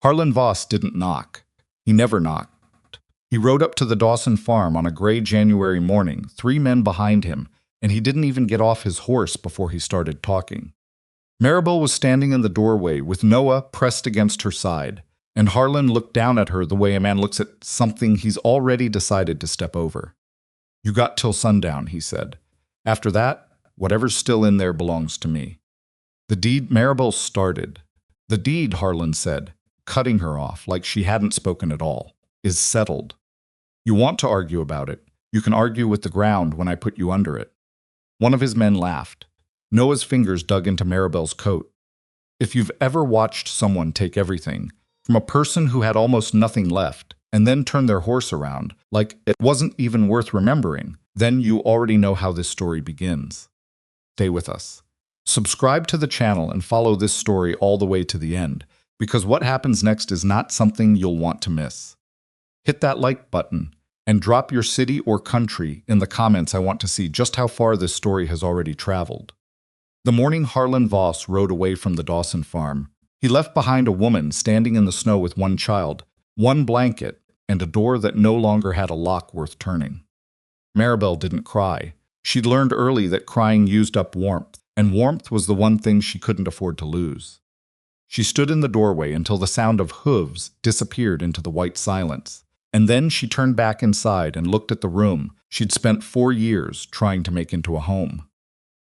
Harlan Voss didn't knock. He never knocked. He rode up to the Dawson farm on a gray January morning, 3 men behind him, and he didn't even get off his horse before he started talking. Maribel was standing in the doorway with Noah pressed against her side, and Harlan looked down at her the way a man looks at something he's already decided to step over. "You got till sundown," he said. "After that, whatever's still in there belongs to me." "The deed," Maribel started. "The deed," Harlan said, cutting her off like she hadn't spoken at all, "is settled. You want to argue about it. You can argue with the ground when I put you under it." One of his men laughed. Noah's fingers dug into Maribel's coat. If you've ever watched someone take everything, from a person who had almost nothing left, and then turn their horse around, like it wasn't even worth remembering, then you already know how this story begins. Stay with us. Subscribe to the channel and follow this story all the way to the end, because what happens next is not something you'll want to miss. Hit that like button and drop your city or country in the comments. I want to see just how far this story has already traveled. The morning Harlan Voss rode away from the Dawson farm, he left behind a woman standing in the snow with one child, one blanket, and a door that no longer had a lock worth turning. Maribel didn't cry. She'd learned early that crying used up warmth, and warmth was the one thing she couldn't afford to lose. She stood in the doorway until the sound of hooves disappeared into the white silence, and then she turned back inside and looked at the room she'd spent 4 years trying to make into a home.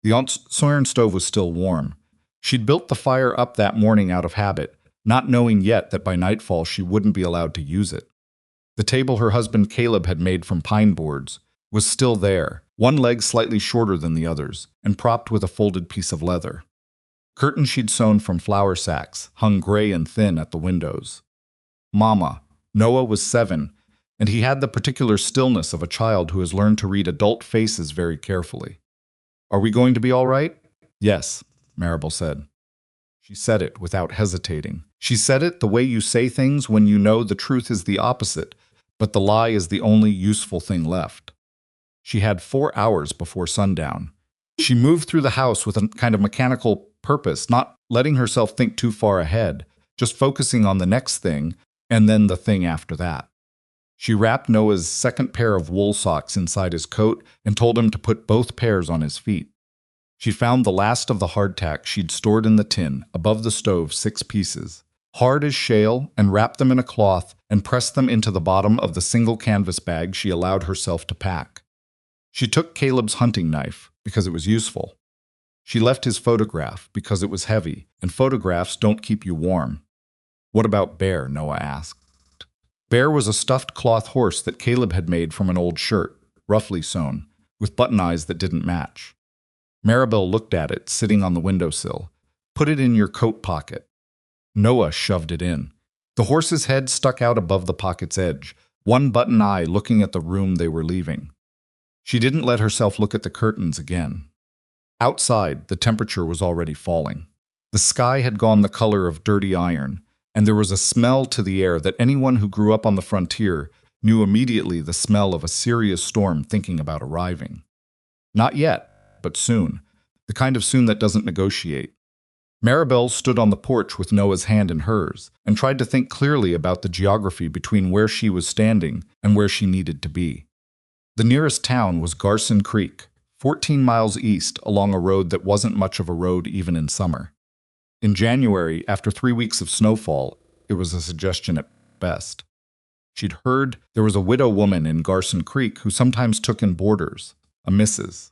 The iron stove was still warm. She'd built the fire up that morning out of habit, not knowing yet that by nightfall she wouldn't be allowed to use it. The table her husband Caleb had made from pine boards was still there, one leg slightly shorter than the others, and propped with a folded piece of leather. Curtains she'd sewn from flour sacks hung gray and thin at the windows. Mama, Noah was 7, and he had the particular stillness of a child who has learned to read adult faces very carefully. "Are we going to be all right?" "Yes," Maribel said. She said it without hesitating. She said it the way you say things when you know the truth is the opposite, but the lie is the only useful thing left. She had 4 hours before sundown. She moved through the house with a kind of mechanical purpose, not letting herself think too far ahead, just focusing on the next thing and then the thing after that. She wrapped Noah's second pair of wool socks inside his coat and told him to put both pairs on his feet. She found the last of the hardtack she'd stored in the tin, above the stove, 6 pieces, hard as shale, and wrapped them in a cloth and pressed them into the bottom of the single canvas bag she allowed herself to pack. She took Caleb's hunting knife, because it was useful. She left his photograph, because it was heavy, and photographs don't keep you warm. "What about Bear?" Noah asked. Bear was a stuffed cloth horse that Caleb had made from an old shirt, roughly sewn, with button eyes that didn't match. Maribel looked at it, sitting on the windowsill. "Put it in your coat pocket." Noah shoved it in. The horse's head stuck out above the pocket's edge, one button eye looking at the room they were leaving. She didn't let herself look at the curtains again. Outside, the temperature was already falling. The sky had gone the color of dirty iron, and there was a smell to the air that anyone who grew up on the frontier knew immediately, the smell of a serious storm thinking about arriving. Not yet, but soon, the kind of soon that doesn't negotiate. Maribel stood on the porch with Noah's hand in hers and tried to think clearly about the geography between where she was standing and where she needed to be. The nearest town was Garson Creek, 14 miles east along a road that wasn't much of a road even in summer. In January, after 3 weeks of snowfall, it was a suggestion at best. She'd heard there was a widow woman in Garson Creek who sometimes took in boarders, a Mrs.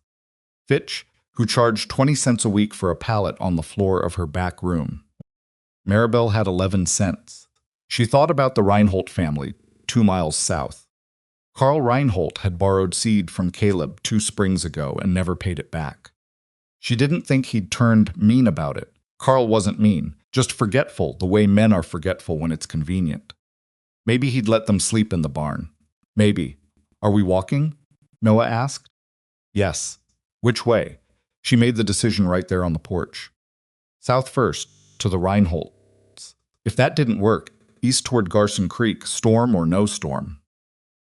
Fitch, who charged 20 cents a week for a pallet on the floor of her back room. Maribel had 11 cents. She thought about the Reinhold family, 2 miles south. Carl Reinhold had borrowed seed from Caleb 2 springs ago and never paid it back. She didn't think he'd turned mean about it. Carl wasn't mean, just forgetful the way men are forgetful when it's convenient. Maybe he'd let them sleep in the barn. Maybe. "Are we walking?" Noah asked. "Yes." "Which way?" She made the decision right there on the porch. "South first, to the Reinholds. If that didn't work, east toward Garson Creek, storm or no storm."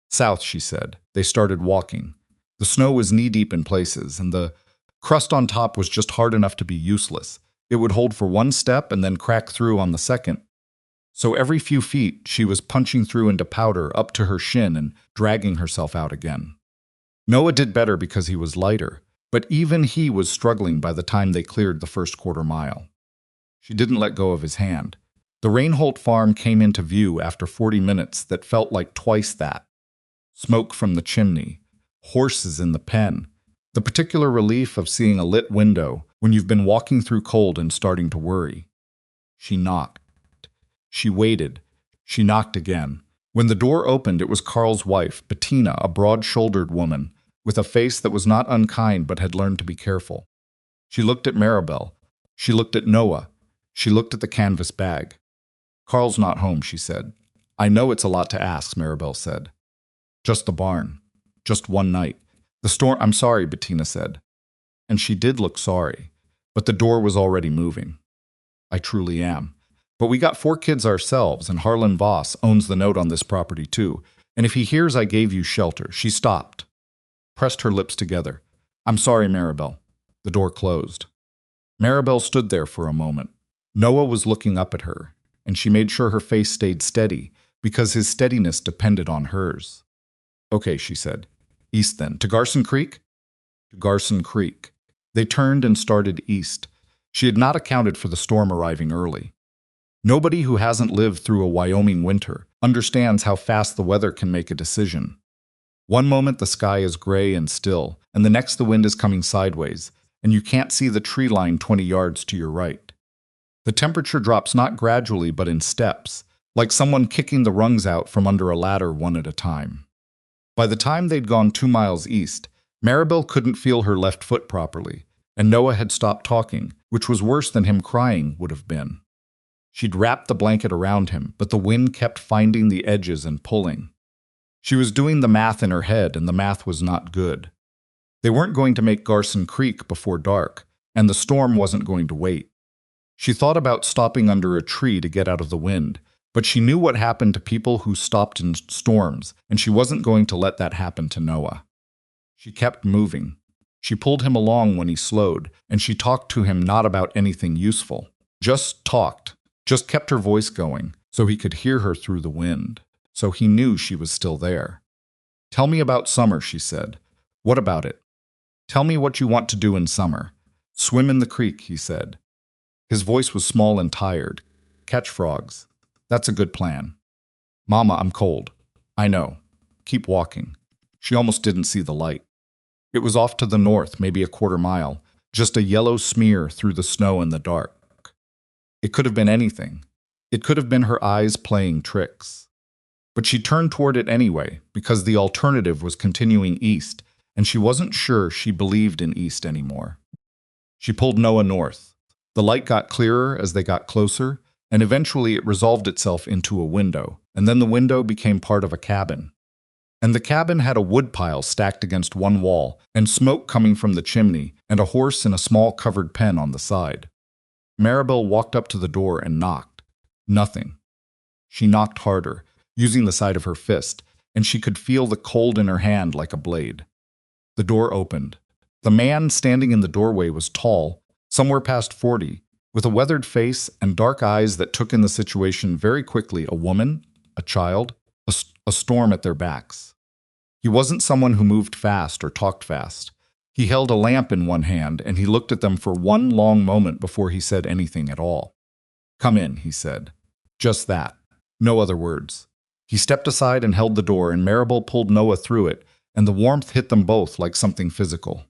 "South," she said. They started walking. The snow was knee-deep in places, and the crust on top was just hard enough to be useless. It would hold for 1 step and then crack through on the second. So every few feet, she was punching through into powder up to her shin and dragging herself out again. Noah did better because he was lighter, but even he was struggling by the time they cleared the first quarter mile. She didn't let go of his hand. The Reinhold farm came into view after 40 minutes that felt like twice that. Smoke from the chimney, horses in the pen, the particular relief of seeing a lit window when you've been walking through cold and starting to worry. She knocked. She waited. She knocked again. When the door opened, it was Carl's wife, Bettina, a broad-shouldered woman, with a face that was not unkind but had learned to be careful. She looked at Maribel. She looked at Noah. She looked at the canvas bag. "Carl's not home," she said. "I know it's a lot to ask," Maribel said. "Just the barn. Just one night. The storm—" "I'm sorry," Bettina said. And she did look sorry, but the door was already moving. "I truly am. But we got 4 kids ourselves, and Harlan Voss owns the note on this property too, and if he hears I gave you shelter—" She stopped, pressed her lips together. "I'm sorry, Maribel." The door closed. Maribel stood there for a moment. Noah was looking up at her, and she made sure her face stayed steady, because his steadiness depended on hers. "Okay," she said. "East then. To Garson Creek?" "To Garson Creek." They turned and started east. She had not accounted for the storm arriving early. Nobody who hasn't lived through a Wyoming winter understands how fast the weather can make a decision. One moment the sky is gray and still, and the next the wind is coming sideways, and you can't see the tree line 20 yards to your right. The temperature drops not gradually but in steps, like someone kicking the rungs out from under a ladder one at a time. By the time they'd gone 2 miles east, Maribel couldn't feel her left foot properly, and Noah had stopped talking, which was worse than him crying would have been. She'd wrapped the blanket around him, but the wind kept finding the edges and pulling. She was doing the math in her head, and the math was not good. They weren't going to make Garson Creek before dark, and the storm wasn't going to wait. She thought about stopping under a tree to get out of the wind, but she knew what happened to people who stopped in storms, and she wasn't going to let that happen to Noah. She kept moving. She pulled him along when he slowed, and she talked to him not about anything useful. Just talked. Just kept her voice going, so he could hear her through the wind, so he knew she was still there. "Tell me about summer," she said. "What about it? Tell me what you want to do in summer." "Swim in the creek," he said. His voice was small and tired. "Catch frogs. That's a good plan." "Mama, I'm cold." "I know. Keep walking." She almost didn't see the light. It was off to the north, maybe a quarter mile, just a yellow smear through the snow in the dark. It could have been anything. It could have been her eyes playing tricks. But she turned toward it anyway, because the alternative was continuing east, and she wasn't sure she believed in east anymore. She pulled Noah north. The light got clearer as they got closer, and eventually it resolved itself into a window, and then the window became part of a cabin. And the cabin had a woodpile stacked against one wall, and smoke coming from the chimney, and a horse in a small covered pen on the side. Maribel walked up to the door and knocked. Nothing. She knocked harder, using the side of her fist, and she could feel the cold in her hand like a blade. The door opened. The man standing in the doorway was tall, somewhere past 40, with a weathered face and dark eyes that took in the situation very quickly. A woman, a child, a storm at their backs. He wasn't someone who moved fast or talked fast. He held a lamp in one hand, and he looked at them for one long moment before he said anything at all. "Come in," he said. Just that. No other words. He stepped aside and held the door, and Maribel pulled Noah through it, and the warmth hit them both like something physical.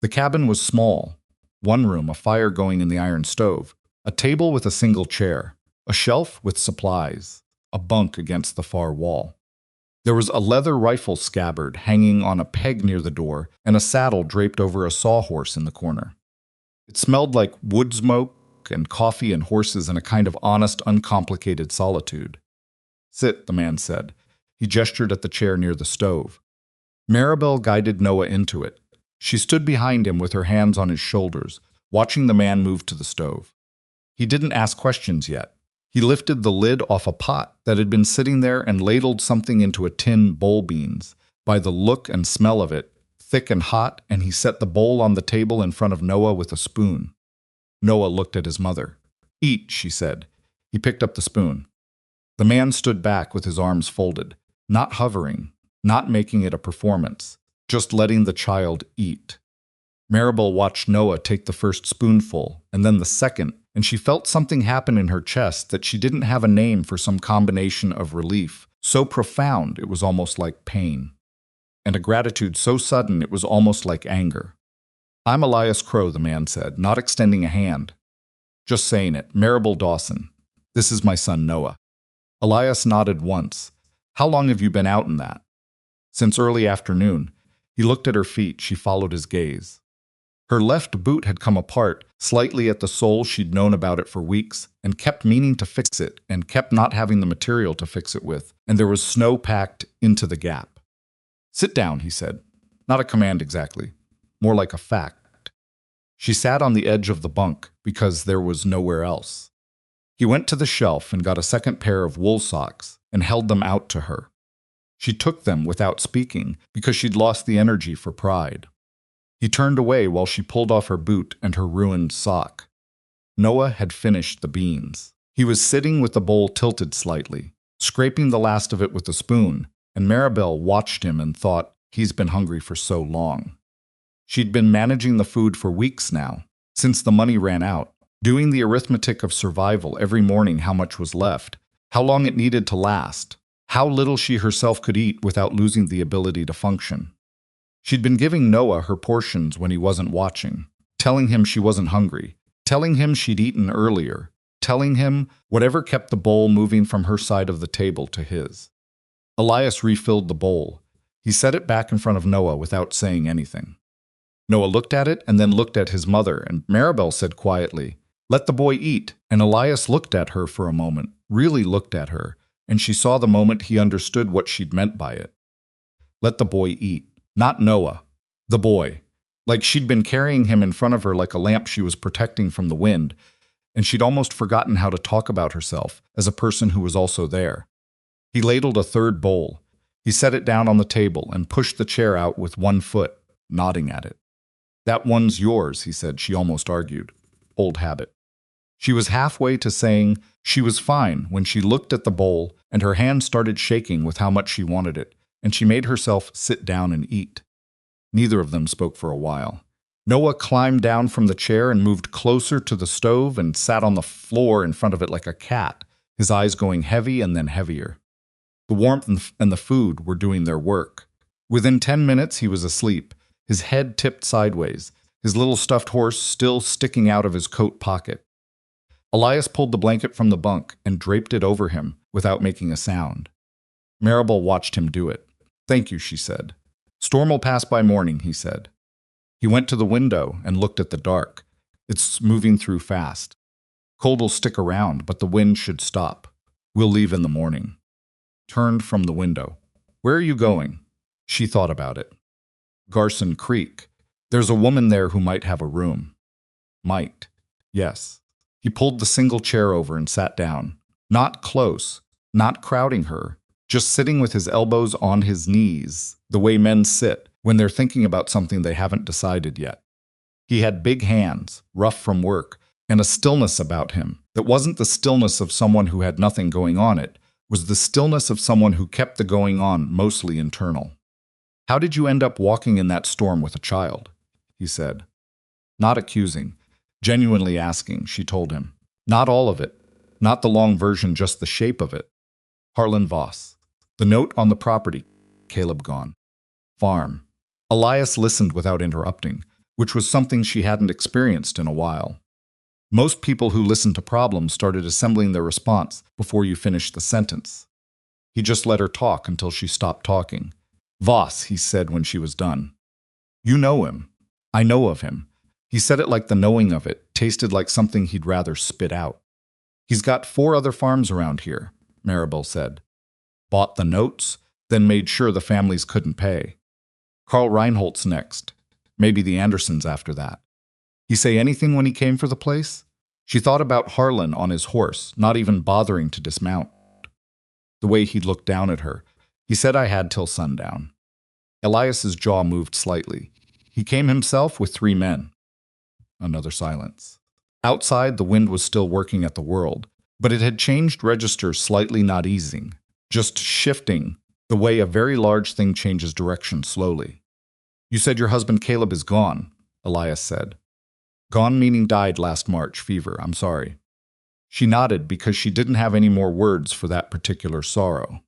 The cabin was small. One room, a fire going in the iron stove, a table with a single chair, a shelf with supplies, a bunk against the far wall. There was a leather rifle scabbard hanging on a peg near the door, and a saddle draped over a sawhorse in the corner. It smelled like wood smoke and coffee and horses and a kind of honest, uncomplicated solitude. "Sit," the man said. He gestured at the chair near the stove. Maribel guided Noah into it. She stood behind him with her hands on his shoulders, watching the man move to the stove. He didn't ask questions yet. He lifted the lid off a pot that had been sitting there and ladled something into a tin bowl beans. By the look and smell of it, thick and hot, and he set the bowl on the table in front of Noah with a spoon. Noah looked at his mother. "Eat," she said. He picked up the spoon. The man stood back with his arms folded, not hovering, not making it a performance, just letting the child eat. Maribel watched Noah take the first spoonful, and then the second, and she felt something happen in her chest that she didn't have a name for, some combination of relief, so profound it was almost like pain, and a gratitude so sudden it was almost like anger. "I'm Elias Crowe," the man said, not extending a hand. Just saying it. "Maribel Dawson. This is my son Noah." Elias nodded once. "How long have you been out in that?" "Since early afternoon." He looked at her feet. She followed his gaze. Her left boot had come apart, slightly at the sole. She'd known about it for weeks, and kept meaning to fix it, and kept not having the material to fix it with, and there was snow packed into the gap. "Sit down," he said. Not a command exactly, more like a fact. She sat on the edge of the bunk, because there was nowhere else. He went to the shelf and got a second pair of wool socks, and held them out to her. She took them without speaking, because she'd lost the energy for pride. He turned away while she pulled off her boot and her ruined sock. Noah had finished the beans. He was sitting with the bowl tilted slightly, scraping the last of it with a spoon, and Maribel watched him and thought, he's been hungry for so long. She'd been managing the food for weeks now, since the money ran out, doing the arithmetic of survival every morning, how much was left, how long it needed to last, how little she herself could eat without losing the ability to function. She'd been giving Noah her portions when he wasn't watching, telling him she wasn't hungry, telling him she'd eaten earlier, telling him whatever kept the bowl moving from her side of the table to his. Elias refilled the bowl. He set it back in front of Noah without saying anything. Noah looked at it and then looked at his mother, and Maribel said quietly, "Let the boy eat." And Elias looked at her for a moment, really looked at her, and she saw the moment he understood what she'd meant by it. Let the boy eat. Not Noah. The boy. Like she'd been carrying him in front of her like a lamp she was protecting from the wind, and she'd almost forgotten how to talk about herself as a person who was also there. He ladled a third bowl. He set it down on the table and pushed the chair out with one foot, nodding at it. "That one's yours," he said. She almost argued. Old habit. She was halfway to saying she was fine when she looked at the bowl and her hand started shaking with how much she wanted it, and she made herself sit down and eat. Neither of them spoke for a while. Noah climbed down from the chair and moved closer to the stove and sat on the floor in front of it like a cat, his eyes going heavy and then heavier. The warmth and the food were doing their work. Within 10 minutes he was asleep, his head tipped sideways, his little stuffed horse still sticking out of his coat pocket. Elias pulled the blanket from the bunk and draped it over him without making a sound. Maribel watched him do it. "Thank you," she said. "Storm will pass by morning," he said. He went to the window and looked at the dark. It's moving through fast. Cold will stick around, but the wind should stop. We'll leave in the morning. Turned from the window. "Where are you going?" She thought about it. "Garson Creek. There's a woman there who might have a room." Might. Yes. He pulled the single chair over and sat down. Not close, not crowding her, just sitting with his elbows on his knees, the way men sit when they're thinking about something they haven't decided yet. He had big hands, rough from work, and a stillness about him that wasn't the stillness of someone who had nothing going on. It was the stillness of someone who kept the going on mostly internal. "How did you end up walking in that storm with a child?" he said. Not accusing, genuinely asking, she told him. Not all of it, not the long version, just the shape of it. Harlan Voss. The note on the property. Caleb gone. Farm. Elias listened without interrupting, which was something she hadn't experienced in a while. Most people who listened to problems started assembling their response before you finished the sentence. He just let her talk until she stopped talking. "Voss," he said when she was done. "You know him. I know of him." He said it like the knowing of it tasted like something he'd rather spit out. "He's got 4 other farms around here," Maribel said. "Bought the notes, then made sure the families couldn't pay. Carl Reinholdt's next. Maybe the Andersons after that. He say anything when he came for the place?" She thought about Harlan on his horse, not even bothering to dismount. The way he'd looked down at her. He said I had till sundown. Elias's jaw moved slightly. He came himself with 3 men. Another silence. Outside, the wind was still working at the world, But it had changed registers slightly, not easing, just shifting the way a very large thing changes direction slowly. You said your husband Caleb is gone, Elias said. Gone meaning died last March, fever, I'm sorry. She nodded because she didn't have any more words for that particular sorrow.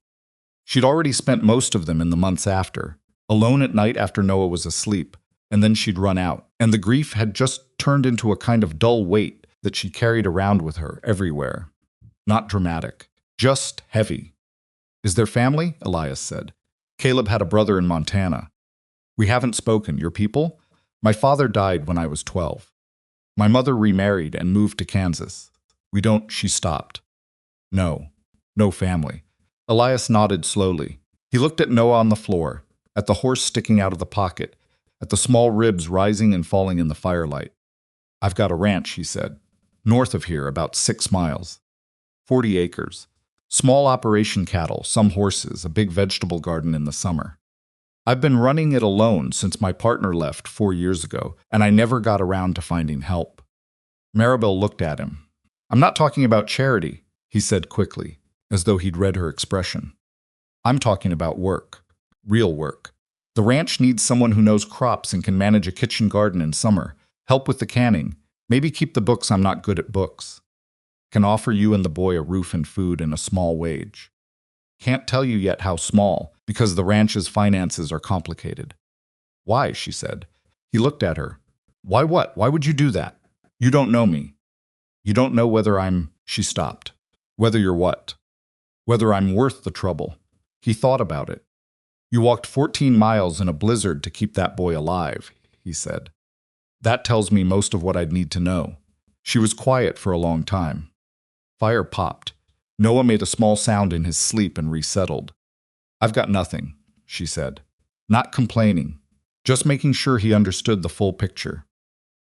She'd already spent most of them in the months after, alone at night after Noah was asleep, and then she'd run out, and the grief had just turned into a kind of dull weight that she carried around with her everywhere. Not dramatic, just heavy. Is there family? Elias said. Caleb had a brother in Montana. We haven't spoken. Your people? My father died when I was 12. My mother remarried and moved to Kansas. We don't, she stopped. No family. Elias nodded slowly. He looked at Noah on the floor, at the horse sticking out of the pocket, at the small ribs rising and falling in the firelight. I've got a ranch, he said, north of here, about 6 miles. 40 acres. Small operation cattle, some horses, a big vegetable garden in the summer. I've been running it alone since my partner left 4 years ago, and I never got around to finding help. Maribel looked at him. I'm not talking about charity, he said quickly, as though he'd read her expression. I'm talking about work. Real work. The ranch needs someone who knows crops and can manage a kitchen garden in summer, help with the canning, maybe keep the books. I'm not good at books. Can offer you and the boy a roof and food and a small wage. Can't tell you yet how small, because the ranch's finances are complicated. Why? She said. He looked at her. Why what? Why would you do that? You don't know me. You don't know whether I'm... She stopped. Whether you're what? Whether I'm worth the trouble. He thought about it. You walked 14 miles in a blizzard to keep that boy alive, he said. That tells me most of what I'd need to know. She was quiet for a long time. Fire popped. Noah made a small sound in his sleep and resettled. I've got nothing, she said. Not complaining. Just making sure he understood the full picture.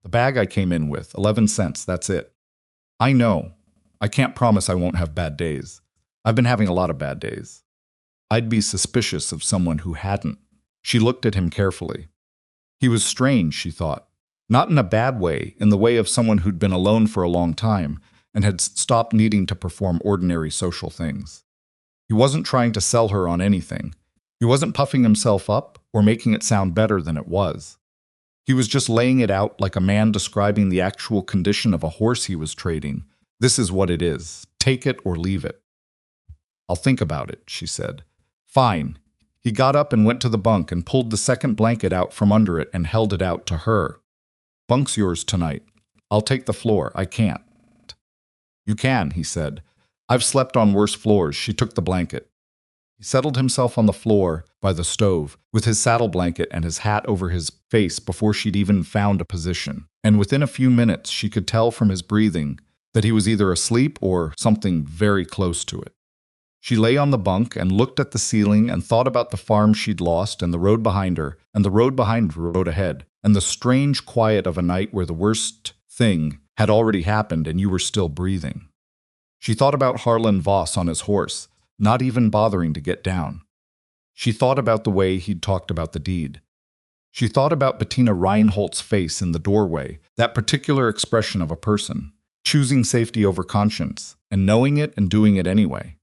The bag I came in with, 11 cents, that's it. I know. I can't promise I won't have bad days. I've been having a lot of bad days. I'd be suspicious of someone who hadn't. She looked at him carefully. He was strange, she thought. Not in a bad way, in the way of someone who'd been alone for a long time and had stopped needing to perform ordinary social things. He wasn't trying to sell her on anything. He wasn't puffing himself up or making it sound better than it was. He was just laying it out like a man describing the actual condition of a horse he was trading. This is what it is. Take it or leave it. I'll think about it, she said. Fine. He got up and went to the bunk and pulled the second blanket out from under it and held it out to her. Bunk's yours tonight. I'll take the floor. I can't. You can, he said. I've slept on worse floors. She took the blanket. He settled himself on the floor by the stove with his saddle blanket and his hat over his face before she'd even found a position. And within a few minutes, she could tell from his breathing that he was either asleep or something very close to it. She lay on the bunk and looked at the ceiling and thought about the farm she'd lost and the road behind her and the road behind her road ahead and the strange quiet of a night where the worst thing had already happened and you were still breathing. She thought about Harlan Voss on his horse, not even bothering to get down. She thought about the way he'd talked about the deed. She thought about Bettina Reinholdt's face in the doorway, that particular expression of a person, choosing safety over conscience, and knowing it and doing it anyway.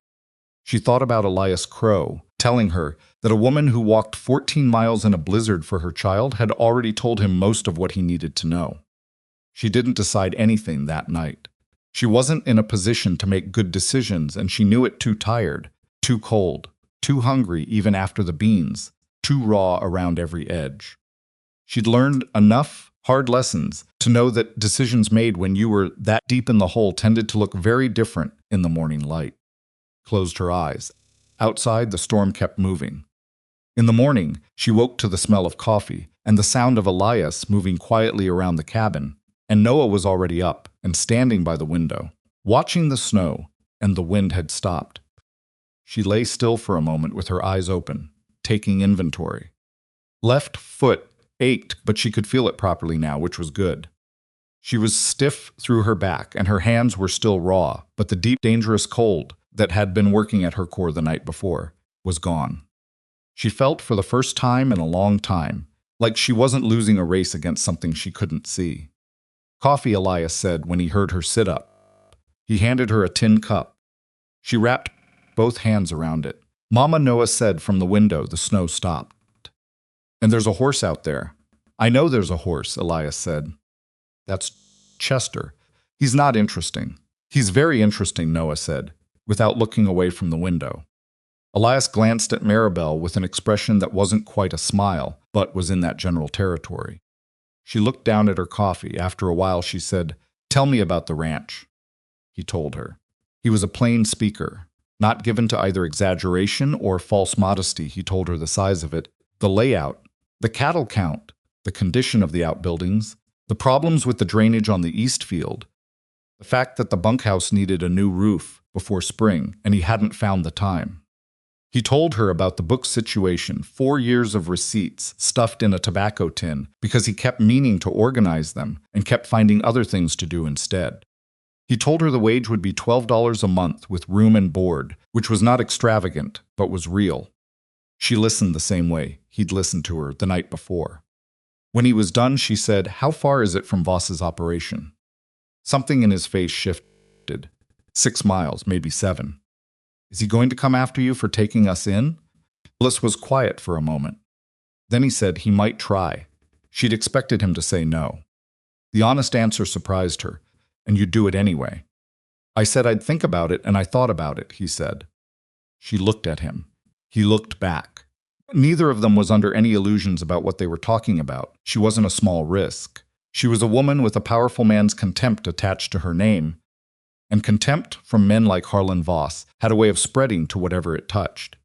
She thought about Elias Crowe, telling her that a woman who walked 14 miles in a blizzard for her child had already told him most of what he needed to know. She didn't decide anything that night. She wasn't in a position to make good decisions, and she knew it too tired, too cold, too hungry even after the beans, too raw around every edge. She'd learned enough hard lessons to know that decisions made when you were that deep in the hole tended to look very different in the morning light. Closed her eyes. Outside, the storm kept moving. In the morning, she woke to the smell of coffee and the sound of Elias moving quietly around the cabin, and Noah was already up and standing by the window, watching the snow, and the wind had stopped. She lay still for a moment with her eyes open, taking inventory. Left foot ached, but she could feel it properly now, which was good. She was stiff through her back, and her hands were still raw, but the deep, dangerous cold that had been working at her core the night before was gone. She felt for the first time in a long time like she wasn't losing a race against something she couldn't see. Coffee, Elias said when he heard her sit up. He handed her a tin cup. She wrapped both hands around it. Mama, Noah said from the window. The snow stopped. And there's a horse out there. I know there's a horse, Elias said. That's Chester. He's not interesting. He's very interesting, Noah said, without looking away from the window. Elias glanced at Maribel with an expression that wasn't quite a smile, but was in that general territory. She looked down at her coffee. After a while, she said, "Tell me about the ranch." He told her. He was a plain speaker, not given to either exaggeration or false modesty. He told her the size of it, the layout, the cattle count, the condition of the outbuildings, the problems with the drainage on the east field, the fact that the bunkhouse needed a new roof before spring, and he hadn't found the time. He told her about the book situation, 4 years of receipts stuffed in a tobacco tin because he kept meaning to organize them and kept finding other things to do instead. He told her the wage would be $12 a month with room and board, which was not extravagant, but was real. She listened the same way he'd listened to her the night before. When he was done, she said, "How far is it from Voss's operation?" Something in his face shifted. 6 miles, maybe 7. "Is he going to come after you for taking us in?" Elias was quiet for a moment. Then he said he might try. She'd expected him to say no. The honest answer surprised her. "And you'd do it anyway." "I said I'd think about it, and I thought about it," he said. She looked at him. He looked back. Neither of them was under any illusions about what they were talking about. She wasn't a small risk. She was a woman with a powerful man's contempt attached to her name, and contempt from men like Harlan Voss had a way of spreading to whatever it touched.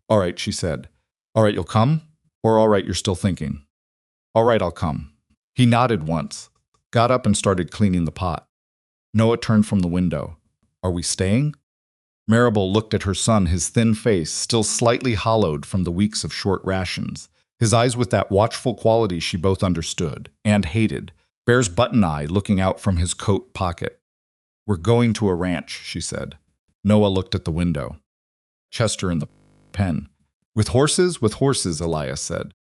"All right," she said. "All right, you'll come? Or all right, you're still thinking?" "All right, I'll come." He nodded once, got up and started cleaning the pot. Noah turned from the window. "Are we staying?" Maribel looked at her son, his thin face still slightly hollowed from the weeks of short rations, his eyes with that watchful quality she both understood and hated, Bear's button eye looking out from his coat pocket. "We're going to a ranch," she said. Noah looked at the window. Chester in the pen. With horses, Elias said.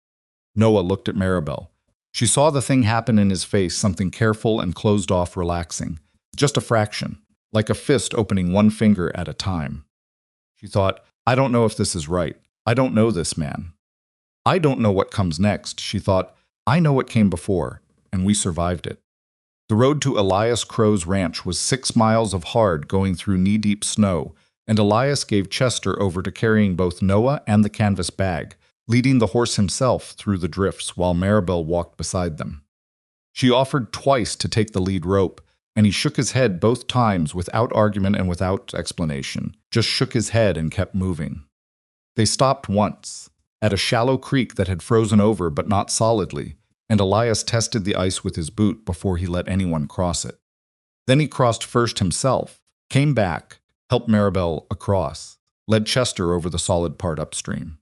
Noah looked at Maribel. She saw the thing happen in his face, something careful and closed off, relaxing. Just a fraction, like a fist opening one finger at a time. She thought, I don't know if this is right. I don't know this man. I don't know what comes next. She thought, I know what came before, and we survived it. The road to Elias Crowe's ranch was 6 miles of hard going through knee-deep snow, and Elias gave Chester over to carrying both Noah and the canvas bag, leading the horse himself through the drifts while Maribel walked beside them. She offered twice to take the lead rope, and he shook his head both times without argument and without explanation, just shook his head and kept moving. They stopped once, at a shallow creek that had frozen over but not solidly, and Elias tested the ice with his boot before he let anyone cross it. Then he crossed first himself, came back, helped Maribel across, led Chester over the solid part upstream.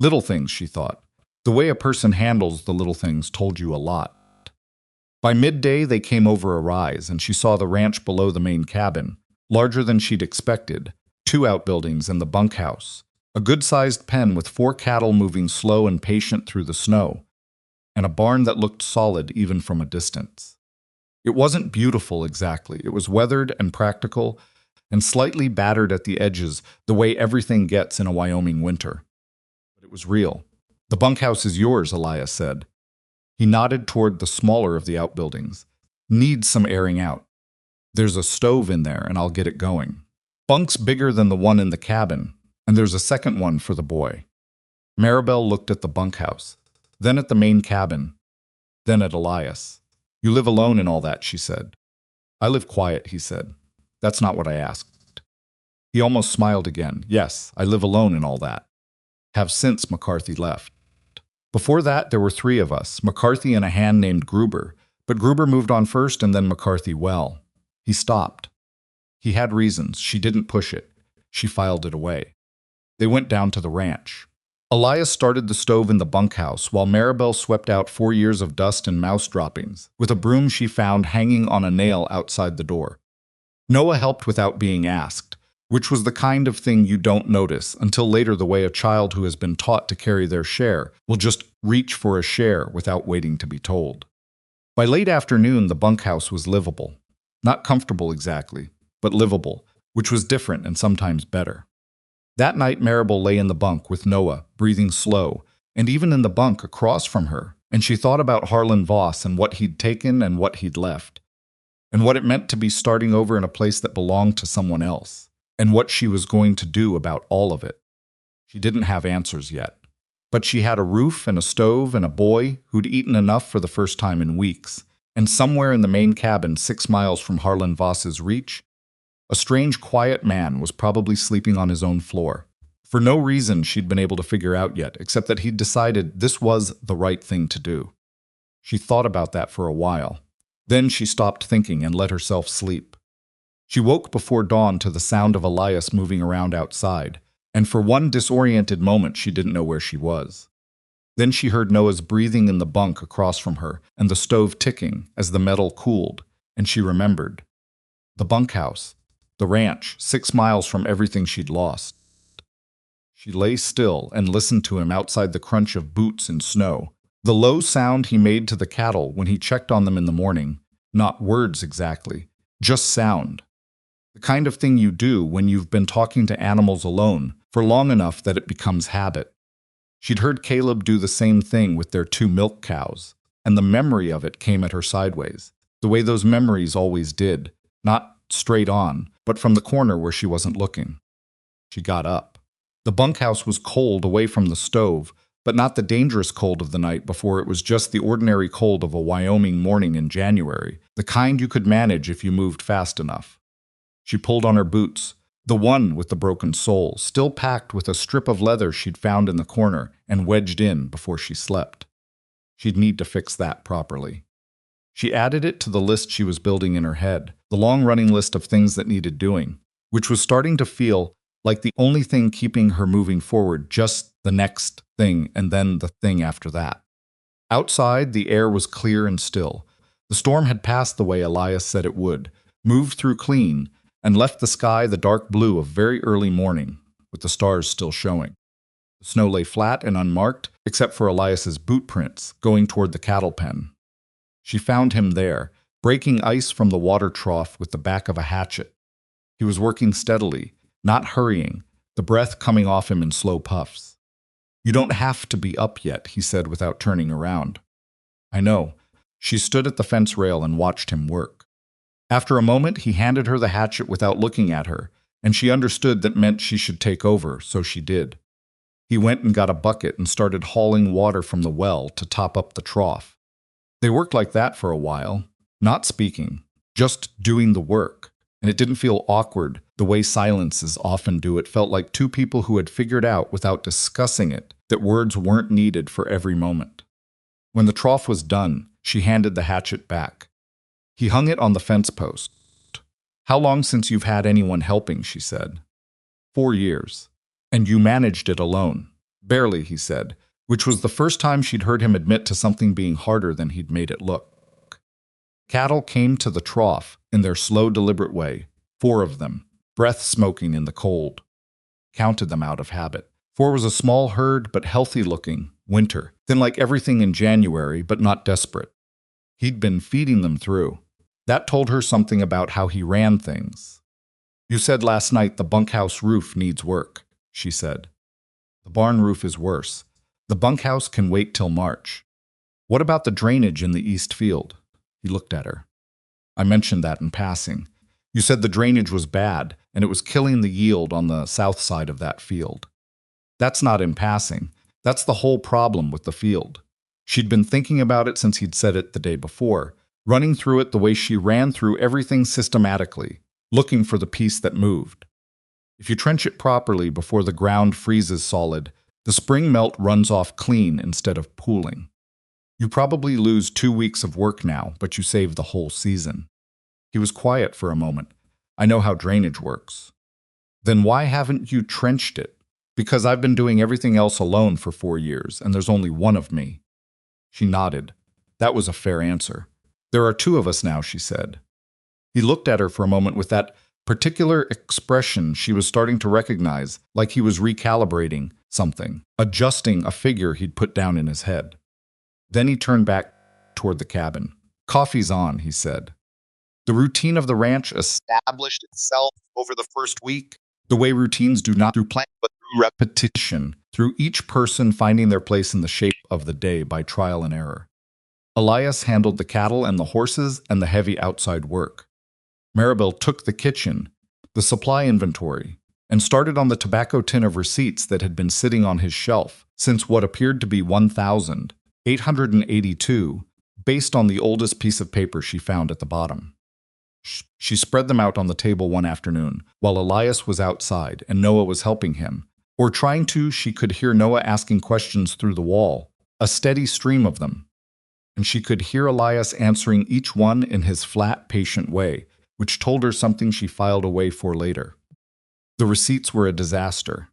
Little things, she thought. The way a person handles the little things told you a lot. By midday, they came over a rise, and she saw the ranch below the main cabin, larger than she'd expected, 2 outbuildings and the bunkhouse, a good-sized pen with 4 cattle moving slow and patient through the snow, and a barn that looked solid even from a distance. It wasn't beautiful exactly. It was weathered and practical and slightly battered at the edges, the way everything gets in a Wyoming winter. But it was real. The bunkhouse is yours, Elias said. He nodded toward the smaller of the outbuildings. Needs some airing out. There's a stove in there, and I'll get it going. Bunk's bigger than the one in the cabin, and there's a second one for the boy. Maribel looked at the bunkhouse, then at the main cabin, then at Elias. You live alone in all that, she said. I live quiet, he said. That's not what I asked. He almost smiled again. Yes, I live alone in all that. Have since McCarthy left. Before that, there were 3 of us, McCarthy and a hand named Gruber, but Gruber moved on first and then McCarthy well. He stopped. He had reasons. She didn't push it. She filed it away. They went down to the ranch. Elias started the stove in the bunkhouse while Maribel swept out 4 years of dust and mouse droppings with a broom she found hanging on a nail outside the door. Noah helped without being asked, which was the kind of thing you don't notice until later, the way a child who has been taught to carry their share will just reach for a share without waiting to be told. By late afternoon, the bunkhouse was livable. Not comfortable exactly, but livable, which was different and sometimes better. That night, Maribel lay in the bunk with Noah, breathing slow, and even in the bunk across from her, and she thought about Harlan Voss and what he'd taken and what he'd left, and what it meant to be starting over in a place that belonged to someone else, and what she was going to do about all of it. She didn't have answers yet, but she had a roof and a stove and a boy who'd eaten enough for the first time in weeks, and somewhere in the main cabin 6 miles from Harlan Voss's reach, a strange, quiet man was probably sleeping on his own floor. For no reason she'd been able to figure out yet, except that he'd decided this was the right thing to do. She thought about that for a while. Then she stopped thinking and let herself sleep. She woke before dawn to the sound of Elias moving around outside, and for one disoriented moment she didn't know where she was. Then she heard Noah's breathing in the bunk across from her and the stove ticking as the metal cooled, and she remembered. The bunkhouse, the ranch, 6 miles from everything she'd lost. She lay still and listened to him outside the crunch of boots in snow, the low sound he made to the cattle when he checked on them in the morning, not words exactly, just sound. The kind of thing you do when you've been talking to animals alone for long enough that it becomes habit. She'd heard Caleb do the same thing with their 2 milk cows, and the memory of it came at her sideways, the way those memories always did, not straight on, but from the corner where she wasn't looking. She got up. The bunkhouse was cold away from the stove, but not the dangerous cold of the night before. It was just the ordinary cold of a Wyoming morning in January, the kind you could manage if you moved fast enough. She pulled on her boots, the one with the broken sole, still packed with a strip of leather she'd found in the corner and wedged in before she slept. She'd need to fix that properly. She added it to the list she was building in her head, the long-running list of things that needed doing, which was starting to feel like the only thing keeping her moving forward, just the next thing and then the thing after that. Outside, the air was clear and still. The storm had passed the way Elias said it would, moved through clean, and left the sky the dark blue of very early morning, with the stars still showing. The snow lay flat and unmarked, except for Elias's boot prints going toward the cattle pen. She found him there, breaking ice from the water trough with the back of a hatchet. He was working steadily, not hurrying, the breath coming off him in slow puffs. "You don't have to be up yet," he said without turning around. "I know." She stood at the fence rail and watched him work. After a moment, he handed her the hatchet without looking at her, and she understood that meant she should take over, so she did. He went and got a bucket and started hauling water from the well to top up the trough. They worked like that for a while, not speaking, just doing the work. And it didn't feel awkward the way silences often do. It felt like 2 people who had figured out without discussing it that words weren't needed for every moment. When the trough was done, she handed the hatchet back. He hung it on the fence post. "How long since you've had anyone helping?" she said. 4 years. "And you managed it alone?" "Barely," he said, which was the first time she'd heard him admit to something being harder than he'd made it look. Cattle came to the trough in their slow, deliberate way, 4 of them, breath smoking in the cold. Counted them out of habit. 4 was a small herd, but healthy-looking, winter, thin like everything in January, but not desperate. He'd been feeding them through. That told her something about how he ran things. "You said last night the bunkhouse roof needs work," she said. "The barn roof is worse. The bunkhouse can wait till March." "What about the drainage in the east field?" He looked at her. "I mentioned that in passing. You said the drainage was bad, and it was killing the yield on the south side of that field." "That's not in passing. That's the whole problem with the field." She'd been thinking about it since he'd said it the day before, running through it the way she ran through everything systematically, looking for the piece that moved. If you trench it properly before the ground freezes solid, the spring melt runs off clean instead of pooling. You probably lose 2 weeks of work now, but you save the whole season. He was quiet for a moment. "I know how drainage works." "Then why haven't you trenched it?" "Because I've been doing everything else alone for 4 years, and there's only one of me." She nodded. That was a fair answer. "There are 2 of us now," she said. He looked at her for a moment with that particular expression she was starting to recognize, like he was recalibrating something, adjusting a figure he'd put down in his head. Then he turned back toward the cabin. "Coffee's on," he said. The routine of the ranch established itself over the first week, the way routines do not through plan, but through repetition, through each person finding their place in the shape of the day by trial and error. Elias handled the cattle and the horses and the heavy outside work. Maribel took the kitchen, the supply inventory, and started on the tobacco tin of receipts that had been sitting on his shelf since what appeared to be 1,882, based on the oldest piece of paper she found at the bottom. She spread them out on the table one afternoon, while Elias was outside and Noah was helping him, or trying to. She could hear Noah asking questions through the wall, a steady stream of them, and she could hear Elias answering each one in his flat, patient way, which told her something she filed away for later. The receipts were a disaster.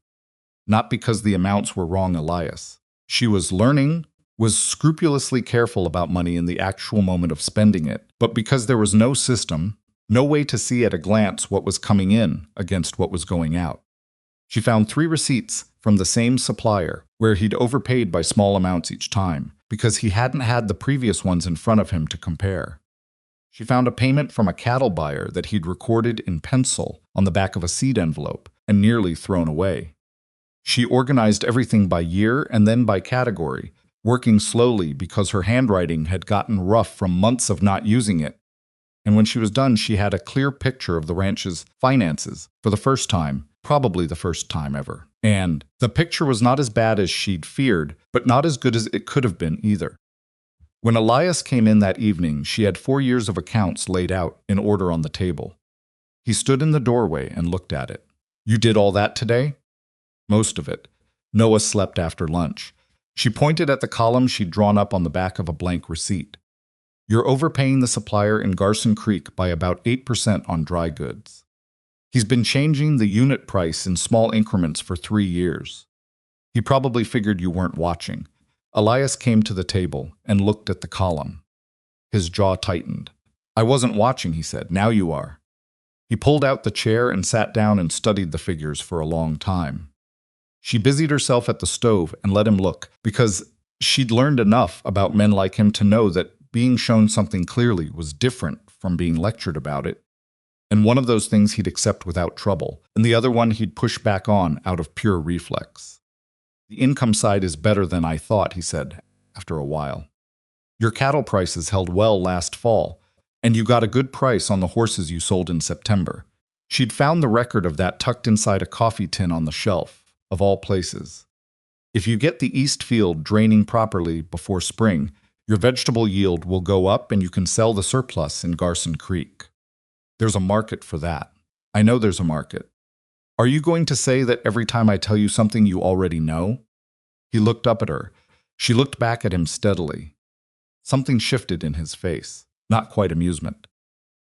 Not because the amounts were wrong, Elias. She was learning, was scrupulously careful about money in the actual moment of spending it, but because there was no system, no way to see at a glance what was coming in against what was going out. She found 3 receipts from the same supplier, where he'd overpaid by small amounts each time, because he hadn't had the previous ones in front of him to compare. She found a payment from a cattle buyer that he'd recorded in pencil on the back of a seed envelope and nearly thrown away. She organized everything by year and then by category, working slowly because her handwriting had gotten rough from months of not using it. And when she was done, she had a clear picture of the ranch's finances for the first time, probably the first time ever. And the picture was not as bad as she'd feared, but not as good as it could have been either. When Elias came in that evening, she had 4 years of accounts laid out in order on the table. He stood in the doorway and looked at it. "You did all that today?" "Most of it." Noah slept after lunch. She pointed at the column she'd drawn up on the back of a blank receipt. "You're overpaying the supplier in Garson Creek by about 8% on dry goods. He's been changing the unit price in small increments for 3 years. He probably figured you weren't watching." Elias came to the table and looked at the column. His jaw tightened. "I wasn't watching," he said. "Now you are." He pulled out the chair and sat down and studied the figures for a long time. She busied herself at the stove and let him look, because she'd learned enough about men like him to know that being shown something clearly was different from being lectured about it. And one of those things he'd accept without trouble, and the other one he'd push back on out of pure reflex. "The income side is better than I thought," he said, after a while. "Your cattle prices held well last fall, and you got a good price on the horses you sold in September." She'd found the record of that tucked inside a coffee tin on the shelf, of all places. "If you get the east field draining properly before spring, your vegetable yield will go up and you can sell the surplus in Garson Creek. There's a market for that. I know there's a market. Are you going to say that every time I tell you something you already know?" He looked up at her. She looked back at him steadily. Something shifted in his face, not quite amusement.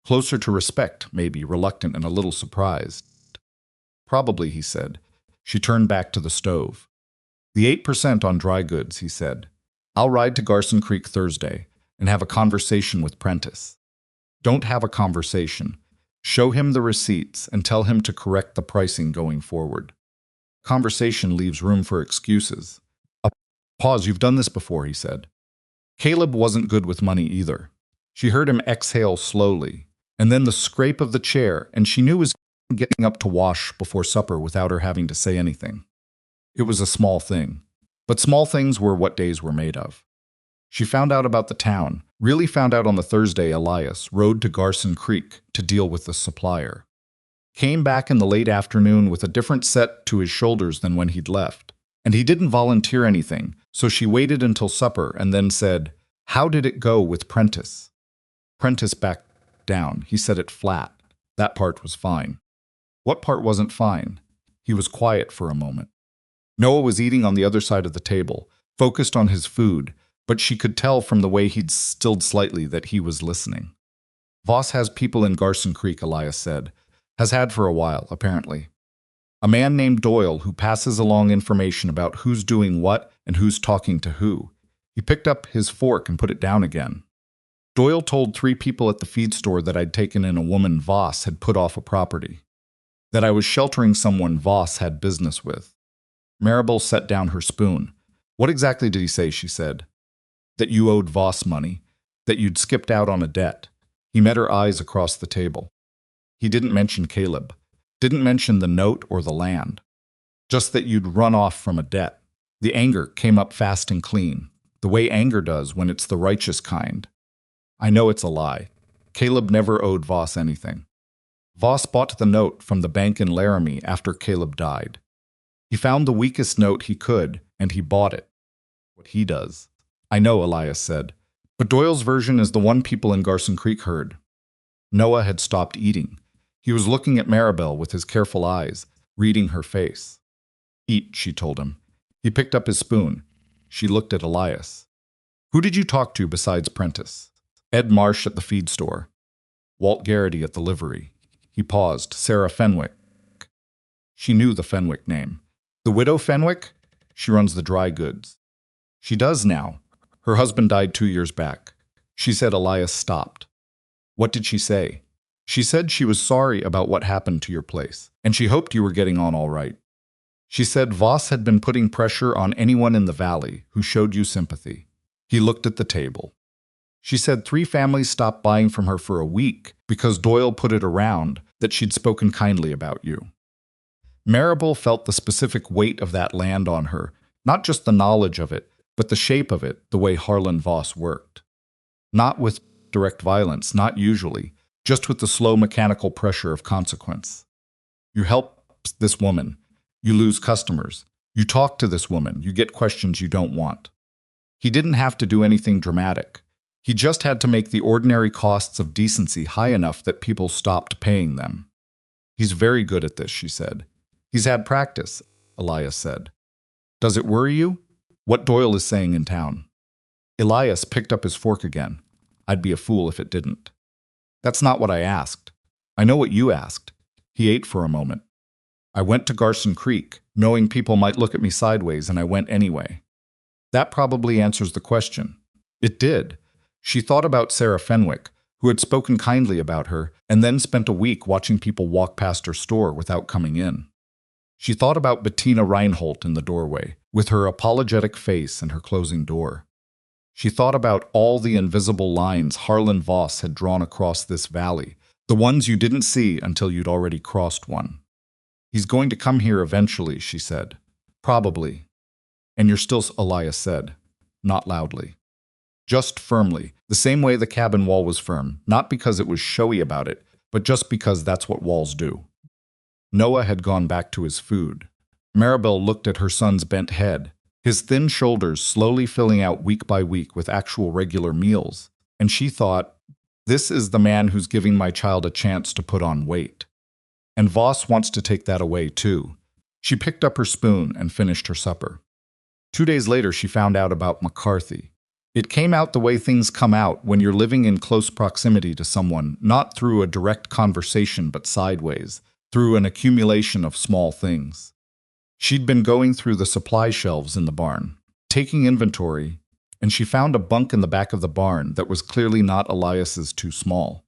Closer to respect, maybe, reluctant and a little surprised. "Probably," he said. She turned back to the stove. "The 8% on dry goods," he said. "I'll ride to Garson Creek Thursday and have a conversation with Prentice." "Don't have a conversation. Show him the receipts and tell him to correct the pricing going forward." Conversation leaves room for excuses. A pause. "You've done this before," he said. Caleb wasn't good with money either. She heard him exhale slowly, and then the scrape of the chair, and she knew he was getting up to wash before supper without her having to say anything. It was a small thing, but small things were what days were made of. She found out about the town, really found out on the Thursday Elias rode to Garson Creek to deal with the supplier. Came back in the late afternoon with a different set to his shoulders than when he'd left. And he didn't volunteer anything, so she waited until supper and then said, "How did it go with Prentice?" Prentice backed down. He said it flat. That part was fine. What part wasn't fine? He was quiet for a moment. Noah was eating on the other side of the table, focused on his food, but she could tell from the way he'd stilled slightly that he was listening. "Voss has people in Garson Creek," Elias said. "Has had for a while, apparently. A man named Doyle who passes along information about who's doing what and who's talking to who." He picked up his fork and put it down again. "Doyle told 3 people at the feed store that I'd taken in a woman Voss had put off a property. That I was sheltering someone Voss had business with." Maribel set down her spoon. "What exactly did he say?" she said. "That you owed Voss money. That you'd skipped out on a debt." He met her eyes across the table. He didn't mention Caleb, didn't mention the note or the land, just that you'd run off from a debt. The anger came up fast and clean, the way anger does when it's the righteous kind. I know it's a lie. Caleb never owed Voss anything. Voss bought the note from the bank in Laramie after Caleb died. He found the weakest note he could, and he bought it. What he does. I know, Elias said, but Doyle's version is the one people in Garson Creek heard. Noah had stopped eating. He was looking at Maribel with his careful eyes, reading her face. Eat, she told him. He picked up his spoon. She looked at Elias. Who did you talk to besides Prentice? Ed Marsh at the feed store. Walt Garrity at the livery. He paused. Sarah Fenwick. She knew the Fenwick name. The widow Fenwick? She runs the dry goods. She does now. Her husband died 2 years back. She said. Elias stopped. What did she say? She said she was sorry about what happened to your place, and she hoped you were getting on all right. She said Voss had been putting pressure on anyone in the valley who showed you sympathy. He looked at the table. She said 3 families stopped buying from her for a week because Doyle put it around that she'd spoken kindly about you. Maribel felt the specific weight of that land on her, not just the knowledge of it, but the shape of it, the way Harlan Voss worked. Not with direct violence, not usually, just with the slow mechanical pressure of consequence. You help this woman. You lose customers. You talk to this woman. You get questions you don't want. He didn't have to do anything dramatic. He just had to make the ordinary costs of decency high enough that people stopped paying them. He's very good at this, she said. He's had practice, Elias said. Does it worry you? What Doyle is saying in town. Elias picked up his fork again. I'd be a fool if it didn't. That's not what I asked. I know what you asked. He ate for a moment. I went to Garson Creek, knowing people might look at me sideways, and I went anyway. That probably answers the question. It did. She thought about Sarah Fenwick, who had spoken kindly about her, and then spent a week watching people walk past her store without coming in. She thought about Bettina Reinhold in the doorway, with her apologetic face and her closing door. She thought about all the invisible lines Harlan Voss had drawn across this valley, the ones you didn't see until you'd already crossed one. He's going to come here eventually, she said. Probably. And you're still, Elias said, not loudly. Just firmly, the same way the cabin wall was firm, not because it was showy about it, but just because that's what walls do. Noah had gone back to his food. Maribel looked at her son's bent head, his thin shoulders slowly filling out week by week with actual regular meals, and she thought, this is the man who's giving my child a chance to put on weight. And Voss wants to take that away too. She picked up her spoon and finished her supper. 2 days later, she found out about McCarthy. It came out the way things come out when you're living in close proximity to someone, not through a direct conversation but sideways, through an accumulation of small things. She'd been going through the supply shelves in the barn, taking inventory, and she found a bunk in the back of the barn that was clearly not Elias's too small,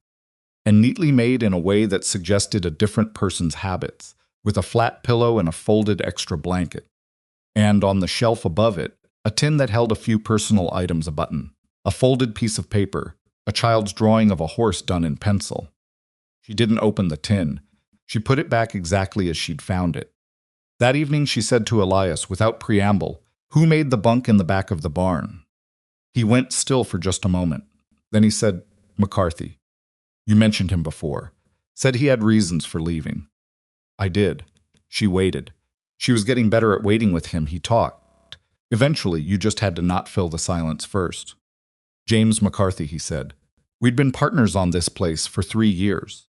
and neatly made in a way that suggested a different person's habits, with a flat pillow and a folded extra blanket. And on the shelf above it, a tin that held a few personal items, a button, a folded piece of paper, a child's drawing of a horse done in pencil. She didn't open the tin. She put it back exactly as she'd found it. That evening she said to Elias, without preamble, "Who made the bunk in the back of the barn?" He went still for just a moment. Then he said, "McCarthy. You mentioned him before. Said he had reasons for leaving." "I did." She waited. She was getting better at waiting with him. He talked. Eventually, you just had to not fill the silence first. "James McCarthy," he said. "We'd been partners on this place for 3 years.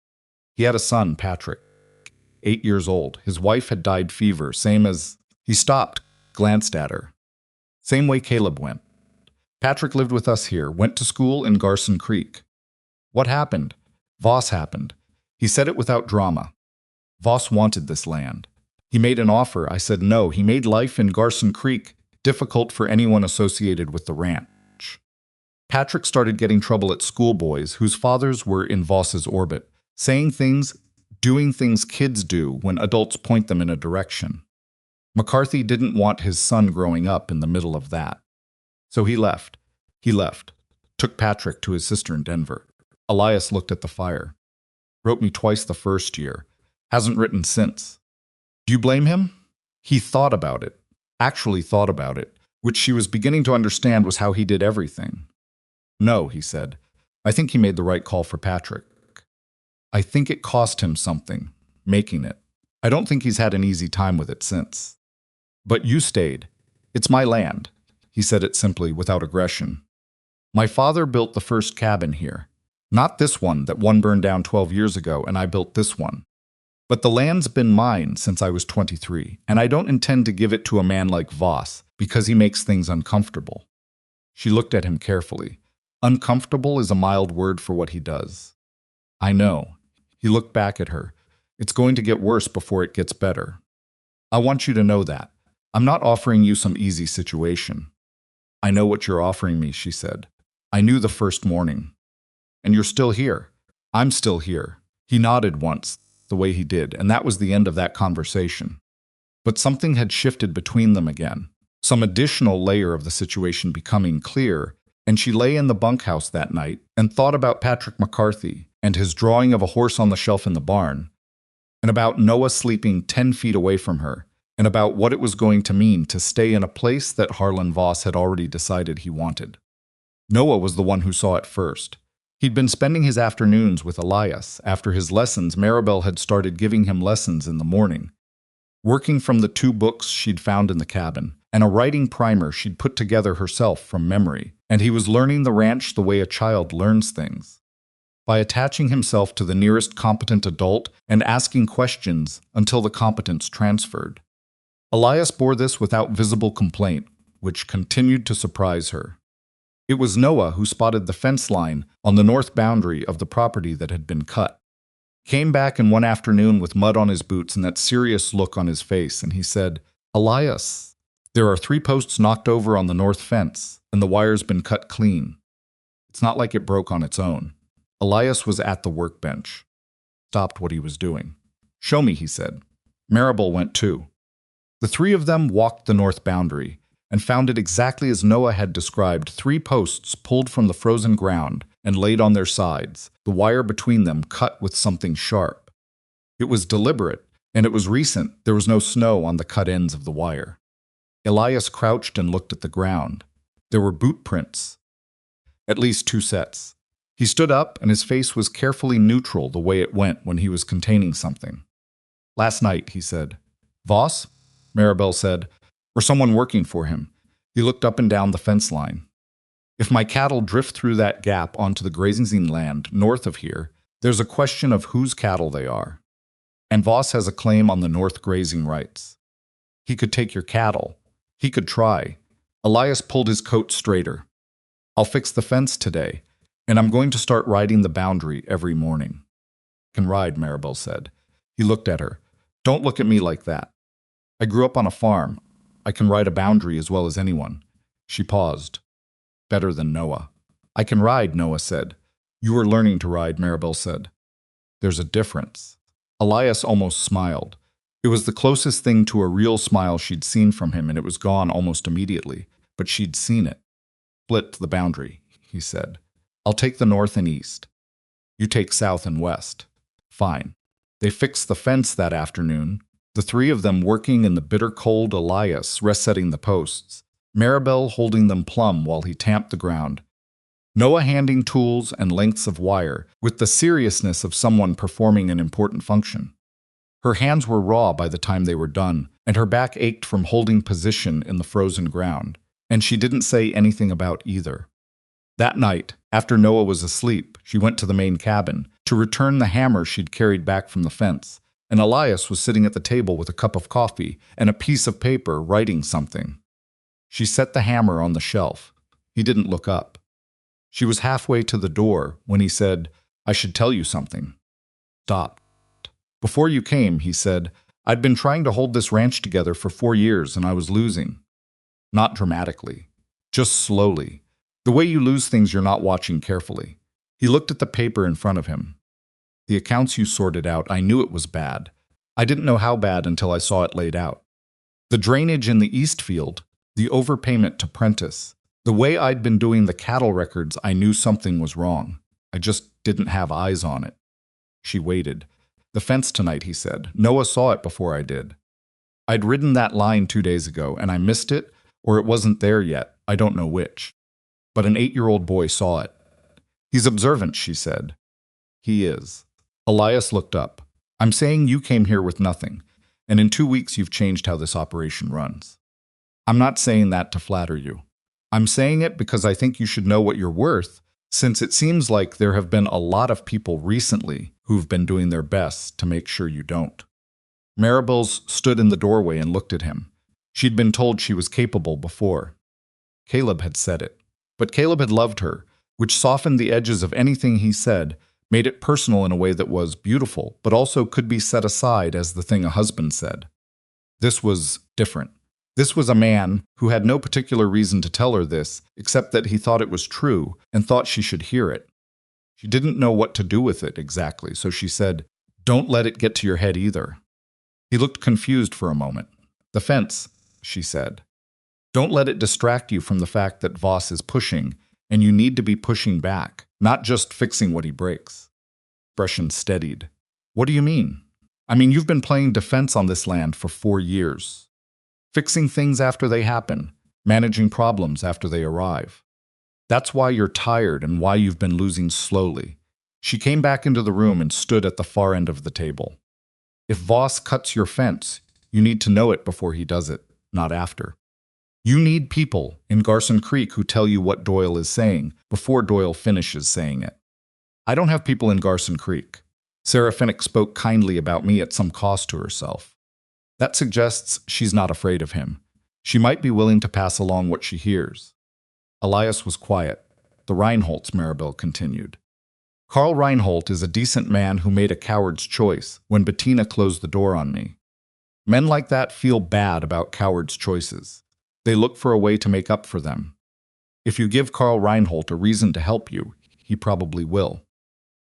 He had a son, Patrick, 8 years old. His wife had died fever, same as..." He stopped, glanced at her. "Same way Caleb went. Patrick lived with us here, went to school in Garson Creek. What happened? Voss happened. He said it without drama. Voss wanted this land. He made an offer. I said no. He made life in Garson Creek difficult for anyone associated with the ranch. Patrick started getting trouble at schoolboys whose fathers were in Voss's orbit, saying things, doing things kids do when adults point them in a direction. McCarthy didn't want his son growing up in the middle of that. So he left. Took Patrick to his sister in Denver. Elias looked at the fire. Wrote me twice the first year. Hasn't written since. Do you blame him? He thought about it. Actually thought about it, which she was beginning to understand was how he did everything. No, he said. I think he made the right call for Patrick. I think it cost him something, making it. I don't think he's had an easy time with it since. But you stayed. It's my land. He said it simply, without aggression. My father built the first cabin here. Not this one that one burned down 12 years ago, and I built this one. But the land's been mine since I was 23, and I don't intend to give it to a man like Voss because he makes things uncomfortable. She looked at him carefully. Uncomfortable is a mild word for what he does. I know. He looked back at her. It's going to get worse before it gets better. I want you to know that. I'm not offering you some easy situation. I know what you're offering me, she said. I knew the first morning. And you're still here. I'm still here. He nodded once, the way he did, and that was the end of that conversation. But something had shifted between them again, some additional layer of the situation becoming clear, and she lay in the bunkhouse that night and thought about Patrick McCarthy and his drawing of a horse on the shelf in the barn, and about Noah sleeping 10 feet away from her, and about what it was going to mean to stay in a place that Harlan Voss had already decided he wanted. Noah was the one who saw it first. He'd been spending his afternoons with Elias. After his lessons, Maribel had started giving him lessons in the morning, working from the 2 books she'd found in the cabin, and a writing primer she'd put together herself from memory, and he was learning the ranch the way a child learns things, by attaching himself to the nearest competent adult and asking questions until the competence transferred. Elias bore this without visible complaint, which continued to surprise her. It was Noah who spotted the fence line on the north boundary of the property that had been cut. Came back in one afternoon with mud on his boots and that serious look on his face, and he said, Elias, there are 3 posts knocked over on the north fence, and the wire's been cut clean. It's not like it broke on its own. Elias was at the workbench. Stopped what he was doing. Show me, he said. Maribel went too. The 3 of them walked the north boundary, and found it exactly as Noah had described, 3 posts pulled from the frozen ground and laid on their sides, the wire between them cut with something sharp. It was deliberate, and it was recent. There was no snow on the cut ends of the wire. Elias crouched and looked at the ground. There were boot prints. At least 2 sets. He stood up, and his face was carefully neutral the way it went when he was containing something. Last night, he said. Voss? Maribel said. Or someone working for him. He looked up and down the fence line. If my cattle drift through that gap onto the grazing land north of here, there's a question of whose cattle they are. And Voss has a claim on the north grazing rights. He could take your cattle. He could try. Elias pulled his coat straighter. I'll fix the fence today, and I'm going to start riding the boundary every morning. Can ride, Maribel said. He looked at her. Don't look at me like that. I grew up on a farm. I can ride a boundary as well as anyone. She paused. Better than Noah. I can ride, Noah said. You are learning to ride, Maribel said. There's a difference. Elias almost smiled. It was the closest thing to a real smile she'd seen from him, and it was gone almost immediately, but she'd seen it. Split the boundary, he said. I'll take the north and east. You take south and west. Fine. They fixed the fence that afternoon, the 3 of them working in the bitter cold, Elias resetting the posts, Maribel holding them plumb while he tamped the ground, Noah handing tools and lengths of wire with the seriousness of someone performing an important function. Her hands were raw by the time they were done, and her back ached from holding position in the frozen ground, and she didn't say anything about either. That night, after Noah was asleep, she went to the main cabin to return the hammer she'd carried back from the fence, and Elias was sitting at the table with a cup of coffee and a piece of paper writing something. She set the hammer on the shelf. He didn't look up. She was halfway to the door when he said, I should tell you something. Stopped. Before you came, he said, I'd been trying to hold this ranch together for 4 years and I was losing. Not dramatically. Just slowly. The way you lose things you're not watching carefully. He looked at the paper in front of him. The accounts you sorted out, I knew it was bad. I didn't know how bad until I saw it laid out. The drainage in the east field, the overpayment to Prentice, the way I'd been doing the cattle records, I knew something was wrong. I just didn't have eyes on it. She waited. "The fence tonight," he said. "Noah saw it before I did. I'd ridden that line 2 days ago, and I missed it, or it wasn't there yet. I don't know which. But an 8-year-old boy saw it." "He's observant," she said. "He is." Elias looked up. "I'm saying you came here with nothing, and in 2 weeks you've changed how this operation runs. I'm not saying that to flatter you. I'm saying it because I think you should know what you're worth, since it seems like there have been a lot of people recently who've been doing their best to make sure you don't." Maribel stood in the doorway and looked at him. She'd been told she was capable before. Caleb had said it. But Caleb had loved her, which softened the edges of anything he said, made it personal in a way that was beautiful, but also could be set aside as the thing a husband said. This was different. This was a man who had no particular reason to tell her this, except that he thought it was true and thought she should hear it. She didn't know what to do with it exactly, so she said, "Don't let it get to your head either." He looked confused for a moment. "The fence," she said. "Don't let it distract you from the fact that Voss is pushing, and you need to be pushing back, not just fixing what he breaks." Expression steadied. "What do you mean?" "I mean, you've been playing defense on this land for 4 years. Fixing things after they happen, managing problems after they arrive. That's why you're tired and why you've been losing slowly." She came back into the room and stood at the far end of the table. "If Voss cuts your fence, you need to know it before he does it, not after. You need people in Garson Creek who tell you what Doyle is saying before Doyle finishes saying it. I don't have people in Garson Creek." Sarah Finnick spoke kindly about me at some cost to herself. "That suggests she's not afraid of him. She might be willing to pass along what she hears." Elias was quiet. "The Reinholds," Maribel continued. "Carl Reinhold is a decent man who made a coward's choice when Bettina closed the door on me. Men like that feel bad about cowards' choices. They look for a way to make up for them. If you give Carl Reinhold a reason to help you, he probably will.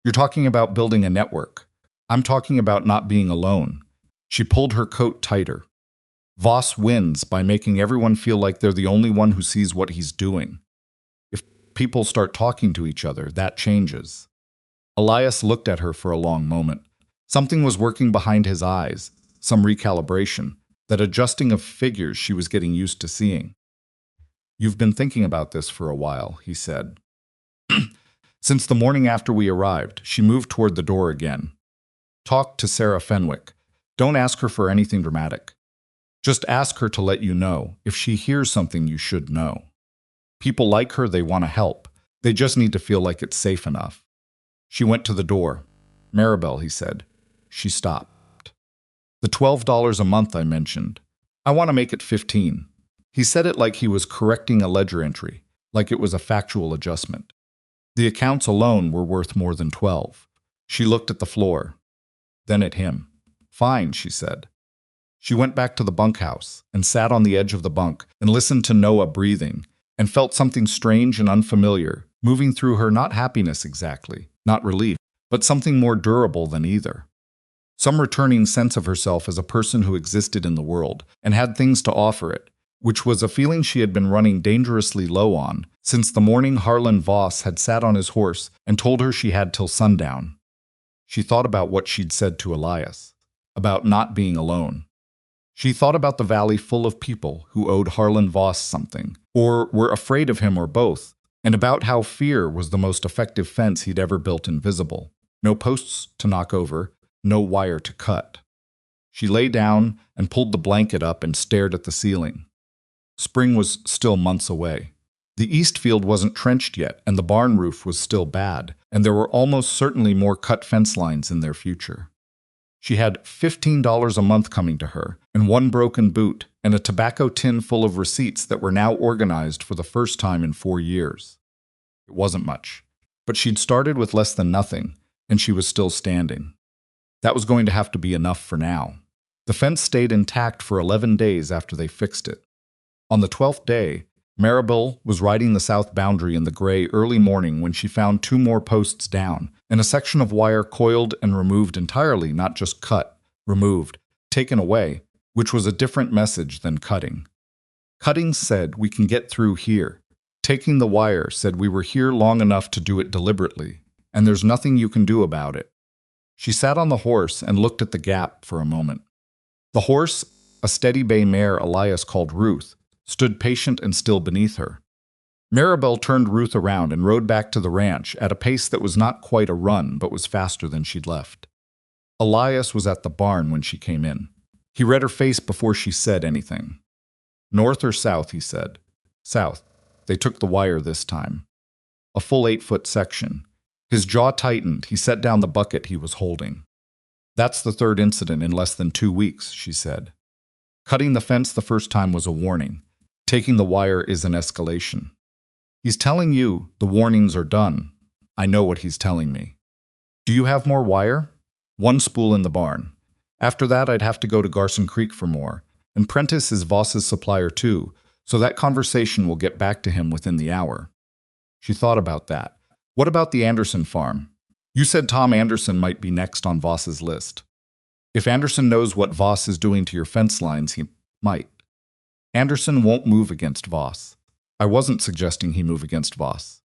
You're talking about building a network. I'm talking about not being alone." She pulled her coat tighter. "Voss wins by making everyone feel like they're the only one who sees what he's doing. If people start talking to each other, that changes." Elias looked at her for a long moment. Something was working behind his eyes, some recalibration, that adjusting of figures she was getting used to seeing. "You've been thinking about this for a while," he said. "Since the morning after we arrived." She moved toward the door again. "Talk to Sarah Fenwick. Don't ask her for anything dramatic. Just ask her to let you know if she hears something you should know. People like her, they want to help. They just need to feel like it's safe enough." She went to the door. "Maribel," he said. She stopped. "The $12 a month I mentioned. I want to make it 15. He said it like he was correcting a ledger entry, like it was a factual adjustment. The accounts alone were worth more than 12. She looked at the floor, then at him. "Fine," she said. She went back to the bunkhouse and sat on the edge of the bunk and listened to Noah breathing and felt something strange and unfamiliar moving through her, not happiness exactly, not relief, but something more durable than either. Some returning sense of herself as a person who existed in the world and had things to offer it, which was a feeling she had been running dangerously low on since the morning Harlan Voss had sat on his horse and told her she had till sundown. She thought about what she'd said to Elias, about not being alone. She thought about the valley full of people who owed Harlan Voss something, or were afraid of him or both, and about how fear was the most effective fence he'd ever built invisible. No posts to knock over, no wire to cut. She lay down and pulled the blanket up and stared at the ceiling. Spring was still months away. The east field wasn't trenched yet, and the barn roof was still bad, and there were almost certainly more cut fence lines in their future. She had $15 a month coming to her, and one broken boot, and a tobacco tin full of receipts that were now organized for the first time in 4 years. It wasn't much, but she'd started with less than nothing, and she was still standing. That was going to have to be enough for now. The fence stayed intact for 11 days after they fixed it. On the 12th day, Maribel was riding the south boundary in the gray early morning when she found 2 more posts down, and a section of wire coiled and removed entirely, not just cut, removed, taken away, which was a different message than cutting. Cutting said, "We can get through here." Taking the wire said we were here long enough to do it deliberately. and there's nothing you can do about it. She sat on the horse and looked at the gap for a moment. The horse, a steady bay mare Elias called Ruth, stood patient and still beneath her. Maribel turned Ruth around and rode back to the ranch at a pace that was not quite a run but was faster than she'd left. Elias was at the barn when she came in. He read her face before she said anything. "North or south?" he said. "South. They took the wire this time." A full 8-foot section. His jaw tightened. He set down the bucket he was holding. "That's the third incident in less than 2 weeks," she said. "Cutting the fence the first time was a warning. Taking the wire is an escalation. He's telling you the warnings are done. I know what he's telling me. Do you have more wire?" "1 spool in the barn. After that, I'd have to go to Garson Creek for more. And Prentice is Voss's supplier too, so that conversation will get back to him within the hour." She thought about that. "What about the Anderson farm? You said Tom Anderson might be next on Voss's list. If Anderson knows what Voss is doing to your fence lines, he might." "Anderson won't move against Voss." "I wasn't suggesting he move against Voss.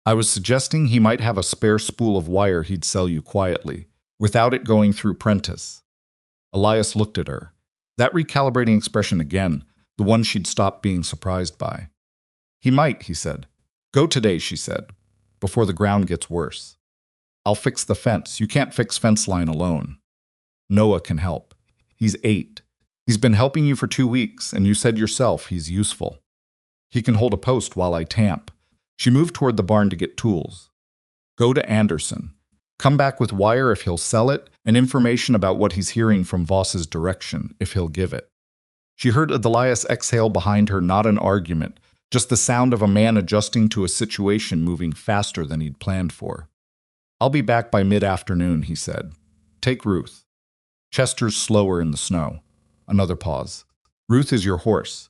I was suggesting he might have a spare spool of wire he'd sell you quietly, without it going through Prentice." Elias looked at her. That recalibrating expression again, the one she'd stopped being surprised by. "He might," he said. "Go today," she said, "before the ground gets worse. I'll fix the fence. You can't fix fence line alone. Noah can help. He's 8. He's been helping you for 2 weeks, and you said yourself he's useful. He can hold a post while I tamp." She moved toward the barn to get tools. "Go to Anderson. Come back with wire if he'll sell it, and information about what he's hearing from Voss's direction, if he'll give it." She heard Elias exhale behind her, not an argument, just the sound of a man adjusting to a situation moving faster than he'd planned for. "I'll be back by mid-afternoon," he said. "Take Ruth." Chester's slower in the snow. Another pause. "Ruth is your horse.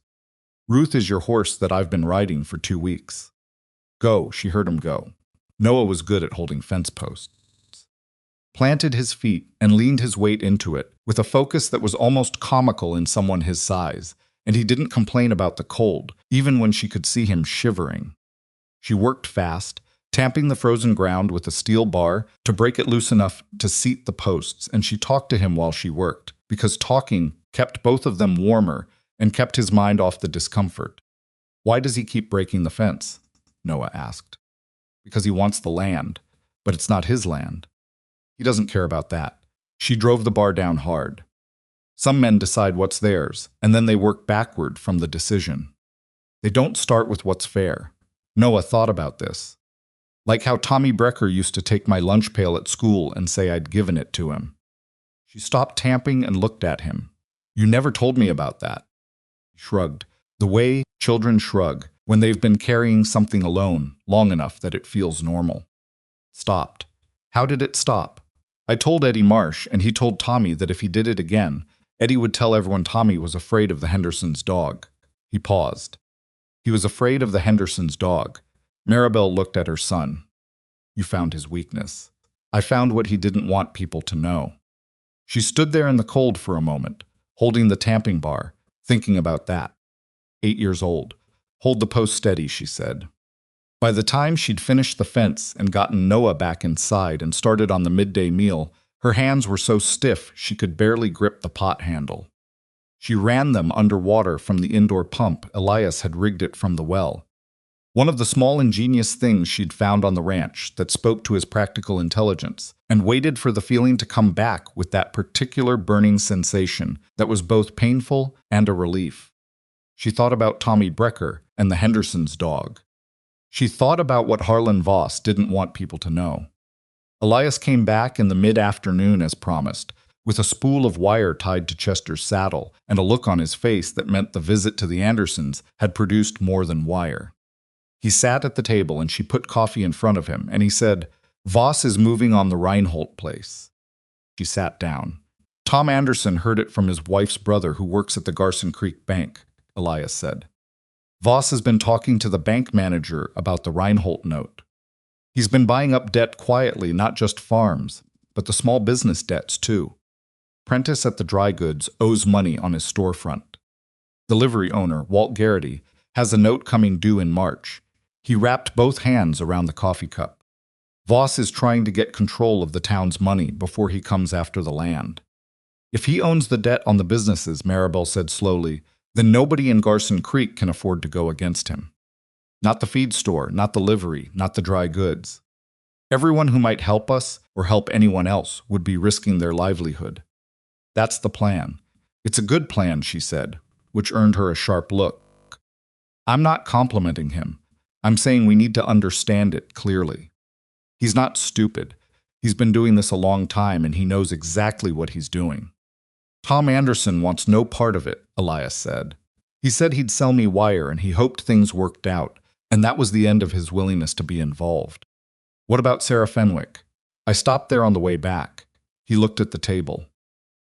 Ruth is your horse that I've been riding for 2 weeks. Go." She heard him go. Noah was good at holding fence posts. Planted his feet and leaned his weight into it, with a focus that was almost comical in someone his size, and he didn't complain about the cold, even when she could see him shivering. She worked fast, tamping the frozen ground with a steel bar to break it loose enough to seat the posts, and she talked to him while she worked, because talking kept both of them warmer and kept his mind off the discomfort. "Why does he keep breaking the fence?" Noah asked. "Because he wants the land, but it's not his land. He doesn't care about that." She drove the bar down hard. "Some men decide what's theirs, and then they work backward from the decision. They don't start with what's fair." Noah thought about this. "Like how Tommy Brecker used to take my lunch pail at school and say I'd given it to him." She stopped tamping and looked at him. "You never told me about that." He shrugged, the way children shrug when they've been carrying something alone long enough that it feels normal. Stopped. "How did it stop?" "I told Eddie Marsh, and he told Tommy that if he did it again, Eddie would tell everyone Tommy was afraid of the Hendersons' dog." He paused. "He was afraid of the Hendersons' dog." Maribel looked at her son. "You found his weakness." "I found what he didn't want people to know." She stood there in the cold for a moment, holding the tamping bar, thinking about that. 8 years old. "Hold the post steady," she said. By the time she'd finished the fence and gotten Noah back inside and started on the midday meal, her hands were so stiff she could barely grip the pot handle. She ran them under water from the indoor pump. Elias had rigged it from the well. One of the small ingenious things she'd found on the ranch that spoke to his practical intelligence, and waited for the feeling to come back with that particular burning sensation that was both painful and a relief. She thought about Tommy Brecker and the Hendersons' dog. She thought about what Harlan Voss didn't want people to know. Elias came back in the mid-afternoon as promised, with a spool of wire tied to Chester's saddle and a look on his face that meant the visit to the Andersons had produced more than wire. He sat at the table and she put coffee in front of him, and he said, "Voss is moving on the Reinhold place." She sat down. "Tom Anderson heard it from his wife's brother who works at the Garson Creek Bank," Elias said. "Voss has been talking to the bank manager about the Reinhold note. He's been buying up debt quietly, not just farms, but the small business debts too. Prentice at the dry goods owes money on his storefront. The livery owner, Walt Garrity, has a note coming due in March." He wrapped both hands around the coffee cup. Voss is trying to get control of the town's money before he comes after the land. If he owns the debt on the businesses, Maribel said slowly, then nobody in Garson Creek can afford to go against him. Not the feed store, not the livery, not the dry goods. Everyone who might help us or help anyone else would be risking their livelihood. That's the plan. It's a good plan, she said, which earned her a sharp look. I'm not complimenting him. I'm saying we need to understand it clearly. He's not stupid. He's been doing this a long time and he knows exactly what he's doing. Tom Anderson wants no part of it, Elias said. He said he'd sell me wire and he hoped things worked out, and that was the end of his willingness to be involved. What about Sarah Fenwick? I stopped there on the way back. He looked at the table.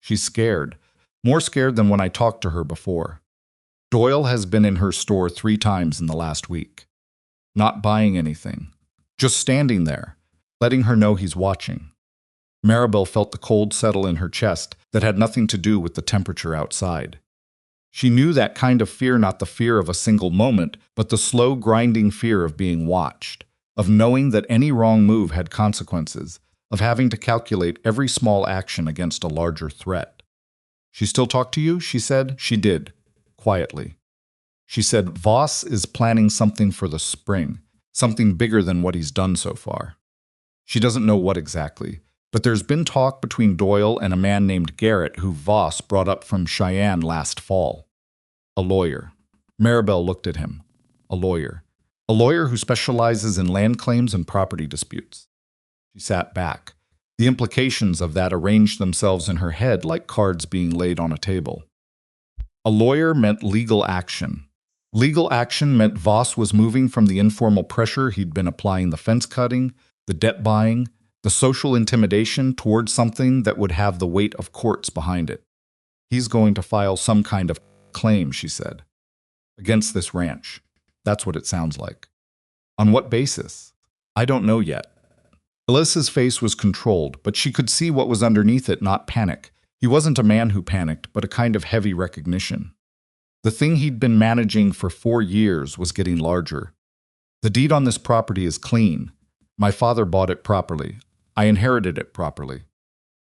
She's scared, more scared than when I talked to her before. Doyle has been in her store 3 times in the last week. Not buying anything. Just standing there, letting her know he's watching. Maribel felt the cold settle in her chest that had nothing to do with the temperature outside. She knew that kind of fear, not the fear of a single moment, but the slow, grinding fear of being watched, of knowing that any wrong move had consequences, of having to calculate every small action against a larger threat. She still talked to you? She said. She did, quietly. She said, Voss is planning something for the spring, something bigger than what he's done so far. She doesn't know what exactly, but there's been talk between Doyle and a man named Garrett who Voss brought up from Cheyenne last fall. A lawyer. Maribel looked at him. A lawyer. A lawyer who specializes in land claims and property disputes. She sat back. The implications of that arranged themselves in her head like cards being laid on a table. A lawyer meant legal action. Legal action meant Voss was moving from the informal pressure he'd been applying, the fence cutting, the debt buying, the social intimidation, towards something that would have the weight of courts behind it. He's going to file some kind of claim, she said. Against this ranch. That's what it sounds like. On what basis? I don't know yet. Elias's face was controlled, but she could see what was underneath it, not panic. He wasn't a man who panicked, but a kind of heavy recognition. The thing he'd been managing for 4 years was getting larger. The deed on this property is clean. My father bought it properly. I inherited it properly.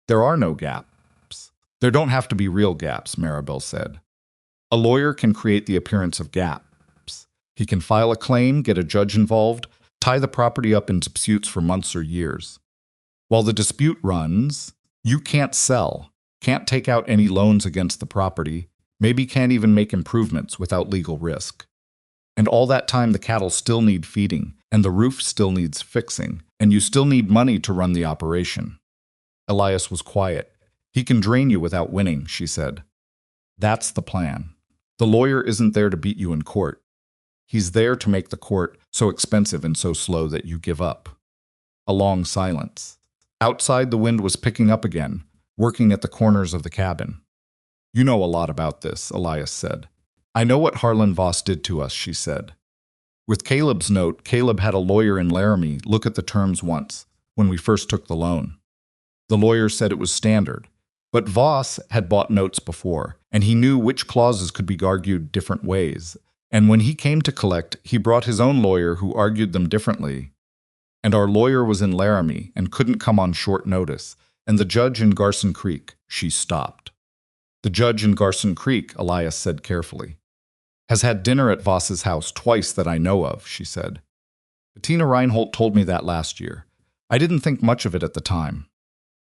There are no gaps. There don't have to be real gaps, Maribel said. A lawyer can create the appearance of gaps. He can file a claim, get a judge involved, tie the property up in disputes for months or years. While the dispute runs, you can't sell, can't take out any loans against the property, maybe can't even make improvements without legal risk. And all that time the cattle still need feeding, and the roof still needs fixing, and you still need money to run the operation. Elias was quiet. He can drain you without winning, she said. That's the plan. The lawyer isn't there to beat you in court. He's there to make the court so expensive and so slow that you give up. A long silence. Outside, the wind was picking up again, working at the corners of the cabin. You know a lot about this, Elias said. I know what Harlan Voss did to us, she said. With Caleb's note, Caleb had a lawyer in Laramie look at the terms once, when we first took the loan. The lawyer said it was standard, but Voss had bought notes before, and he knew which clauses could be argued different ways. And when he came to collect, he brought his own lawyer who argued them differently. And our lawyer was in Laramie and couldn't come on short notice, and the judge in Garson Creek, she stopped. The judge in Garson Creek, Elias said carefully, has had dinner at Voss's house twice that I know of, she said. Bettina Reinhold told me that last year. I didn't think much of it at the time.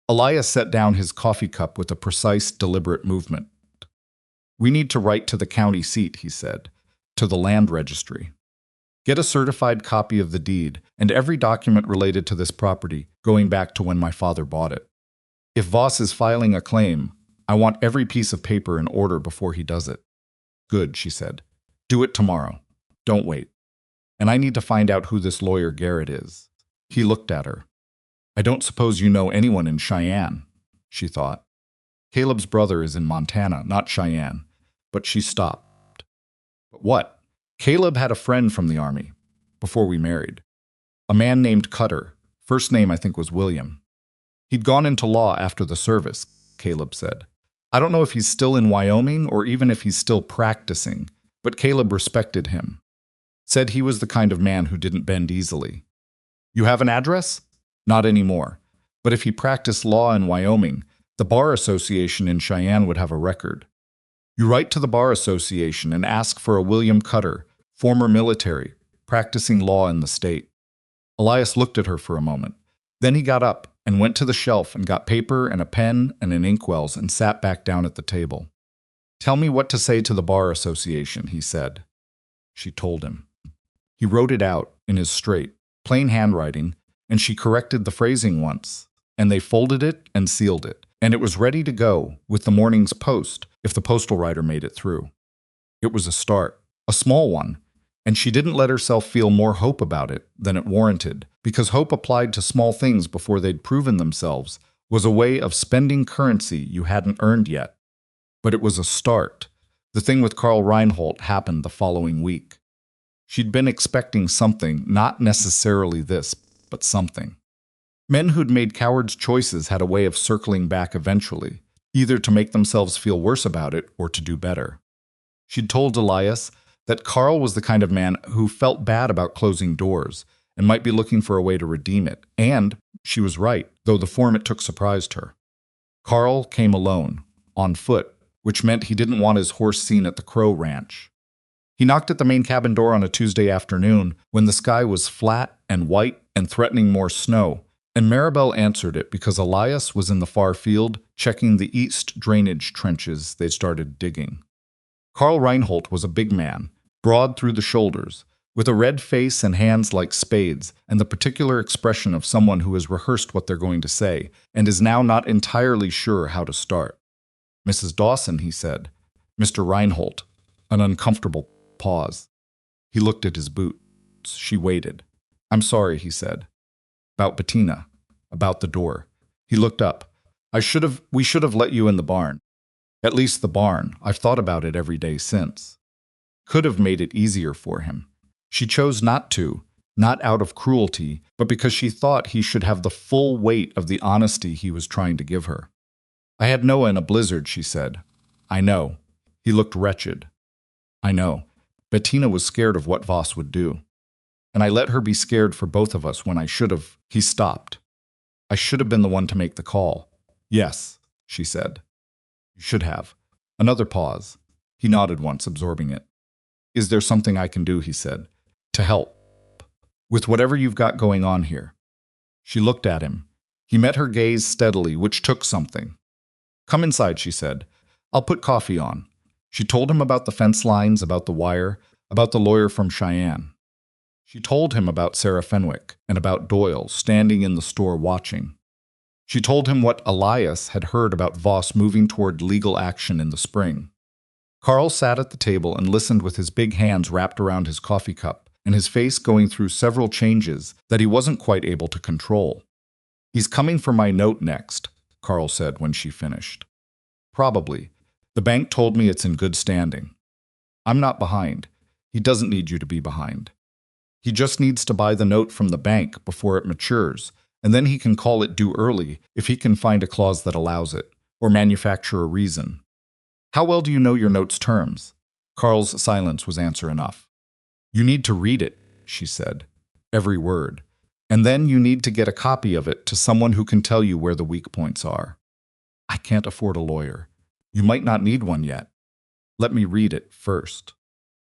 Elias set down his coffee cup with a precise, deliberate movement. We need to write to the county seat, he said, to the land registry. Get a certified copy of the deed and every document related to this property going back to when my father bought it. If Voss is filing a claim, I want every piece of paper in order before he does it. Good, she said. Do it tomorrow. Don't wait. And I need to find out who this lawyer Garrett is. He looked at her. I don't suppose you know anyone in Cheyenne, she thought. Caleb's brother is in Montana, not Cheyenne. But she stopped. But what? Caleb had a friend from the Army, before we married. A man named Cutter. First name I think was William. He'd gone into law after the service, Caleb said. I don't know if he's still in Wyoming or even if he's still practicing, but Caleb respected him. Said he was the kind of man who didn't bend easily. You have an address? Not anymore. But if he practiced law in Wyoming, the Bar Association in Cheyenne would have a record. You write to the Bar Association and ask for a William Cutter, former military, practicing law in the state. Elias looked at her for a moment. Then he got up and went to the shelf and got paper and a pen and an inkwells and sat back down at the table. "Tell me what to say to the Bar Association," he said. She told him. He wrote it out in his straight, plain handwriting, and she corrected the phrasing once, and they folded it and sealed it, and it was ready to go with the morning's post if the postal rider made it through. It was a start, a small one, and she didn't let herself feel more hope about it than it warranted, because hope applied to small things before they'd proven themselves was a way of spending currency you hadn't earned yet. But it was a start. The thing with Carl Reinhold happened the following week. She'd been expecting something, not necessarily this, but something. Men who'd made coward's choices had a way of circling back eventually, either to make themselves feel worse about it or to do better. She'd told Elias that Carl was the kind of man who felt bad about closing doors and might be looking for a way to redeem it, and she was right, though the form it took surprised her. Carl came alone, on foot, which meant he didn't want his horse seen at the Crowe Ranch. He knocked at the main cabin door on a Tuesday afternoon when the sky was flat and white and threatening more snow, and Maribel answered it because Elias was in the far field checking the east drainage trenches they'd started digging. Carl Reinhold was a big man, broad through the shoulders, with a red face and hands like spades, and the particular expression of someone who has rehearsed what they're going to say and is now not entirely sure how to start. "Mrs. Dawson," he said. "Mr. Reinhold." An uncomfortable pause. He looked at his boots. She waited. "I'm sorry," he said. "About Bettina. About the door." He looked up. We should have let you in the barn. At least the barn. I've thought about it every day since." Could have made it easier for him. She chose not to, not out of cruelty, but because she thought he should have the full weight of the honesty he was trying to give her. "I had Noah in a blizzard," she said. "I know." He looked wretched. "I know. Bettina was scared of what Voss would do. And I let her be scared for both of us when I should have." He stopped. "I should have been the one to make the call." "Yes," she said. "You should have." Another pause. He nodded once, absorbing it. "Is there something I can do," he said, "to help with whatever you've got going on here?" She looked at him. He met her gaze steadily, which took something. "Come inside," she said. "I'll put coffee on." She told him about the fence lines, about the wire, about the lawyer from Cheyenne. She told him about Sarah Fenwick and about Doyle standing in the store watching. She told him what Elias had heard about Voss moving toward legal action in the spring. Carl sat at the table and listened with his big hands wrapped around his coffee cup and his face going through several changes that he wasn't quite able to control. "He's coming for my note next," Carl said when she finished. "Probably. The bank told me it's in good standing. I'm not behind. He doesn't need you to be behind. He just needs to buy the note from the bank before it matures, and then he can call it due early if he can find a clause that allows it, or manufacture a reason." "How well do you know your note's terms?" Carl's silence was answer enough. "You need to read it," she said, "every word. And then you need to get a copy of it to someone who can tell you where the weak points are. I can't afford a lawyer. You might not need one yet. Let me read it first."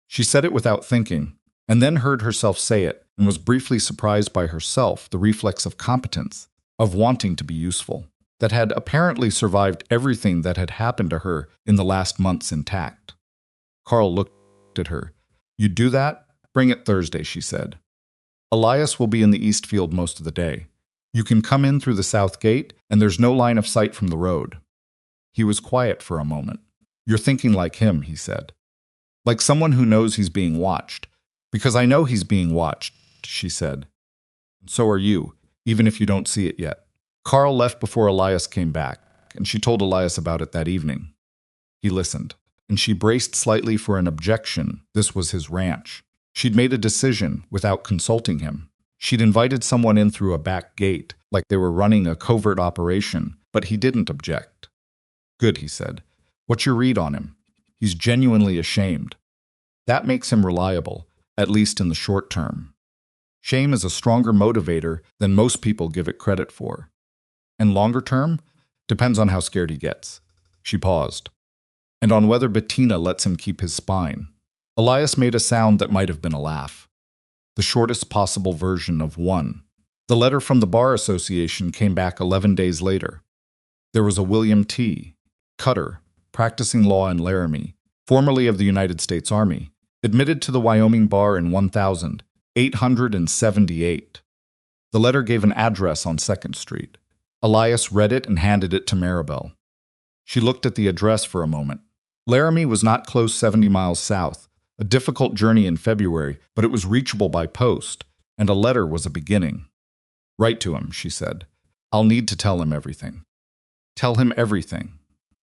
She said it without thinking, and then heard herself say it, and was briefly surprised by herself, the reflex of competence, of wanting to be useful, that had apparently survived everything that had happened to her in the last months intact. Carl looked at her. "You do that? Bring it Thursday," she said. "Elias will be in the East Field most of the day. You can come in through the south gate, and there's no line of sight from the road." He was quiet for a moment. "You're thinking like him," he said. "Like someone who knows he's being watched." "Because I know he's being watched," she said. "And so are you, even if you don't see it yet." Carl left before Elias came back, and she told Elias about it that evening. He listened, and she braced slightly for an objection. This was his ranch. She'd made a decision without consulting him. She'd invited someone in through a back gate, like they were running a covert operation, but he didn't object. "Good," he said. "What's your read on him?" "He's genuinely ashamed." "That makes him reliable, at least in the short term." Shame is a stronger motivator than most people give it credit for. And longer term, depends on how scared he gets. She paused. And on whether Bettina lets him keep his spine. Elias made a sound that might have been a laugh. The shortest possible version of one. The letter from the Bar Association came back 11 days later. There was a William T. Cutter, practicing law in Laramie, formerly of the United States Army, admitted to the Wyoming bar in 1878. The letter gave an address on 2nd Street. Elias read it and handed it to Maribel. She looked at the address for a moment. Laramie was not close 70 miles south, a difficult journey in February, but it was reachable by post, and a letter was a beginning. Write to him, she said. I'll need to tell him everything. Tell him everything.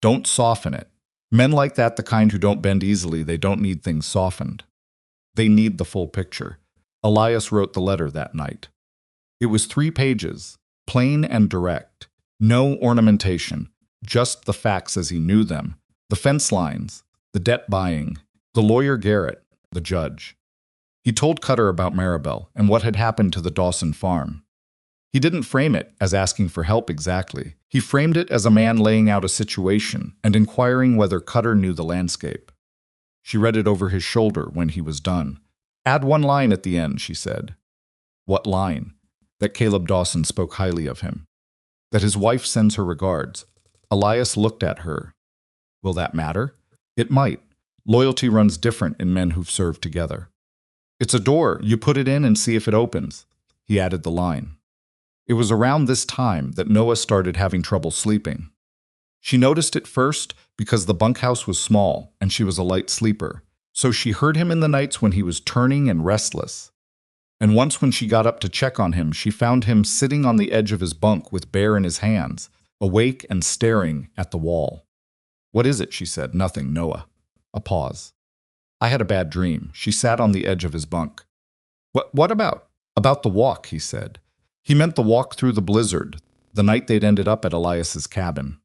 Don't soften it. Men like that, the kind who don't bend easily, they don't need things softened. They need the full picture. Elias wrote the letter that night. It was 3 pages, plain and direct. No ornamentation, just the facts as he knew them. The fence lines, the debt buying, the lawyer Garrett, the judge. He told Cutter about Maribel and what had happened to the Dawson farm. He didn't frame it as asking for help exactly. He framed it as a man laying out a situation and inquiring whether Cutter knew the landscape. She read it over his shoulder when he was done. Add 1 line at the end, she said. What line? That Caleb Dawson spoke highly of him. That his wife sends her regards. Elias looked at her. Will that matter? It might. Loyalty runs different in men who've served together. It's a door. You put it in and see if it opens. He added the line. It was around this time that Noah started having trouble sleeping. She noticed it first because the bunkhouse was small and she was a light sleeper, so she heard him in the nights when he was turning and restless. And once when she got up to check on him, she found him sitting on the edge of his bunk with Bear in his hands, awake and staring at the wall. What is it? She said. Nothing, Noah. A pause. I had a bad dream. She sat on the edge of his bunk. What about? About the walk, he said. He meant the walk through the blizzard, the night they'd ended up at Elias's cabin.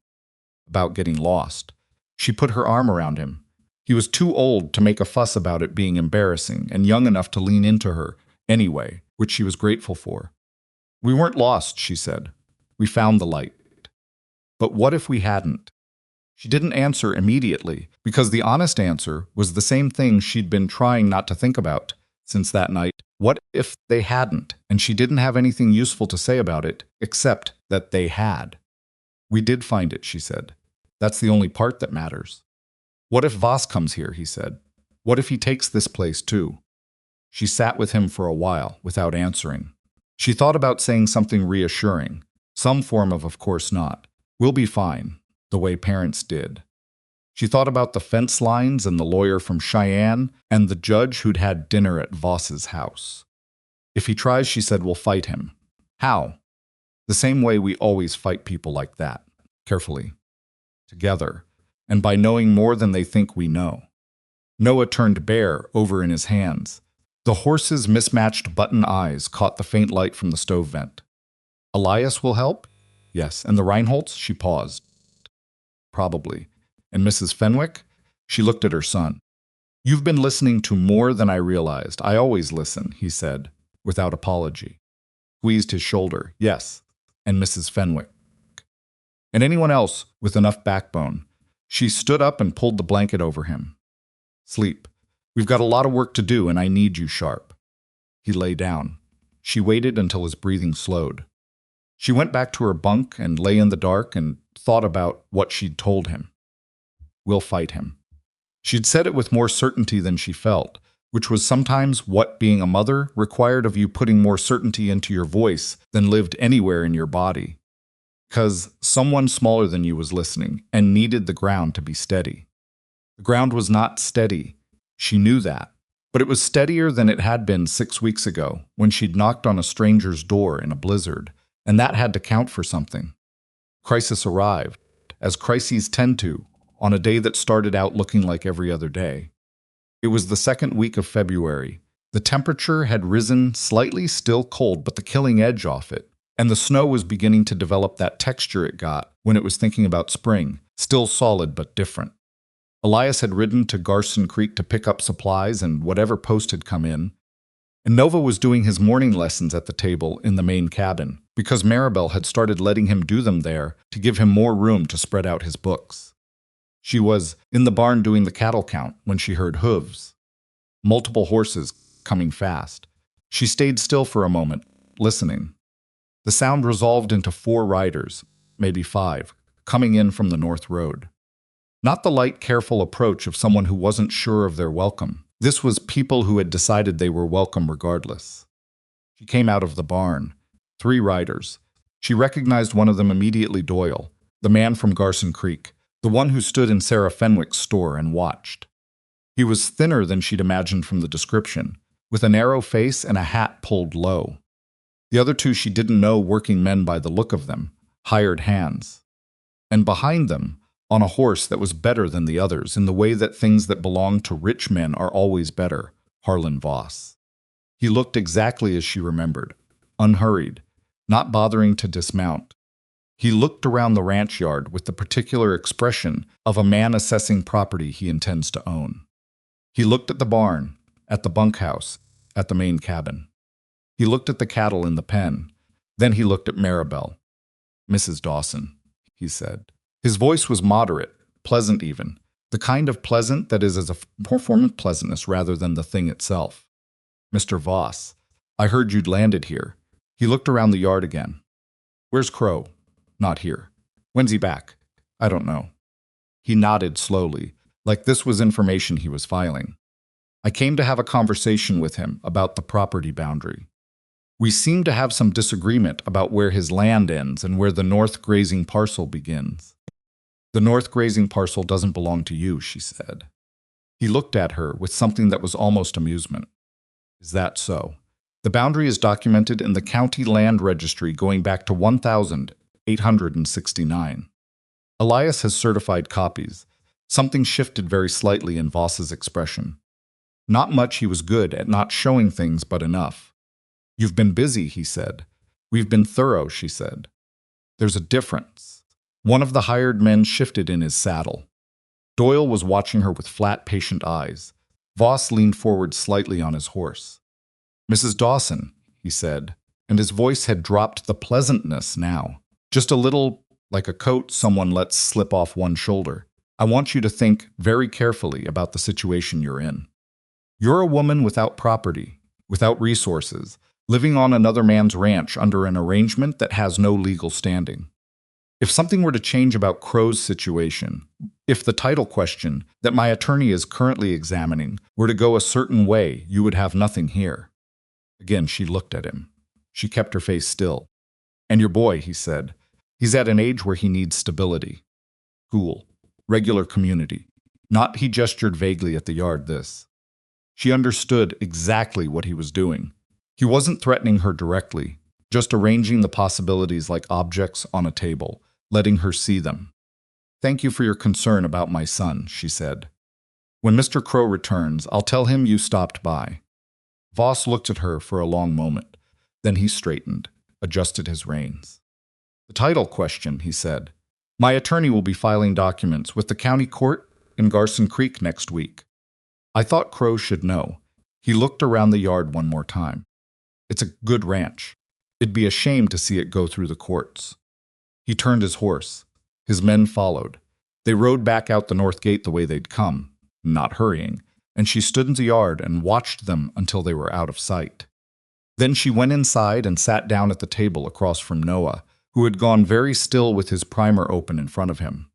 About getting lost. She put her arm around him. He was too old to make a fuss about it being embarrassing and young enough to lean into her, anyway, which she was grateful for. We weren't lost, she said. We found the light. But what if we hadn't? She didn't answer immediately, because the honest answer was the same thing she'd been trying not to think about since that night. What if they hadn't, and she didn't have anything useful to say about it, except that they had? We did find it, she said. That's the only part that matters. What if Voss comes here, he said. What if he takes this place too? She sat with him for a while, without answering. She thought about saying something reassuring, some form of course not. We'll be fine, the way parents did. She thought about the fence lines and the lawyer from Cheyenne and the judge who'd had dinner at Voss's house. If he tries, she said, we'll fight him. How? The same way we always fight people like that, carefully, together, and by knowing more than they think we know. Noah turned Bear over in his hands. The horse's mismatched button eyes caught the faint light from the stove vent. Elias will help? Yes. And the Reinholdts? She paused. Probably. And Mrs. Fenwick? She looked at her son. You've been listening to more than I realized. I always listen, he said, without apology. Squeezed his shoulder. Yes. And Mrs. Fenwick. And anyone else with enough backbone. She stood up and pulled the blanket over him. Sleep. We've got a lot of work to do, and I need you sharp. He lay down. She waited until his breathing slowed. She went back to her bunk and lay in the dark and thought about what she'd told him. We'll fight him. She'd said it with more certainty than she felt, which was sometimes what being a mother required of you, putting more certainty into your voice than lived anywhere in your body. Because someone smaller than you was listening and needed the ground to be steady. The ground was not steady. She knew that. But it was steadier than it had been 6 weeks ago when she'd knocked on a stranger's door in a blizzard, and that had to count for something. Crisis arrived, as crises tend to, on a day that started out looking like every other day. It was the 2nd week of February. The temperature had risen slightly, still cold, but the killing edge off it, and the snow was beginning to develop that texture it got when it was thinking about spring, still solid but different. Elias had ridden to Garson Creek to pick up supplies and whatever post had come in. And Nova was doing his morning lessons at the table in the main cabin because Maribel had started letting him do them there to give him more room to spread out his books. She was in the barn doing the cattle count when she heard hooves. Multiple horses coming fast. She stayed still for a moment, listening. The sound resolved into 4 riders, maybe 5, coming in from the north road. Not the light, careful approach of someone who wasn't sure of their welcome. This was people who had decided they were welcome regardless. She came out of the barn. 3 riders. She recognized one of them immediately, Doyle, the man from Garson Creek, the one who stood in Sarah Fenwick's store and watched. He was thinner than she'd imagined from the description, with a narrow face and a hat pulled low. The other 2 she didn't know, working men by the look of them, hired hands. And behind them, on a horse that was better than the others in the way that things that belong to rich men are always better, Harlan Voss. He looked exactly as she remembered, unhurried, not bothering to dismount. He looked around the ranch yard with the particular expression of a man assessing property he intends to own. He looked at the barn, at the bunkhouse, at the main cabin. He looked at the cattle in the pen. Then he looked at Maribel. "Mrs. Dawson," he said. His voice was moderate, pleasant even, the kind of pleasant that is as a form of pleasantness rather than the thing itself. "Mr. Voss, I heard you'd landed here." He looked around the yard again. "Where's Crowe?" "Not here." "When's he back?" "I don't know." He nodded slowly, like this was information he was filing. "I came to have a conversation with him about the property boundary. We seem to have some disagreement about where his land ends and where the north grazing parcel begins." "The north grazing parcel doesn't belong to you," she said. He looked at her with something that was almost amusement. "Is that so? The boundary is documented in the county land registry going back to 1869. Elias has certified copies." Something shifted very slightly in Voss's expression. Not much. He was good at not showing things, but enough. "You've been busy," he said. "We've been thorough," she said. "There's a difference." One of the hired men shifted in his saddle. Doyle was watching her with flat, patient eyes. Voss leaned forward slightly on his horse. "Mrs. Dawson," he said, and his voice had dropped the pleasantness now, just a little like a coat someone lets slip off one shoulder. "I want you to think very carefully about the situation you're in. You're a woman without property, without resources, living on another man's ranch under an arrangement that has no legal standing. If something were to change about Crowe's situation, if the title question that my attorney is currently examining were to go a certain way, you would have nothing here." Again, she looked at him. She kept her face still. "And your boy," he said. "He's at an age where he needs stability. Cool. Regular community. Not," he gestured vaguely at the yard, "this." She understood exactly what he was doing. He wasn't threatening her directly, just arranging the possibilities like objects on a table, letting her see them. "Thank you for your concern about my son," she said. "When Mr. Crowe returns, I'll tell him you stopped by." Voss looked at her for a long moment. Then he straightened, adjusted his reins. "The title question," he said. "My attorney will be filing documents with the county court in Garson Creek next week. I thought Crowe should know." He looked around the yard one more time. "It's a good ranch. It'd be a shame to see it go through the courts." He turned his horse. His men followed. They rode back out the north gate the way they'd come, not hurrying, and she stood in the yard and watched them until they were out of sight. Then she went inside and sat down at the table across from Noah, who had gone very still with his primer open in front of him.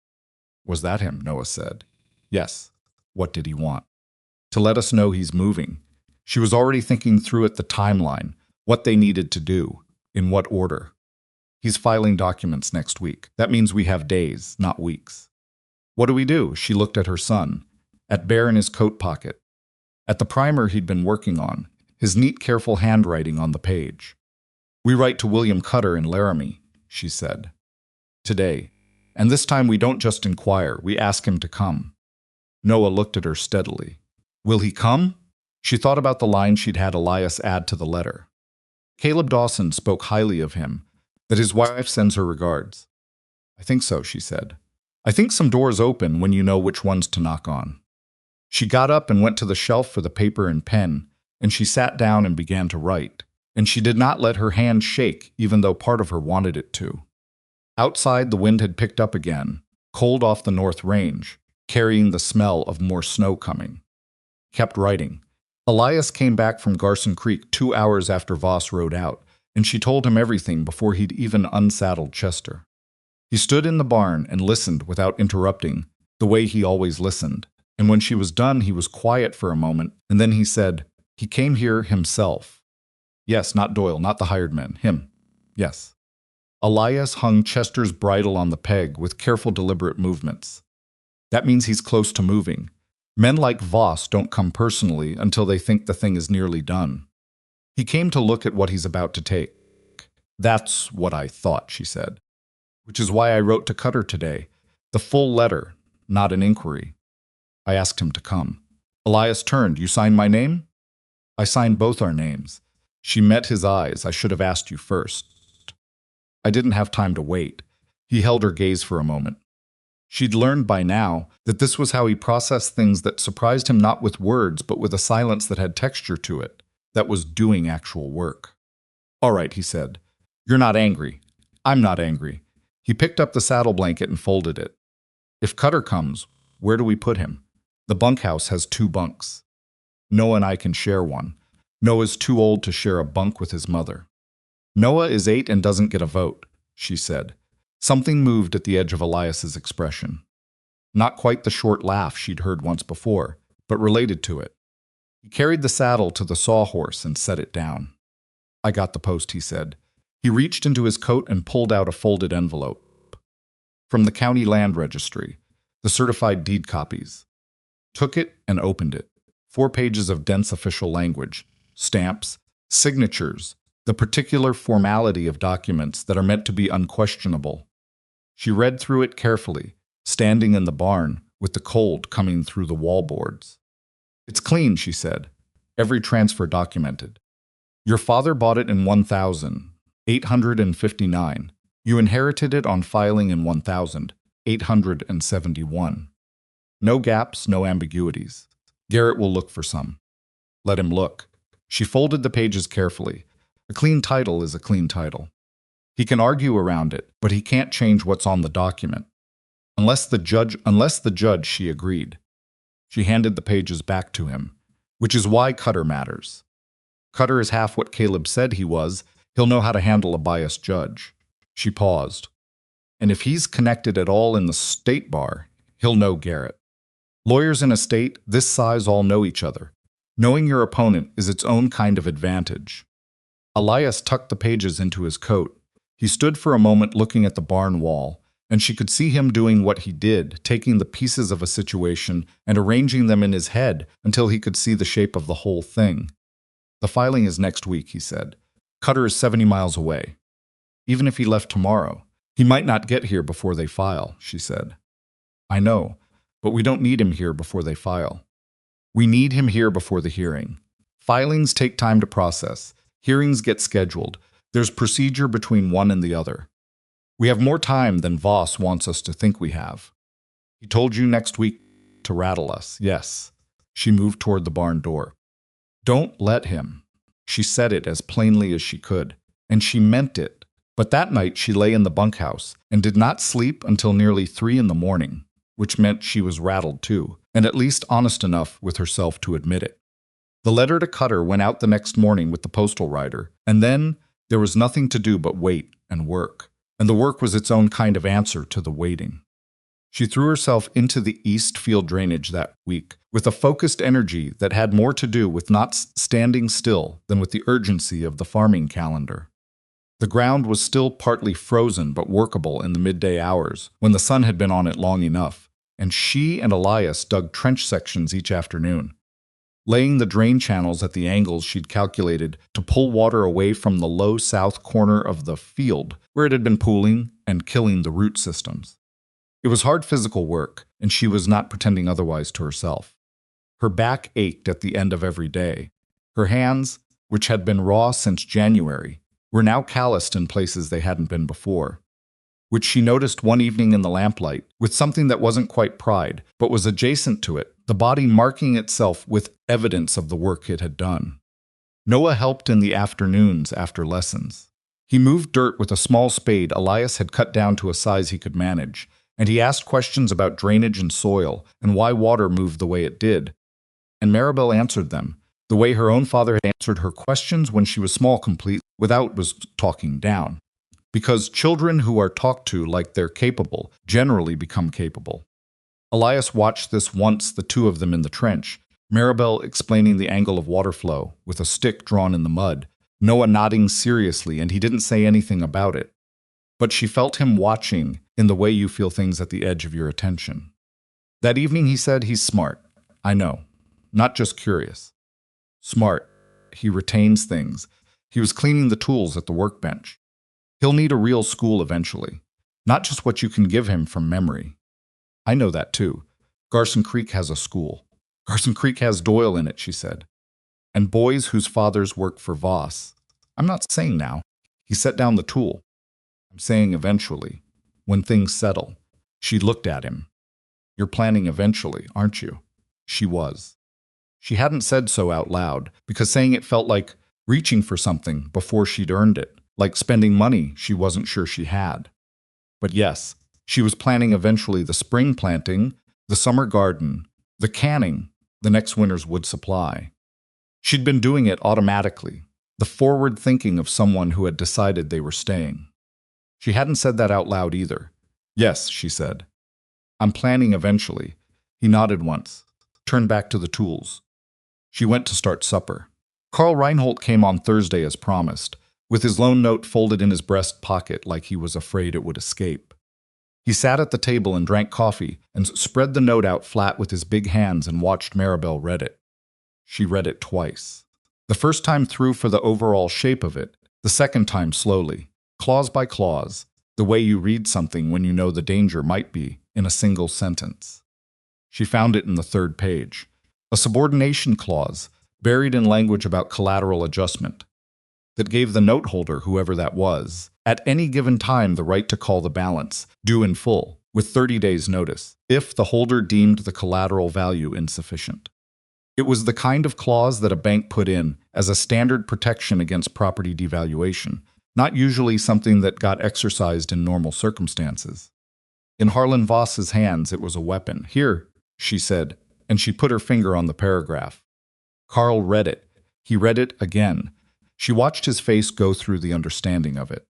"Was that him?" Noah said. "Yes." "What did he want?" "To let us know he's moving." She was already thinking through at the timeline, what they needed to do, in what order. "He's filing documents next week. That means we have days, not weeks." "What do we do?" She looked at her son, at Bear in his coat pocket, at the primer he'd been working on, his neat, careful handwriting on the page. "We write to William Cutter in Laramie," she said. "Today. And this time we don't just inquire, we ask him to come." Noah looked at her steadily. "Will he come?" She thought about the line she'd had Elias add to the letter. Caleb Dawson spoke highly of him, that his wife sends her regards. "I think so," she said. "I think some doors open when you know which ones to knock on." She got up and went to the shelf for the paper and pen and she sat down and began to write. And she did not let her hand shake, even though part of her wanted it to. Outside, the wind had picked up again, cold off the North Range, carrying the smell of more snow coming. Kept writing. Elias came back from Garson Creek 2 hours after Voss rode out, and she told him everything before he'd even unsaddled Chester. He stood in the barn and listened without interrupting, the way he always listened. And when she was done, he was quiet for a moment, and then he said, "He came here himself." "Yes, not Doyle, not the hired men. Him. Yes." Elias hung Chester's bridle on the peg with careful, deliberate movements. "That means he's close to moving. Men like Voss don't come personally until they think the thing is nearly done. He came to look at what he's about to take." "That's what I thought," she said. "Which is why I wrote to Cutter today. The full letter, not an inquiry. I asked him to come." Elias turned. "You signed my name?" "I signed both our names." She met his eyes. "I should have asked you first." "I didn't have time to wait." He held her gaze for a moment. She'd learned by now that this was how he processed things that surprised him, not with words, but with a silence that had texture to it, that was doing actual work. "All right," he said. "You're not angry. I'm not angry." He picked up the saddle blanket and folded it. "If Cutter comes, where do we put him? The bunkhouse has 2 bunks. Noah and I can share one. Noah's too old to share a bunk with his mother." "Noah is 8 and doesn't get a vote," she said. Something moved at the edge of Elias's expression. Not quite the short laugh she'd heard once before, but related to it. He carried the saddle to the sawhorse and set it down. "I got the post," he said. He reached into his coat and pulled out a folded envelope. "From the county land registry, the certified deed copies." Took it and opened it. 4 pages of dense official language, stamps, signatures, the particular formality of documents that are meant to be unquestionable. She read through it carefully, standing in the barn with the cold coming through the wallboards. "It's clean," she said. "Every transfer documented. Your father bought it in 1859. You inherited it on filing in 1871. No gaps, no ambiguities. Garrett will look for some. Let him look." She folded the pages carefully. A clean title is a clean title. He can argue around it, but he can't change what's on the document. Unless the judge, she agreed. She handed the pages back to him, which is why Cutter matters. Cutter is half what Caleb said he was. He'll know how to handle a biased judge. She paused. And if he's connected at all in the state bar, he'll know Garrett. Lawyers in a state this size all know each other. Knowing your opponent is its own kind of advantage. Elias tucked the pages into his coat. He stood for a moment looking at the barn wall, and she could see him doing what he did, taking the pieces of a situation and arranging them in his head until he could see the shape of the whole thing. "The filing is next week," he said. "Cutter is 70 miles away. Even if he left tomorrow, he might not get here before they file," she said. "I know, but we don't need him here before they file. We need him here before the hearing. Filings take time to process. Hearings get scheduled. There's procedure between one and the other. We have more time than Voss wants us to think we have. He told you next week to rattle us, yes." She moved toward the barn door. "Don't let him." She said it as plainly as she could, and she meant it. But that night she lay in the bunkhouse and did not sleep until nearly 3 in the morning, which meant she was rattled too, and at least honest enough with herself to admit it. The letter to Cutter went out the next morning with the postal rider, and then there was nothing to do but wait and work, and the work was its own kind of answer to the waiting. She threw herself into the east field drainage that week with a focused energy that had more to do with not standing still than with the urgency of the farming calendar. The ground was still partly frozen but workable in the midday hours when the sun had been on it long enough, and she and Elias dug trench sections each afternoon, laying the drain channels at the angles she'd calculated to pull water away from the low south corner of the field where it had been pooling and killing the root systems. It was hard physical work, and she was not pretending otherwise to herself. Her back ached at the end of every day. Her hands, which had been raw since January, were now calloused in places they hadn't been before, which she noticed one evening in the lamplight with something that wasn't quite pride, but was adjacent to it, the body marking itself with evidence of the work it had done. Noah helped in the afternoons after lessons. He moved dirt with a small spade Elias had cut down to a size he could manage, and he asked questions about drainage and soil and why water moved the way it did. And Maribel answered them, the way her own father had answered her questions when she was small complete without was talking down. Because children who are talked to like they're capable generally become capable. Elias watched this once, the two of them in the trench, Maribel explaining the angle of water flow with a stick drawn in the mud, Noah nodding seriously, and he didn't say anything about it. But she felt him watching in the way you feel things at the edge of your attention. That evening he said, he's smart. I know. Not just curious. Smart. He retains things. He was cleaning the tools at the workbench. He'll need a real school eventually, not just what you can give him from memory. I know that too. Garson Creek has a school. Garson Creek has Doyle in it, she said. And boys whose fathers work for Voss. I'm not saying now. He set down the tool. I'm saying eventually, when things settle. She looked at him. You're planning eventually, aren't you? She was. She hadn't said so out loud, because saying it felt like reaching for something before she'd earned it, like spending money she wasn't sure she had. But yes, she was planning eventually the spring planting, the summer garden, the canning, the next winter's wood supply. She'd been doing it automatically, the forward thinking of someone who had decided they were staying. She hadn't said that out loud either. Yes, she said. I'm planning eventually. He nodded once, turned back to the tools. She went to start supper. Carl Reinhold came on Thursday as promised, with his loan note folded in his breast pocket like he was afraid it would escape. He sat at the table and drank coffee and spread the note out flat with his big hands and watched Maribel read it. She read it twice. The first time through for the overall shape of it, the second time slowly, clause by clause, the way you read something when you know the danger might be in a single sentence. She found it in the third page, a subordination clause buried in language about collateral adjustment that gave the note holder, whoever that was, at any given time the right to call the balance, due in full, with 30 days' notice, if the holder deemed the collateral value insufficient. It was the kind of clause that a bank put in as a standard protection against property devaluation, not usually something that got exercised in normal circumstances. In Harlan Voss's hands it was a weapon. Here, she said, and she put her finger on the paragraph. Carl read it. He read it again. She watched his face go through the understanding of it.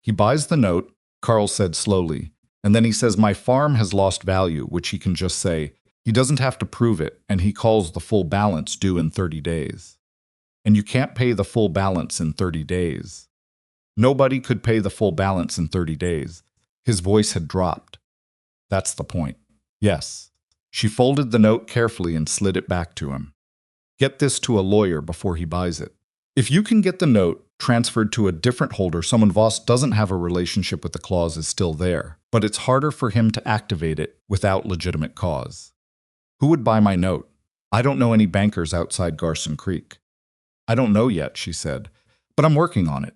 He buys the note, Carl said slowly, and then he says my farm has lost value, which he can just say. He doesn't have to prove it, and he calls the full balance due in 30 days. And you can't pay the full balance in 30 days. Nobody could pay the full balance in 30 days. His voice had dropped. That's the point. Yes. She folded the note carefully and slid it back to him. Get this to a lawyer before he buys it. If you can get the note transferred to a different holder, someone Voss doesn't have a relationship with the clause is still there, but it's harder for him to activate it without legitimate cause. Who would buy my note? I don't know any bankers outside Garson Creek. I don't know yet, she said, but I'm working on it.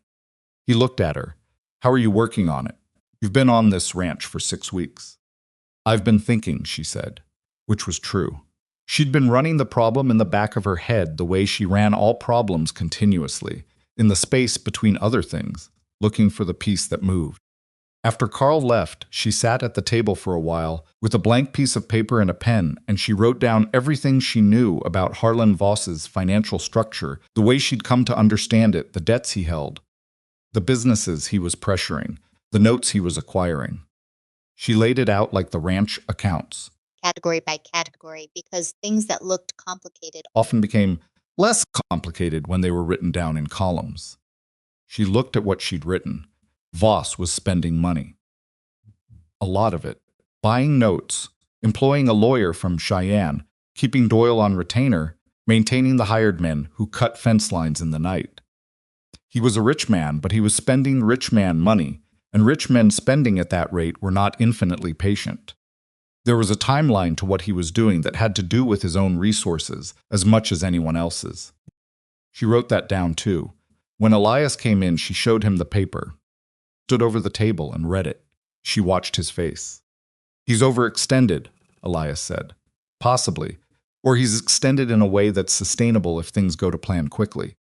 He looked at her. How are you working on it? You've been on this ranch for 6 weeks. I've been thinking, she said, which was true. She'd been running the problem in the back of her head the way she ran all problems continuously, in the space between other things, looking for the piece that moved. After Carl left, she sat at the table for a while with a blank piece of paper and a pen, and she wrote down everything she knew about Harlan Voss's financial structure, the way she'd come to understand it, the debts he held, the businesses he was pressuring, the notes he was acquiring. She laid it out like the ranch accounts. Category by category, because things that looked complicated Often became less complicated when they were written down in columns. She looked at what she'd written. Voss was spending money. A lot of it. Buying notes, employing a lawyer from Cheyenne, keeping Doyle on retainer, maintaining the hired men who cut fence lines in the night. He was a rich man, but he was spending rich man money, and rich men spending at that rate were not infinitely patient. There was a timeline to what he was doing that had to do with his own resources as much as anyone else's. She wrote that down too. When Elias came in, she showed him the paper, stood over the table and read it. She watched his face. He's overextended, Elias said. Possibly. Or he's extended in a way that's sustainable if things go to plan quickly.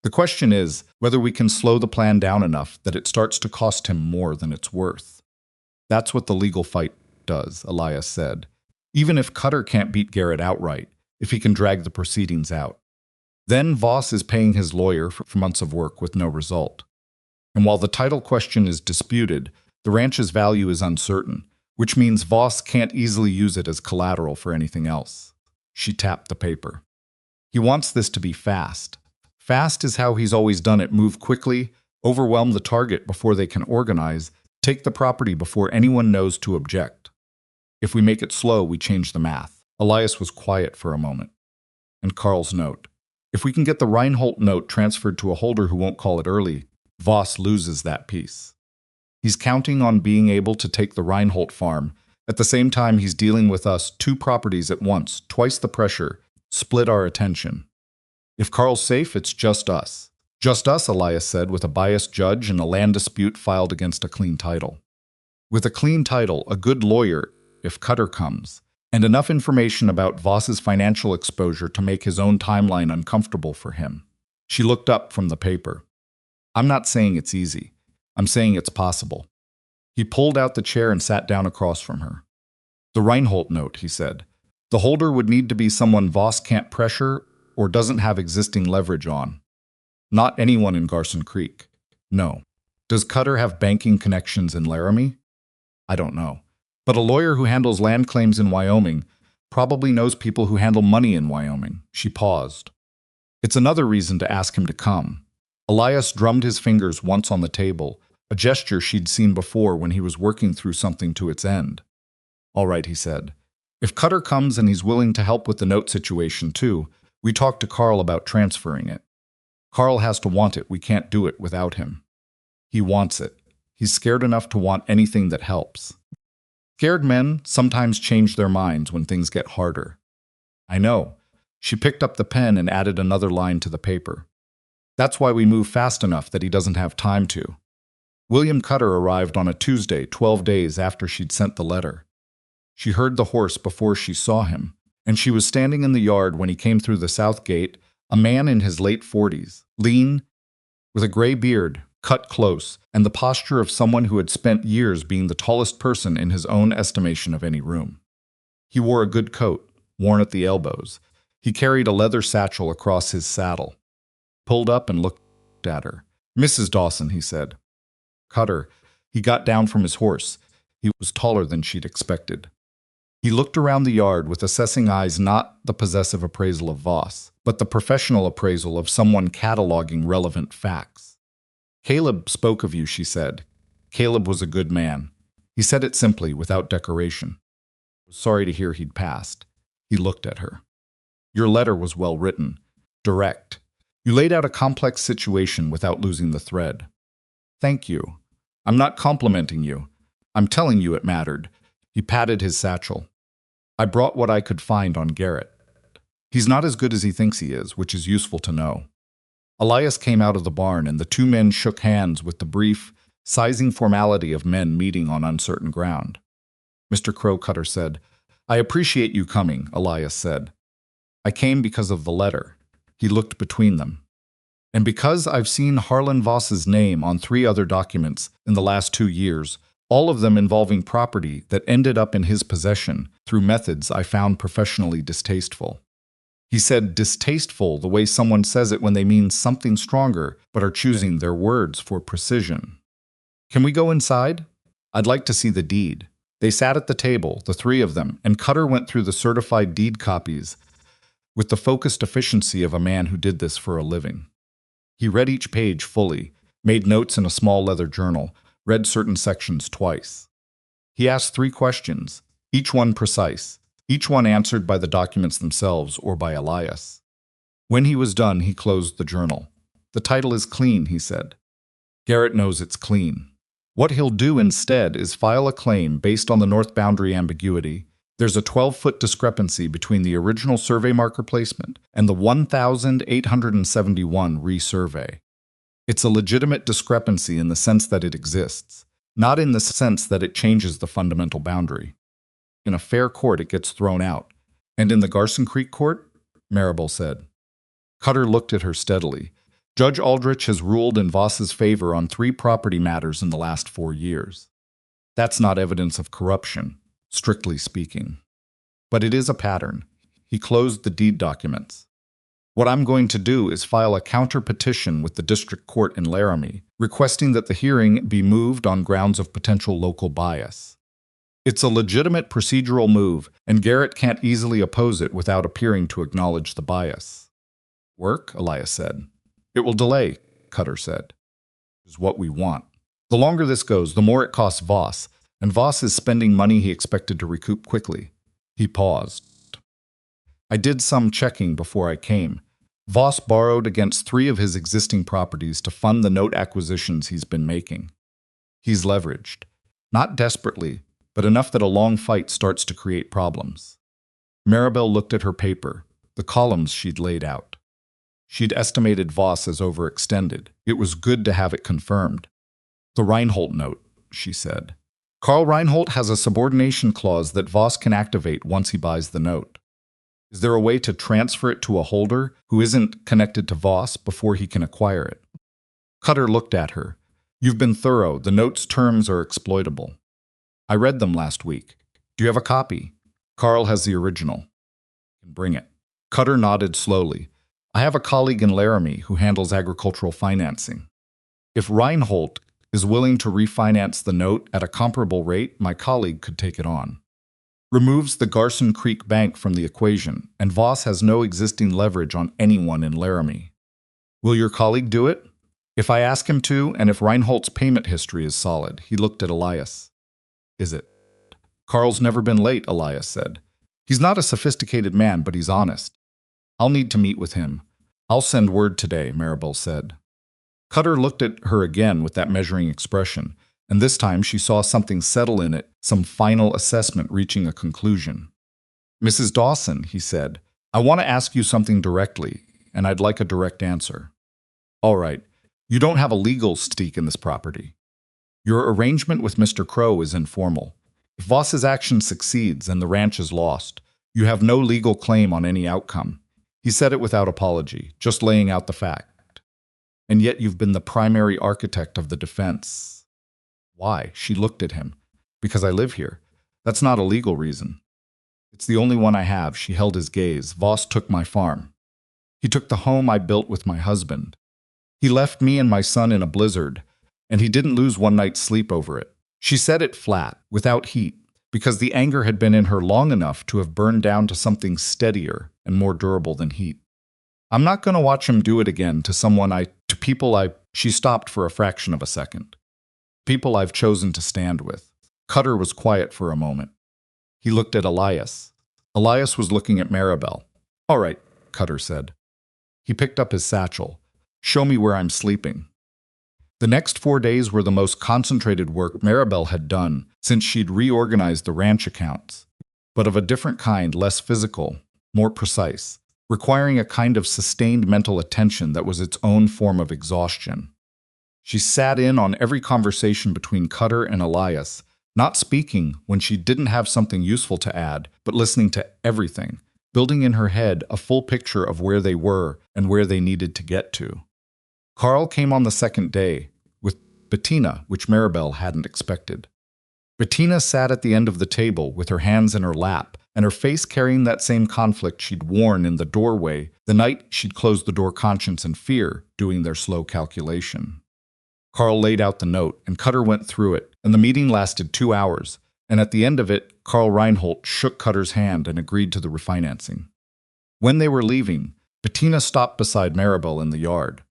The question is whether we can slow the plan down enough that it starts to cost him more than it's worth. That's what the legal fight does, Elias said. Even if Cutter can't beat Garrett outright, if he can drag the proceedings out. Then Voss is paying his lawyer for months of work with no result. And while the title question is disputed, the ranch's value is uncertain, which means Voss can't easily use it as collateral for anything else. She tapped the paper. He wants this to be fast. Fast is how he's always done it. Move quickly, overwhelm the target before they can organize, take the property before anyone knows to object. If we make it slow, we change the math. Elias was quiet for a moment. And Carl's note. If we can get the Reinhold note transferred to a holder who won't call it early, Voss loses that piece. He's counting on being able to take the Reinhold farm. At the same time, he's dealing with us 2 properties at once, twice the pressure, split our attention. If Carl's safe, it's just us. Just us, Elias said, with a biased judge and a land dispute filed against a clean title. With a clean title, a good lawyer, if Cutter comes, and enough information about Voss's financial exposure to make his own timeline uncomfortable for him. She looked up from the paper. I'm not saying it's easy. I'm saying it's possible. He pulled out the chair and sat down across from her. The Reinhold note, he said. The holder would need to be someone Voss can't pressure or doesn't have existing leverage on. Not anyone in Garson Creek. No. Does Cutter have banking connections in Laramie? I don't know. But a lawyer who handles land claims in Wyoming probably knows people who handle money in Wyoming. She paused. It's another reason to ask him to come. Elias drummed his fingers once on the table, a gesture she'd seen before when he was working through something to its end. All right, he said. If Cutter comes and he's willing to help with the note situation too, we talked to Carl about transferring it. Carl has to want it. We can't do it without him. He wants it. He's scared enough to want anything that helps. Scared men sometimes change their minds when things get harder. I know. She picked up the pen and added another line to the paper. That's why we move fast enough that he doesn't have time to. William Cutter arrived on a Tuesday, 12 days after she'd sent the letter. She heard the horse before she saw him, and she was standing in the yard when he came through the south gate, a man in his late 40s, lean, with a gray beard, cut close, and the posture of someone who had spent years being the tallest person in his own estimation of any room. He wore a good coat, worn at the elbows. He carried a leather satchel across his saddle. Pulled up and looked at her. Mrs. Dawson, he said. Cutter. He got down from his horse. He was taller than she'd expected. He looked around the yard with assessing eyes, not the possessive appraisal of Voss, but the professional appraisal of someone cataloging relevant facts. Caleb spoke of you, she said. Caleb was a good man. He said it simply, without decoration. I was sorry to hear he'd passed. He looked at her. Your letter was well written, direct. You laid out a complex situation without losing the thread. Thank you. I'm not complimenting you. I'm telling you it mattered. He patted his satchel. I brought what I could find on Garrett. He's not as good as he thinks he is, which is useful to know. Elias came out of the barn, and the 2 men shook hands with the brief, sizing formality of men meeting on uncertain ground. Mr. Crowe, Cutter said. I appreciate you coming, Elias said. I came because of the letter. He looked between them. And because I've seen Harlan Voss's name on 3 other documents in the last 2 years, all of them involving property that ended up in his possession through methods I found professionally distasteful. He said distasteful the way someone says it when they mean something stronger but are choosing their words for precision. Can we go inside? I'd like to see the deed. They sat at the table, the 3 of them, and Cutter went through the certified deed copies with the focused efficiency of a man who did this for a living. He read each page fully, made notes in a small leather journal, read certain sections twice. He asked 3 questions, each one precise, each one answered by the documents themselves or by Elias. When he was done, he closed the journal. The title is clean, he said. Garrett knows it's clean. What he'll do instead is file a claim based on the north boundary ambiguity. There's a 12-foot discrepancy between the original survey marker placement and the 1,871 resurvey. It's a legitimate discrepancy in the sense that it exists, not in the sense that it changes the fundamental boundary. In a fair court, it gets thrown out. And in the Garson Creek court? Maribel said. Cutter looked at her steadily. Judge Aldrich has ruled in Voss's favor on 3 property matters in the last 4 years. That's not evidence of corruption, strictly speaking. But it is a pattern. He closed the deed documents. What I'm going to do is file a counter-petition with the district court in Laramie, requesting that the hearing be moved on grounds of potential local bias. It's a legitimate procedural move, and Garrett can't easily oppose it without appearing to acknowledge the bias. Work, Elias said. It will delay, Cutter said. Is what we want. The longer this goes, the more it costs Voss, and Voss is spending money he expected to recoup quickly. He paused. I did some checking before I came. Voss borrowed against 3 of his existing properties to fund the note acquisitions he's been making. He's leveraged. Not desperately, but enough that a long fight starts to create problems. Maribel looked at her paper, the columns she'd laid out. She'd estimated Voss as overextended. It was good to have it confirmed. The Reinhold note, she said. Carl Reinhold has a subordination clause that Voss can activate once he buys the note. Is there a way to transfer it to a holder who isn't connected to Voss before he can acquire it? Cutter looked at her. You've been thorough. The note's terms are exploitable. I read them last week. Do you have a copy? Carl has the original. Bring it. Cutter nodded slowly. I have a colleague in Laramie who handles agricultural financing. If Reinhold is willing to refinance the note at a comparable rate, my colleague could take it on. Removes the Garson Creek Bank from the equation, and Voss has no existing leverage on anyone in Laramie. Will your colleague do it? If I ask him to, and if Reinhold's payment history is solid, he looked at Elias. Is it? Carl's never been late, Elias said. He's not a sophisticated man, but he's honest. I'll need to meet with him. I'll send word today, Maribel said. Cutter looked at her again with that measuring expression, and this time she saw something settle in it, some final assessment reaching a conclusion. Mrs. Dawson, he said, I want to ask you something directly, and I'd like a direct answer. All right, you don't have a legal stake in this property. Your arrangement with Mr. Crowe is informal. If Voss's action succeeds and the ranch is lost, you have no legal claim on any outcome. He said it without apology, just laying out the fact. And yet you've been the primary architect of the defense. Why? She looked at him. Because I live here. That's not a legal reason. It's the only one I have. She held his gaze. Voss took my farm. He took the home I built with my husband. He left me and my son in a blizzard, and he didn't lose one night's sleep over it. She said it flat, without heat, because the anger had been in her long enough to have burned down to something steadier and more durable than heat. I'm not going to watch him do it again to people. She stopped for a fraction of a second. People I've chosen to stand with. Cutter was quiet for a moment. He looked at Elias. Elias was looking at Maribel. All right, Cutter said. He picked up his satchel. Show me where I'm sleeping. The next 4 days were the most concentrated work Maribel had done since she'd reorganized the ranch accounts, but of a different kind, less physical, more precise, requiring a kind of sustained mental attention that was its own form of exhaustion. She sat in on every conversation between Cutter and Elias, not speaking when she didn't have something useful to add, but listening to everything, building in her head a full picture of where they were and where they needed to get to. Carl came on the second day, with Bettina, which Maribel hadn't expected. Bettina sat at the end of the table with her hands in her lap, and her face carrying that same conflict she'd worn in the doorway the night she'd closed the door, conscience and fear, doing their slow calculation. Carl laid out the note, and Cutter went through it, and the meeting lasted 2 hours, and at the end of it, Carl Reinhold shook Cutter's hand and agreed to the refinancing. When they were leaving, Bettina stopped beside Maribel in the yard.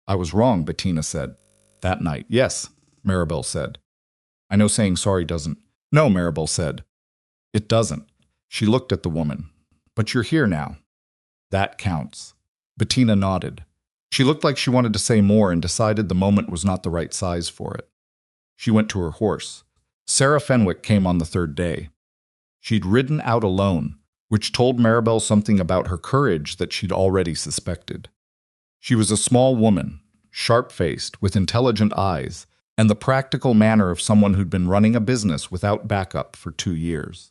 I was wrong, Bettina said. That night. Yes, Maribel said. I know saying sorry doesn't. No, Maribel said. It doesn't. She looked at the woman. But you're here now. That counts. Bettina nodded. She looked like she wanted to say more and decided the moment was not the right size for it. She went to her horse. Sarah Fenwick came on the 3rd day. She'd ridden out alone, which told Maribel something about her courage that she'd already suspected. She was a small woman, sharp-faced, with intelligent eyes, and the practical manner of someone who'd been running a business without backup for 2 years.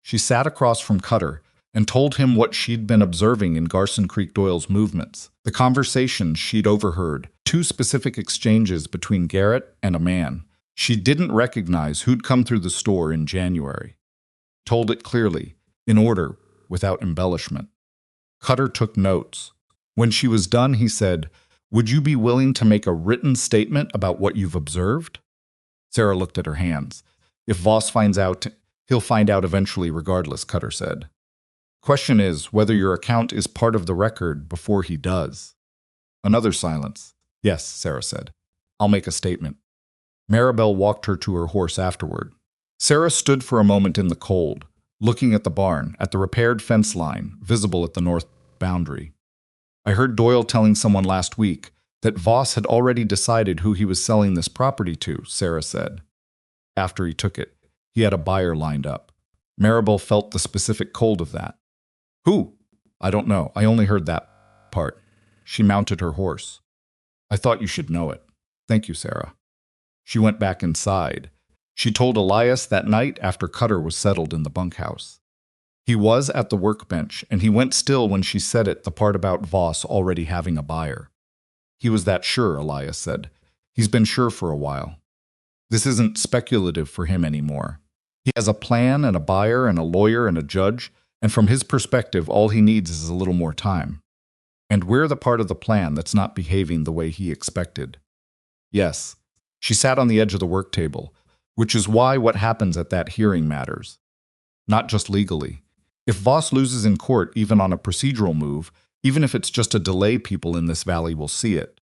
She sat across from Cutter, and told him what she'd been observing in Garson Creek Doyle's movements, the conversations she'd overheard, 2 specific exchanges between Garrett and a man she didn't recognize who'd come through the store in January. Told it clearly, in order, without embellishment. Cutter took notes. When she was done, he said, "Would you be willing to make a written statement about what you've observed?" Sarah looked at her hands. "If Voss finds out, he'll find out eventually regardless," Cutter said. "Question is whether your account is part of the record before he does." Another silence. "Yes," Sarah said. "I'll make a statement." Maribel walked her to her horse afterward. Sarah stood for a moment in the cold, looking at the barn, at the repaired fence line, visible at the north boundary. "I heard Doyle telling someone last week that Voss had already decided who he was selling this property to," Sarah said. "After he took it, he had a buyer lined up." Maribel felt the specific cold of that. "Who?" "I don't know. I only heard that part." She mounted her horse. "I thought you should know it. Thank you, Sarah." She went back inside. She told Elias that night after Cutter was settled in the bunkhouse. He was at the workbench, and he went still when she said it, the part about Voss already having a buyer. "He was that sure," Elias said. "He's been sure for a while. This isn't speculative for him anymore. He has a plan and a buyer and a lawyer and a judge, and from his perspective, all he needs is a little more time. And we're the part of the plan that's not behaving the way he expected." "Yes." She sat on the edge of the work table, which is why what happens at that hearing matters. Not just legally. If Voss loses in court even on a procedural move, even if it's just a delay, people in this valley will see it.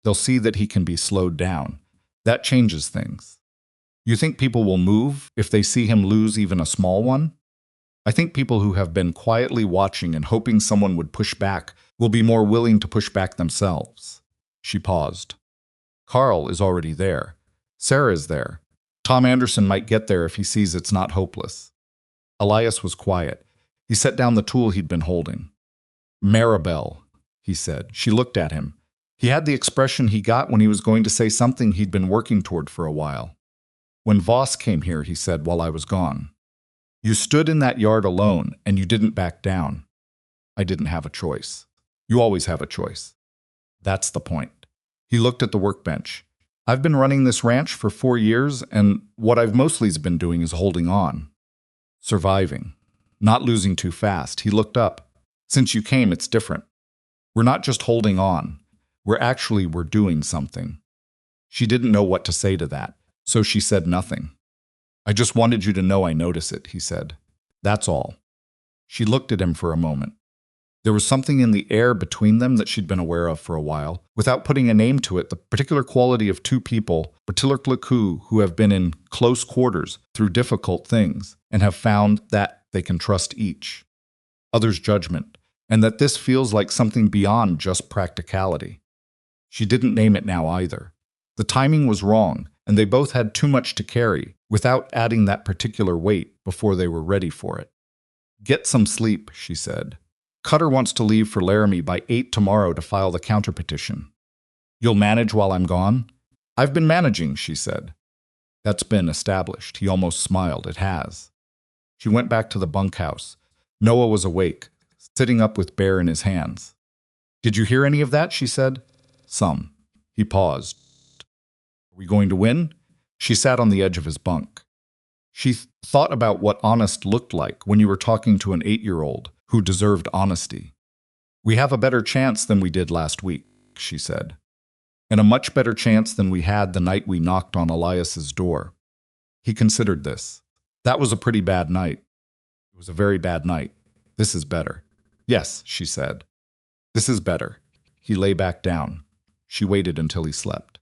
They'll see that he can be slowed down. That changes things. You think people will move if they see him lose even a small one? I think people who have been quietly watching and hoping someone would push back will be more willing to push back themselves. She paused. Carl is already there. Sarah is there. Tom Anderson might get there if he sees it's not hopeless. Elias was quiet. He set down the tool he'd been holding. "Maribel," he said. She looked at him. He had the expression he got when he was going to say something he'd been working toward for a while. "When Voss came here," he said, "while I was gone. You stood in that yard alone, and you didn't back down. I didn't have a choice. You always have a choice. That's the point." He looked at the workbench. "I've been running this ranch for 4 years, and what I've mostly been doing is holding on. Surviving. Not losing too fast." He looked up. "Since you came, it's different. We're not just holding on. We're doing something." She didn't know what to say to that, so she said nothing. "I just wanted you to know I notice it," he said. "That's all." She looked at him for a moment. There was something in the air between them that she'd been aware of for a while, without putting a name to it, the particular quality of 2 people, who have been in close quarters through difficult things, and have found that they can trust each other's judgment, and that this feels like something beyond just practicality. She didn't name it now either. The timing was wrong, and they both had too much to carry, without adding that particular weight before they were ready for it. "Get some sleep," she said. "Cutter wants to leave for Laramie by 8 tomorrow to file the counterpetition. You'll manage while I'm gone?" "I've been managing," she said. "That's been established." He almost smiled. "It has." She went back to the bunkhouse. Noah was awake, sitting up with Bear in his hands. "Did you hear any of that?" she said. "Some." He paused. "Are we going to win?" She sat on the edge of his bunk. She thought about what honest looked like when you were talking to an 8-year-old who deserved honesty. "We have a better chance than we did last week," she said. "And a much better chance than we had the night we knocked on Elias's door." He considered this. "That was a pretty bad night." "It was a very bad night. This is better." "Yes," she said. "This is better." He lay back down. She waited until he slept.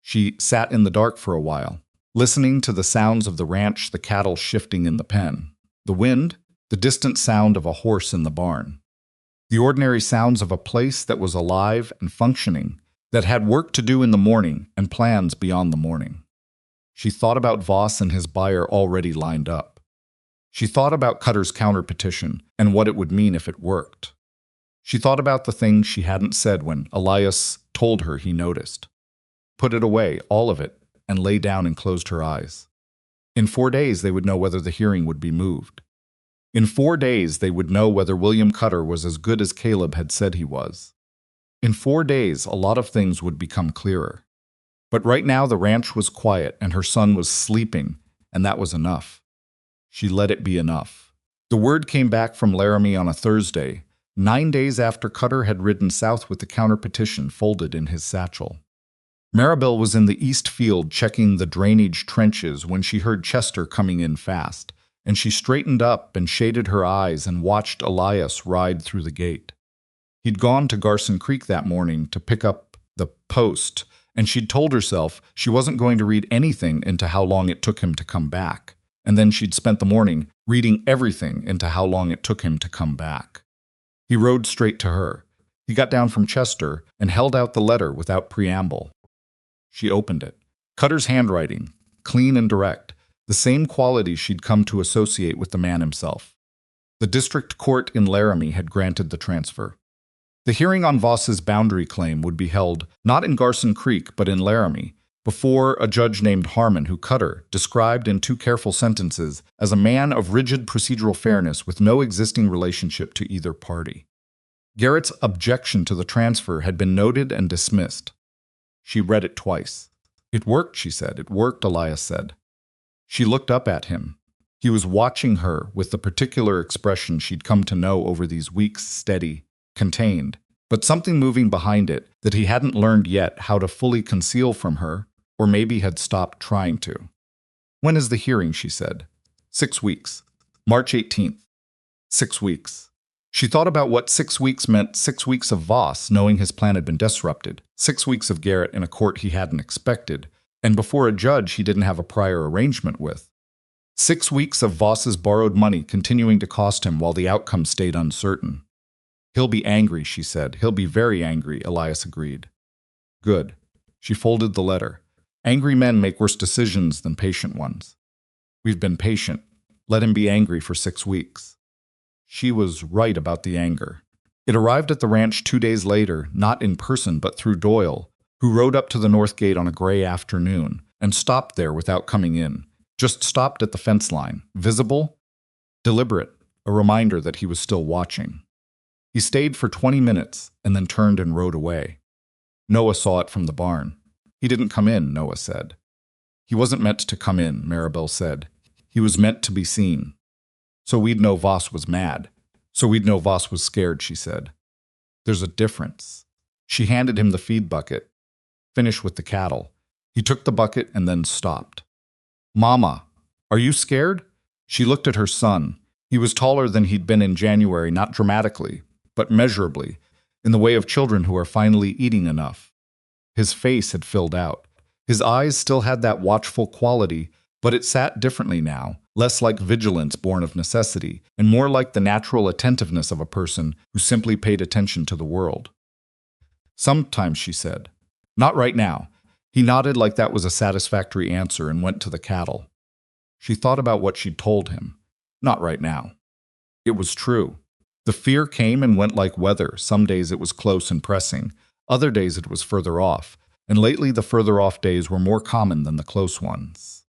She sat in the dark for a while, listening to the sounds of the ranch, the cattle shifting in the pen, the wind, the distant sound of a horse in the barn, the ordinary sounds of a place that was alive and functioning, that had work to do in the morning and plans beyond the morning. She thought about Voss and his buyer already lined up. She thought about Cutter's counterpetition and what it would mean if it worked. She thought about the things she hadn't said when Elias told her he noticed. Put it away, all of it, and lay down and closed her eyes. In 4 days they would know whether the hearing would be moved. In 4 days, they would know whether William Cutter was as good as Caleb had said he was. In 4 days, a lot of things would become clearer. But right now, the ranch was quiet and her son was sleeping, and that was enough. She let it be enough. The word came back from Laramie on a Thursday, 9 days after Cutter had ridden south with the counter-petition folded in his satchel. Maribel was in the east field checking the drainage trenches when she heard Chester coming in fast, and she straightened up and shaded her eyes and watched Elias ride through the gate. He'd gone to Garson Creek that morning to pick up the Post, and she'd told herself she wasn't going to read anything into how long it took him to come back, and then she'd spent the morning reading everything into how long it took him to come back. He rode straight to her. He got down from Chester and held out the letter without preamble. She opened it. Cutter's handwriting, clean and direct, the same quality she'd come to associate with the man himself. The district court in Laramie had granted the transfer. The hearing on Voss's boundary claim would be held not in Garson Creek but in Laramie, before a judge named Harlan, who Cutter described in 2 careful sentences as a man of rigid procedural fairness with no existing relationship to either party. Garrett's objection to the transfer had been noted and dismissed. She read it twice. "It worked," she said. "It worked," Elias said. She looked up at him. He was watching her with the particular expression she'd come to know over these weeks, steady, contained, but something moving behind it that he hadn't learned yet how to fully conceal from her, or maybe had stopped trying to. "When is the hearing?" she said. 6 weeks. March 18th. 6 weeks. She thought about what 6 weeks meant. 6 weeks of Voss, knowing his plan had been disrupted. 6 weeks of Garrett in a court he hadn't expected, and before a judge he didn't have a prior arrangement with. 6 weeks of Voss's borrowed money continuing to cost him while the outcome stayed uncertain. "He'll be angry," she said. "He'll be very angry," Elias agreed. "Good." She folded the letter. "Angry men make worse decisions than patient ones. We've been patient. Let him be angry for 6 weeks." She was right about the anger. It arrived at the ranch 2 days later, not in person but through Doyle, who rode up to the north gate on a gray afternoon and stopped there without coming in. Just stopped at the fence line, visible, deliberate, a reminder that he was still watching. He stayed for 20 minutes and then turned and rode away. Noah saw it from the barn. "He didn't come in," Noah said. "He wasn't meant to come in," Maribel said. "He was meant to be seen. So we'd know Voss was mad. So we'd know Voss was scared," she said. "There's a difference." She handed him the feed bucket. "Finish with the cattle." He took the bucket and then stopped. "Mama, are you scared?" She looked at her son. He was taller than he'd been in January, not dramatically, but measurably, in the way of children who are finally eating enough. His face had filled out. His eyes still had that watchful quality, but it sat differently now, less like vigilance born of necessity, and more like the natural attentiveness of a person who simply paid attention to the world. "Sometimes," she said. "Not right now." He nodded like that was a satisfactory answer and went to the cattle. She thought about what she'd told him. Not right now. It was true. The fear came and went like weather. Some days it was close and pressing. Other days it was further off. And lately the further off days were more common than the close ones.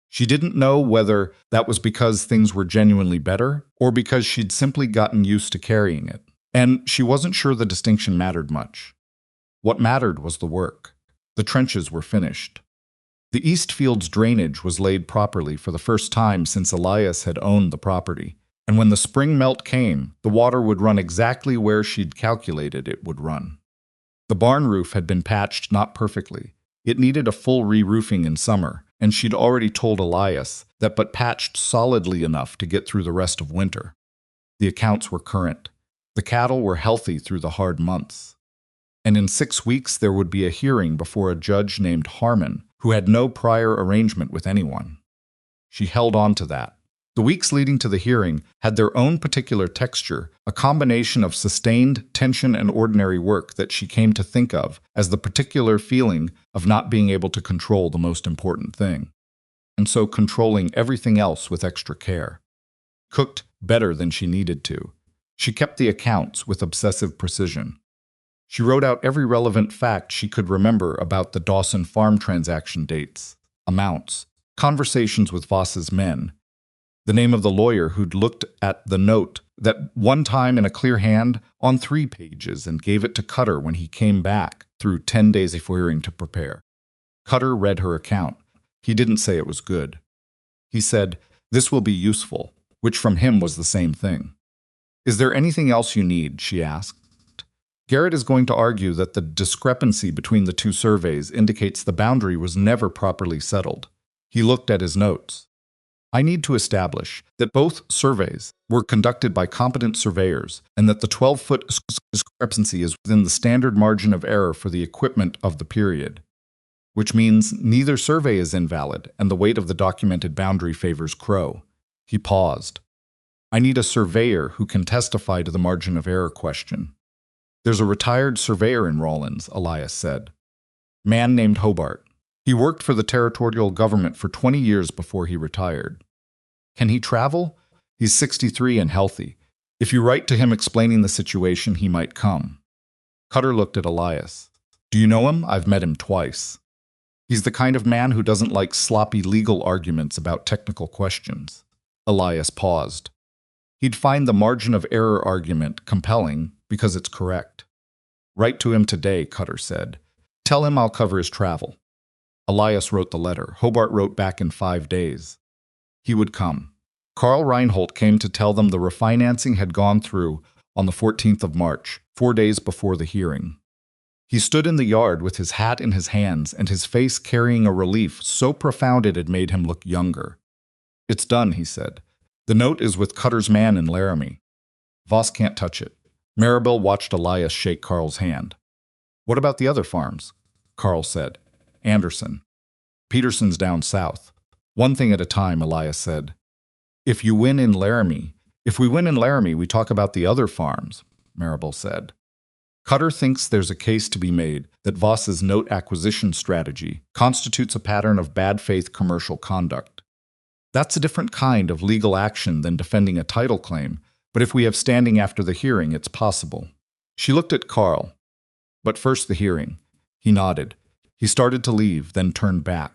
She didn't know whether that was because things were genuinely better or because she'd simply gotten used to carrying it. And she wasn't sure the distinction mattered much. What mattered was the work. The trenches were finished. The East Field's drainage was laid properly for the first time since Elias had owned the property. And when the spring melt came, the water would run exactly where she'd calculated it would run. The barn roof had been patched not perfectly. It needed a full re-roofing in summer, and she'd already told Elias that but patched solidly enough to get through the rest of winter. The accounts were current. The cattle were healthy through the hard months. And in 6 weeks there would be a hearing before a judge named Harlan, who had no prior arrangement with anyone. She held on to that. The weeks leading to the hearing had their own particular texture, a combination of sustained tension and ordinary work that she came to think of as the particular feeling of not being able to control the most important thing, and so controlling everything else with extra care. Cooked better than she needed to. She kept the accounts with obsessive precision. She wrote out every relevant fact she could remember about the Dawson farm transaction dates, amounts, conversations with Voss's men. The name of the lawyer who'd looked at the note that one time in a clear hand on 3 pages and gave it to Cutter when he came back through 10 days of hearing to prepare. Cutter read her account. He didn't say it was good. He said, "This will be useful," which from him was the same thing. "Is there anything else you need?" she asked. Garrett is going to argue that the discrepancy between the 2 surveys indicates the boundary was never properly settled. He looked at his notes. "I need to establish that both surveys were conducted by competent surveyors and that the 12-foot discrepancy is within the standard margin of error for the equipment of the period, which means neither survey is invalid and the weight of the documented boundary favors Crowe." He paused. "I need a surveyor who can testify to the margin of error question." "There's a retired surveyor in Rawlins," Elias said. "Man named Hobart. He worked for the territorial government for 20 years before he retired." "Can he travel?" "He's 63 and healthy. If you write to him explaining the situation, he might come." Cutter looked at Elias. "Do you know him? I've met him twice." "He's the kind of man who doesn't like sloppy legal arguments about technical questions." Elias paused. "He'd find the margin of error argument compelling because it's correct." "Write to him today," Cutter said. "Tell him I'll cover his travel." Elias wrote the letter. Hobart wrote back in 5 days. He would come. Carl Reinhold came to tell them the refinancing had gone through on the 14th of March, 4 days before the hearing. He stood in the yard with his hat in his hands and his face carrying a relief so profound it had made him look younger. "It's done," he said. "The note is with Cutter's man in Laramie. Voss can't touch it." Maribel watched Elias shake Carl's hand. "What about the other farms?" Carl said. "Anderson. Peterson's down south. One thing at a time," Elias said. If we win in Laramie, we talk about the other farms," Maribel said. Cutter thinks there's a case to be made that Voss's note acquisition strategy constitutes a pattern of bad faith commercial conduct. That's a different kind of legal action than defending a title claim, but if we have standing after the hearing, it's possible. She looked at Carl. "But first the hearing." He nodded. He started to leave, then turned back.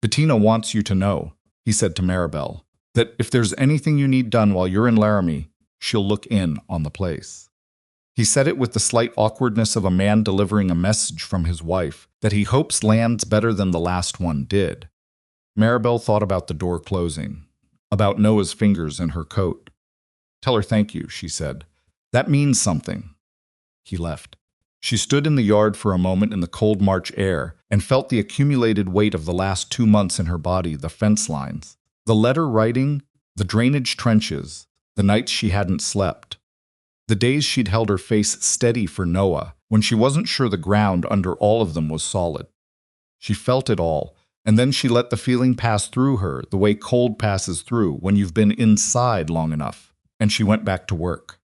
"Bettina wants you to know," he said to Maribel, "that if there's anything you need done while you're in Laramie, she'll look in on the place." He said it with the slight awkwardness of a man delivering a message from his wife that he hopes lands better than the last one did. Maribel thought about the door closing, about Noah's fingers in her coat. "Tell her thank you," she said. "That means something." He left. She stood in the yard for a moment in the cold March air and felt the accumulated weight of the last 2 months in her body, the fence lines, the letter writing, the drainage trenches, the nights she hadn't slept, the days she'd held her face steady for Noah when she wasn't sure the ground under all of them was solid. She felt it all, and then she let the feeling pass through her the way cold passes through when you've been inside long enough, and she went back to work.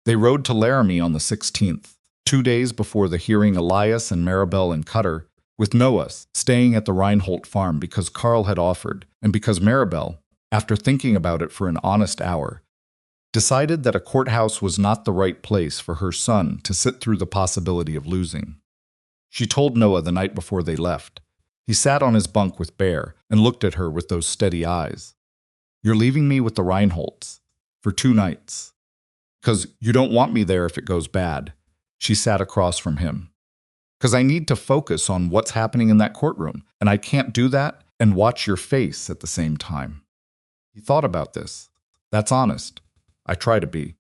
They rode to Laramie on the 16th. 2 days before the hearing, Elias and Maribel and Cutter, with Noah staying at the Reinhold farm because Carl had offered, and because Maribel, after thinking about it for an honest hour, decided that a courthouse was not the right place for her son to sit through the possibility of losing. She told Noah the night before they left. He sat on his bunk with Bear and looked at her with those steady eyes. "You're leaving me with the Reinholds for 2 nights. 'Cause you don't want me there if it goes bad." She sat across from him. "'Cause I need to focus on what's happening in that courtroom, and I can't do that and watch your face at the same time." He thought about this. "That's honest. I try to be."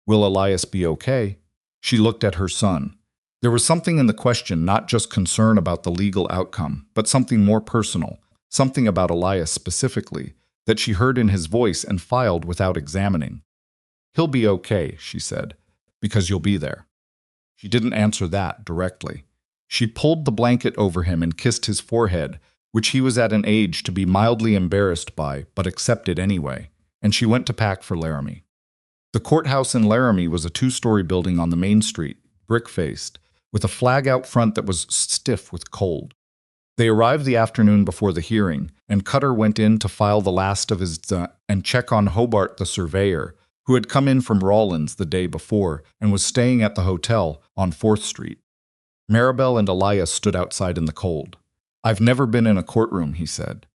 "Will Elias be okay?" She looked at her son. There was something in the question, not just concern about the legal outcome, but something more personal, something about Elias specifically, that she heard in his voice and filed without examining. "He'll be okay," she said, "because you'll be there." She didn't answer that directly. She pulled the blanket over him and kissed his forehead, which he was at an age to be mildly embarrassed by, but accepted anyway, and she went to pack for Laramie. The courthouse in Laramie was a 2-story building on the main street, brick-faced, with a flag out front that was stiff with cold. They arrived the afternoon before the hearing, and Cutter went in to file the last of his and check on Hobart the surveyor, who had come in from Rawlins the day before and was staying at the hotel on 4th Street. Maribel and Elias stood outside in the cold. "I've never been in a courtroom," he said.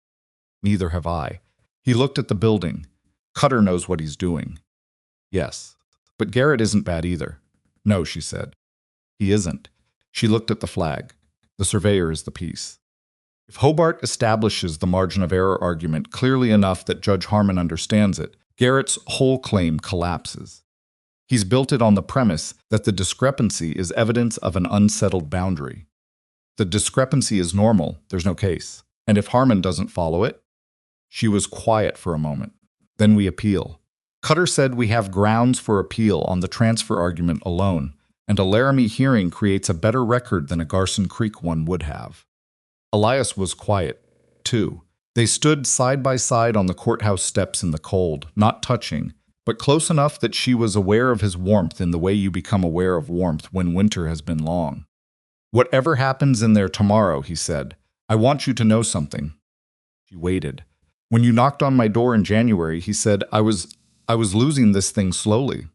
"Neither have I." He looked at the building. Cutter knows what he's doing. Yes. But Garrett isn't bad either. No, she said. He isn't. She looked at the flag. The surveyor is the piece. If Hobart establishes the margin of error argument clearly enough that Judge Harmon understands it, Garrett's whole claim collapses. He's built it on the premise that the discrepancy is evidence of an unsettled boundary. The discrepancy is normal, there's no case. And if Harmon doesn't follow it? She was quiet for a moment. Then we appeal. Cutter said we have grounds for appeal on the transfer argument alone, and a Laramie hearing creates a better record than a Garson Creek one would have. Elias was quiet, too. They stood side by side on the courthouse steps in the cold, not touching, but close enough that she was aware of his warmth in the way you become aware of warmth when winter has been long. Whatever happens in there tomorrow, he said, I want you to know something. She waited. When you knocked on my door in January, he said, I was losing this thing slowly.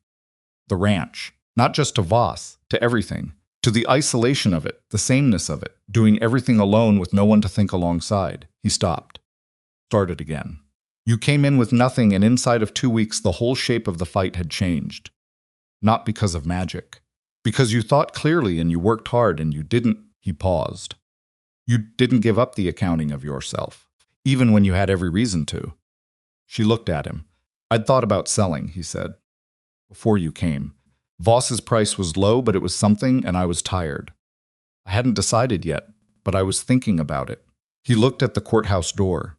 The ranch, not just to Voss, to everything. To the isolation of it, the sameness of it, doing everything alone with no one to think alongside. He stopped. Started again. You came in with nothing, and inside of 2 weeks the whole shape of the fight had changed. Not because of magic. Because you thought clearly and you worked hard and you didn't, he paused. You didn't give up the accounting of yourself, even when you had every reason to. She looked at him. I'd thought about selling, he said. Before you came. Voss's price was low, but it was something, and I was tired. I hadn't decided yet, but I was thinking about it. He looked at the courthouse door.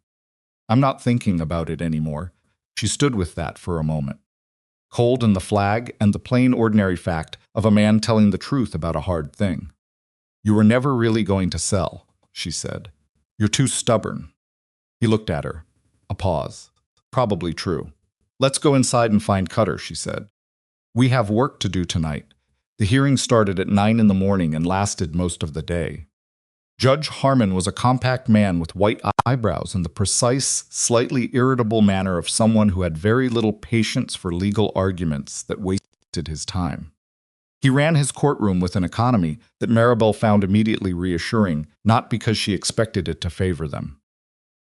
I'm not thinking about it anymore. She stood with that for a moment. Cold in the flag and the plain ordinary fact of a man telling the truth about a hard thing. You were never really going to sell, she said. You're too stubborn. He looked at her. A pause. Probably true. Let's go inside and find Cutter, she said. We have work to do tonight. The hearing started at 9 in the morning and lasted most of the day. Judge Harmon was a compact man with white eyebrows and the precise, slightly irritable manner of someone who had very little patience for legal arguments that wasted his time. He ran his courtroom with an economy that Maribel found immediately reassuring, not because she expected it to favor them,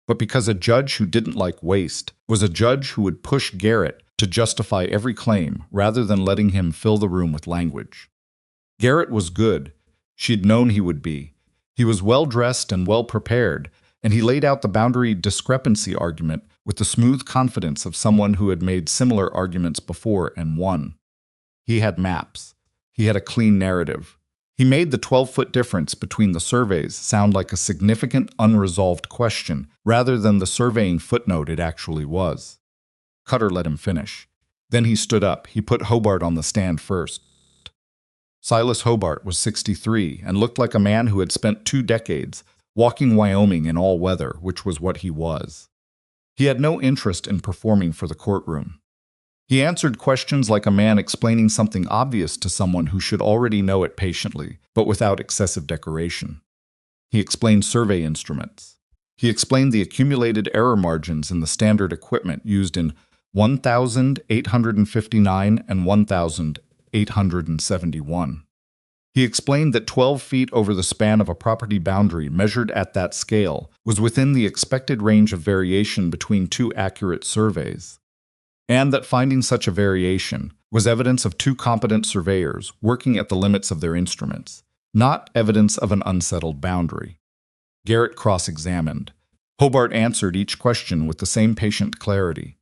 but because a judge who didn't like waste was a judge who would push Garrett to justify every claim rather than letting him fill the room with language. Garrett was good. She'd known he would be. He was well-dressed and well-prepared, and he laid out the boundary discrepancy argument with the smooth confidence of someone who had made similar arguments before and won. He had maps. He had a clean narrative. He made the 12-foot difference between the surveys sound like a significant unresolved question rather than the surveying footnote it actually was. Cutter let him finish. Then he stood up. He put Hobart on the stand first. Silas Hobart was 63 and looked like a man who had spent 2 decades walking Wyoming in all weather, which was what he was. He had no interest in performing for the courtroom. He answered questions like a man explaining something obvious to someone who should already know it patiently, but without excessive decoration. He explained survey instruments. He explained the accumulated error margins in the standard equipment used in 1,859 and 1,871. He explained that 12 feet over the span of a property boundary measured at that scale was within the expected range of variation between 2 accurate surveys, and that finding such a variation was evidence of 2 competent surveyors working at the limits of their instruments, not evidence of an unsettled boundary. Garrett cross-examined. Hobart answered each question with the same patient clarity.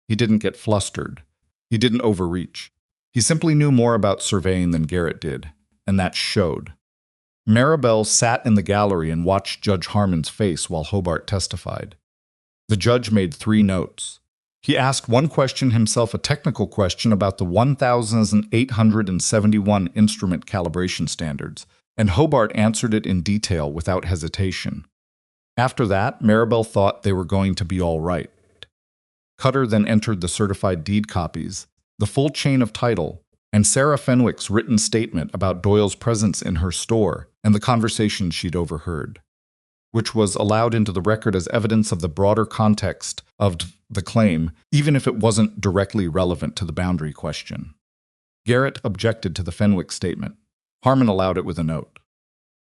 He didn't get flustered. He didn't overreach. He simply knew more about surveying than Garrett did, and that showed. Maribel sat in the gallery and watched Judge Harmon's face while Hobart testified. The judge made 3 notes. He asked one question himself, a technical question about the 1,871 instrument calibration standards, and Hobart answered it in detail without hesitation. After that, Maribel thought they were going to be all right. Cutter then entered the certified deed copies, the full chain of title, and Sarah Fenwick's written statement about Doyle's presence in her store and the conversation she'd overheard, which was allowed into the record as evidence of the broader context of the claim, even if it wasn't directly relevant to the boundary question. Garrett objected to the Fenwick statement. Harmon allowed it with a note.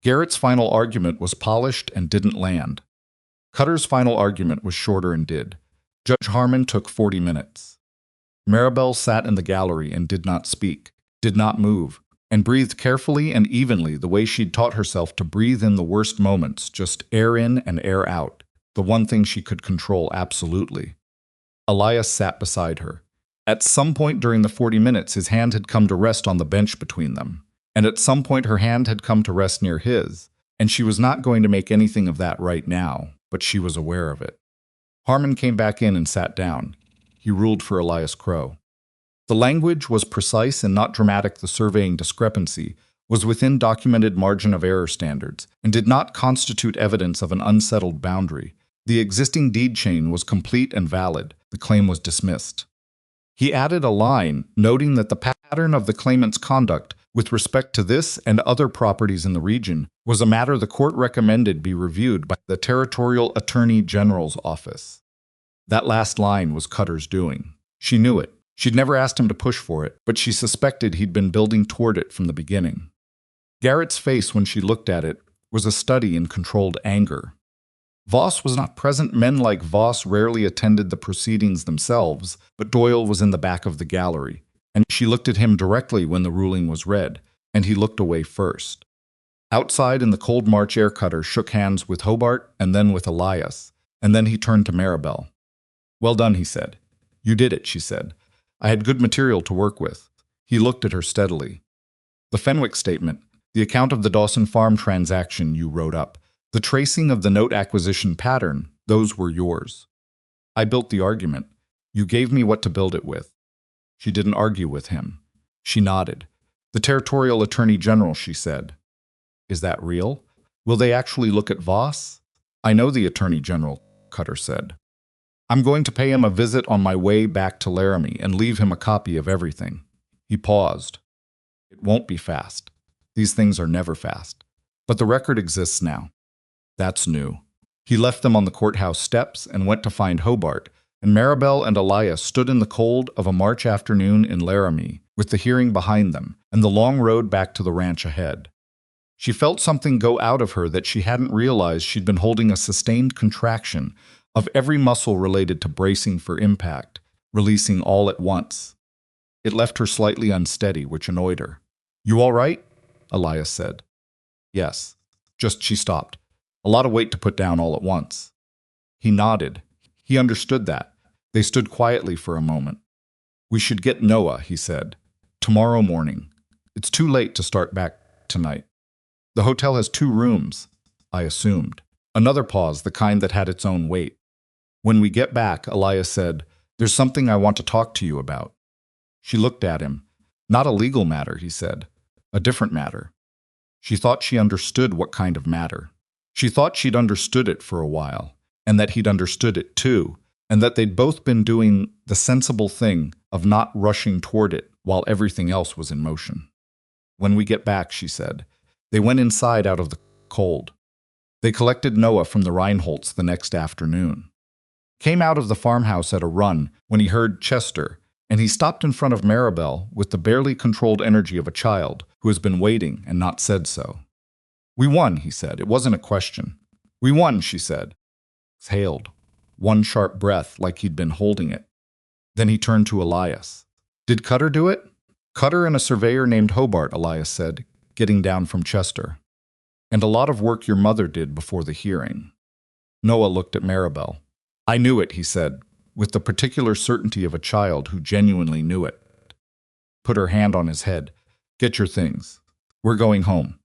Garrett's final argument was polished and didn't land. Cutter's final argument was shorter and did. Judge Harmon took 40 minutes. Maribel sat in the gallery and did not speak, did not move, and breathed carefully and evenly the way she'd taught herself to breathe in the worst moments, just air in and air out, the one thing she could control absolutely. Elias sat beside her. At some point during the 40 minutes, his hand had come to rest on the bench between them, and at some point her hand had come to rest near his, and she was not going to make anything of that right now, but she was aware of it. Harmon came back in and sat down. He ruled for Elias Crowe. The language was precise and not dramatic. The surveying discrepancy was within documented margin of error standards and did not constitute evidence of an unsettled boundary. The existing deed chain was complete and valid. The claim was dismissed. He added a line noting that the pattern of the claimant's conduct with respect to this and other properties in the region was a matter the court recommended be reviewed by the Territorial Attorney General's office. That last line was Cutter's doing. She knew it. She'd never asked him to push for it, but she suspected he'd been building toward it from the beginning. Garrett's face when she looked at it was a study in controlled anger. Voss was not present. Men like Voss rarely attended the proceedings themselves, but Doyle was in the back of the gallery, and she looked at him directly when the ruling was read, and he looked away first. Outside in the cold March air, Cutter shook hands with Hobart and then with Elias, and then he turned to Maribel. "Well done," he said. "You did it," she said. "I had good material to work with." He looked at her steadily. "The Fenwick statement, the account of the Dawson Farm transaction you wrote up, the tracing of the note acquisition pattern, those were yours. I built the argument. You gave me what to build it with." She didn't argue with him. She nodded. "The Territorial Attorney General," she said. "Is that real? Will they actually look at Voss?" "I know the Attorney General," Cutter said. "I'm going to pay him a visit on my way back to Laramie and leave him a copy of everything." He paused. "It won't be fast. These things are never fast. But the record exists now. That's new." He left them on the courthouse steps and went to find Hobart, and Maribel and Elias stood in the cold of a March afternoon in Laramie, with the hearing behind them and the long road back to the ranch ahead. She felt something go out of her that she hadn't realized. She'd been holding a sustained contraction of every muscle related to bracing for impact, releasing all at once. It left her slightly unsteady, which annoyed her. "You all right?" Elias said. "Yes." She stopped. A lot of weight to put down all at once. He nodded. He understood that. They stood quietly for a moment. "We should get Noah," he said. "Tomorrow morning. It's too late to start back tonight. The hotel has 2 rooms, I assumed." Another pause, the kind that had its own weight. "When we get back," Elias said, "there's something I want to talk to you about." She looked at him. "Not a legal matter," he said. "A different matter." She thought she understood what kind of matter. She thought she'd understood it for a while, and that he'd understood it too, and that they'd both been doing the sensible thing of not rushing toward it while everything else was in motion. "When we get back," she said. They went inside out of the cold. They collected Noah from the Reinholdts the next afternoon. Came out of the farmhouse at a run when he heard Chester, and he stopped in front of Maribel with the barely controlled energy of a child who has been waiting and not said so. "We won," he said. "It wasn't a question." "We won," she said. Exhaled. One sharp breath like he'd been holding it. Then he turned to Elias. "Did Cutter do it?" "Cutter and a surveyor named Hobart," Elias said, getting down from Chester. "And a lot of work your mother did before the hearing." Noah looked at Maribel. "I knew it," he said, with the particular certainty of a child who genuinely knew it. Put her hand on his head. "Get your things. We're going home."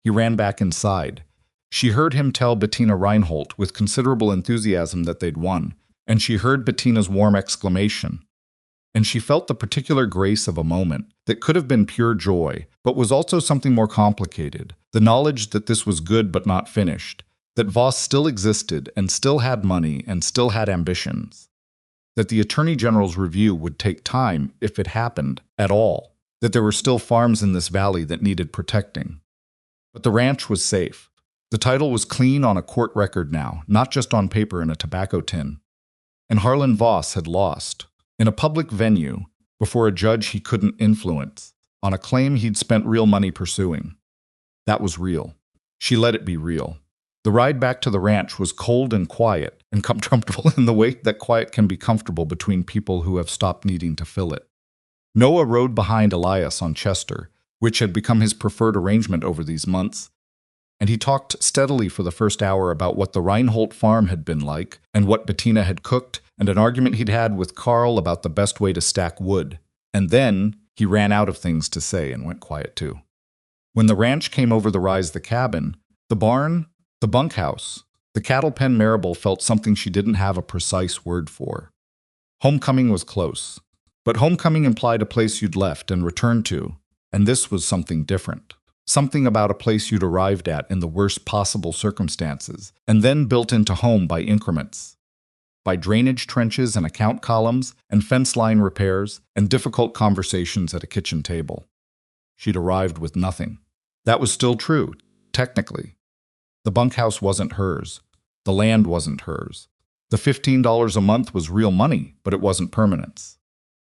He ran back inside. She heard him tell Bettina Reinhold with considerable enthusiasm that they'd won, and she heard Bettina's warm exclamation. And she felt the particular grace of a moment that could have been pure joy, but was also something more complicated, the knowledge that this was good but not finished, that Voss still existed and still had money and still had ambitions, that the Attorney General's review would take time if it happened at all, that there were still farms in this valley that needed protecting. But the ranch was safe. The title was clean on a court record now, not just on paper in a tobacco tin. And Harlan Voss had lost, in a public venue, before a judge he couldn't influence, on a claim he'd spent real money pursuing. That was real. She let it be real. The ride back to the ranch was cold and quiet, and comfortable in the way that quiet can be comfortable between people who have stopped needing to fill it. Noah rode behind Elias on Chester, which had become his preferred arrangement over these months, and he talked steadily for the first hour about what the Reinhold farm had been like, and what Bettina had cooked, and an argument he'd had with Carl about the best way to stack wood. And then he ran out of things to say and went quiet too. When the ranch came over the rise, the cabin, the barn, the bunkhouse, the cattle pen, Maribel felt something she didn't have a precise word for. Homecoming was close, but homecoming implied a place you'd left and returned to, and this was something different. Something about a place you'd arrived at in the worst possible circumstances, and then built into home by increments. By drainage trenches and account columns, and fence line repairs, and difficult conversations at a kitchen table. She'd arrived with nothing. That was still true, technically. The bunkhouse wasn't hers. The land wasn't hers. The $15 a month was real money, but it wasn't permanence.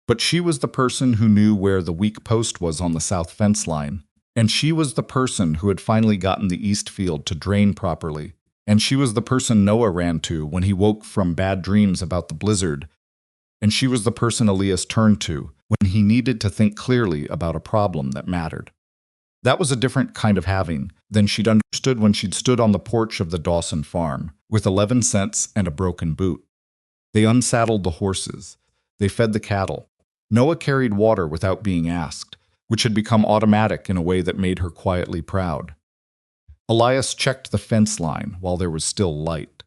But she was the person who knew where the weak post was on the south fence line, and she was the person who had finally gotten the east field to drain properly, and she was the person Noah ran to when he woke from bad dreams about the blizzard, and she was the person Elias turned to when he needed to think clearly about a problem that mattered. That was a different kind of having than she'd understood when she'd stood on the porch of the Dawson farm, with 11 cents and a broken boot. They unsaddled the horses. They fed the cattle. Noah carried water without being asked, which had become automatic in a way that made her quietly proud. Elias checked the fence line while there was still light.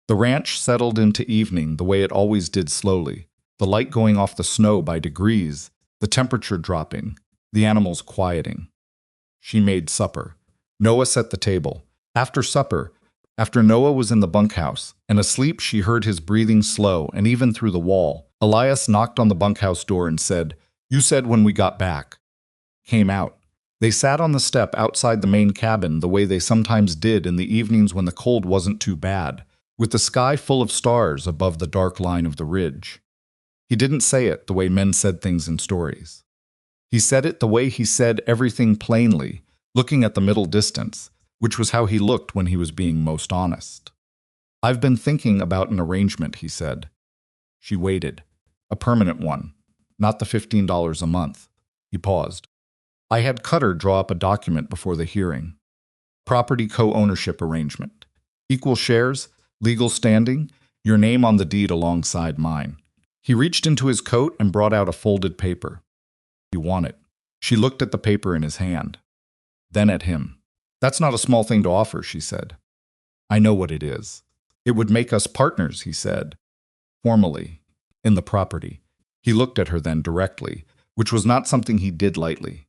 The ranch settled into evening the way it always did, slowly, the light going off the snow by degrees, the temperature dropping, the animals quieting. She made supper. Noah set the table. After supper, after Noah was in the bunkhouse and asleep, she heard his breathing slow, and even through the wall, Elias knocked on the bunkhouse door and said, "You said when we got back." Came out. They sat on the step outside the main cabin the way they sometimes did in the evenings when the cold wasn't too bad, with the sky full of stars above the dark line of the ridge. He didn't say it the way men said things in stories. He said it the way he said everything, plainly, looking at the middle distance, which was how he looked when he was being most honest. "I've been thinking about an arrangement," he said. She waited. "A permanent one, not the $15 a month." He paused. "I had Cutter draw up a document before the hearing. Property co-ownership arrangement. Equal shares, legal standing, your name on the deed alongside mine." He reached into his coat and brought out a folded paper. "You want it?" She looked at the paper in his hand. Then at him. "That's not a small thing to offer," she said. "I know what it is. It would make us partners," he said. "Formally. In the property." He looked at her then directly, which was not something he did lightly.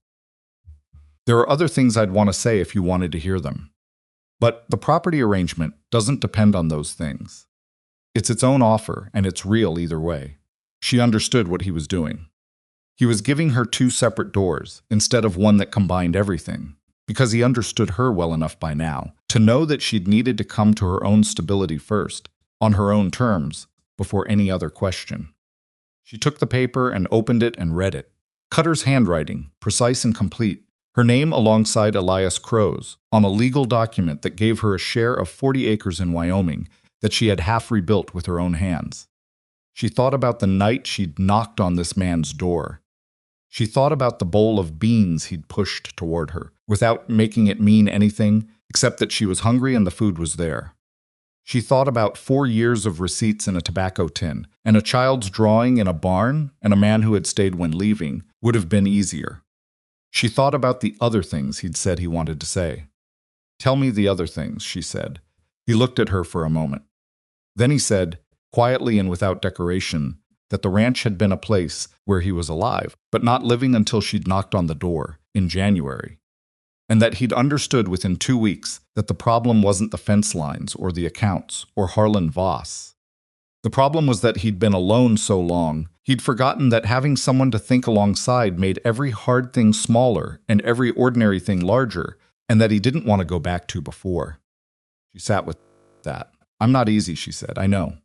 "There are other things I'd want to say if you wanted to hear them. But the property arrangement doesn't depend on those things. It's its own offer, and it's real either way." She understood what he was doing. He was giving her two separate doors, instead of one that combined everything, because he understood her well enough by now to know that she'd needed to come to her own stability first, on her own terms, before any other question. She took the paper and opened it and read it. Cutter's handwriting, precise and complete, her name alongside Elias Crowe's, on a legal document that gave her a share of 40 acres in Wyoming that she had half rebuilt with her own hands. She thought about the night she'd knocked on this man's door. She thought about the bowl of beans he'd pushed toward her, without making it mean anything except that she was hungry and the food was there. She thought about 4 years of receipts in a tobacco tin, and a child's drawing in a barn, and a man who had stayed when leaving would have been easier. She thought about the other things he'd said he wanted to say. "Tell me the other things," she said. He looked at her for a moment. Then he said, quietly and without decoration, that the ranch had been a place where he was alive, but not living until she'd knocked on the door, in January. And that he'd understood within 2 weeks that the problem wasn't the fence lines or the accounts or Harlan Voss. The problem was that he'd been alone so long, he'd forgotten that having someone to think alongside made every hard thing smaller and every ordinary thing larger, and that he didn't want to go back to before. She sat with that. "I'm not easy," she said, "I know.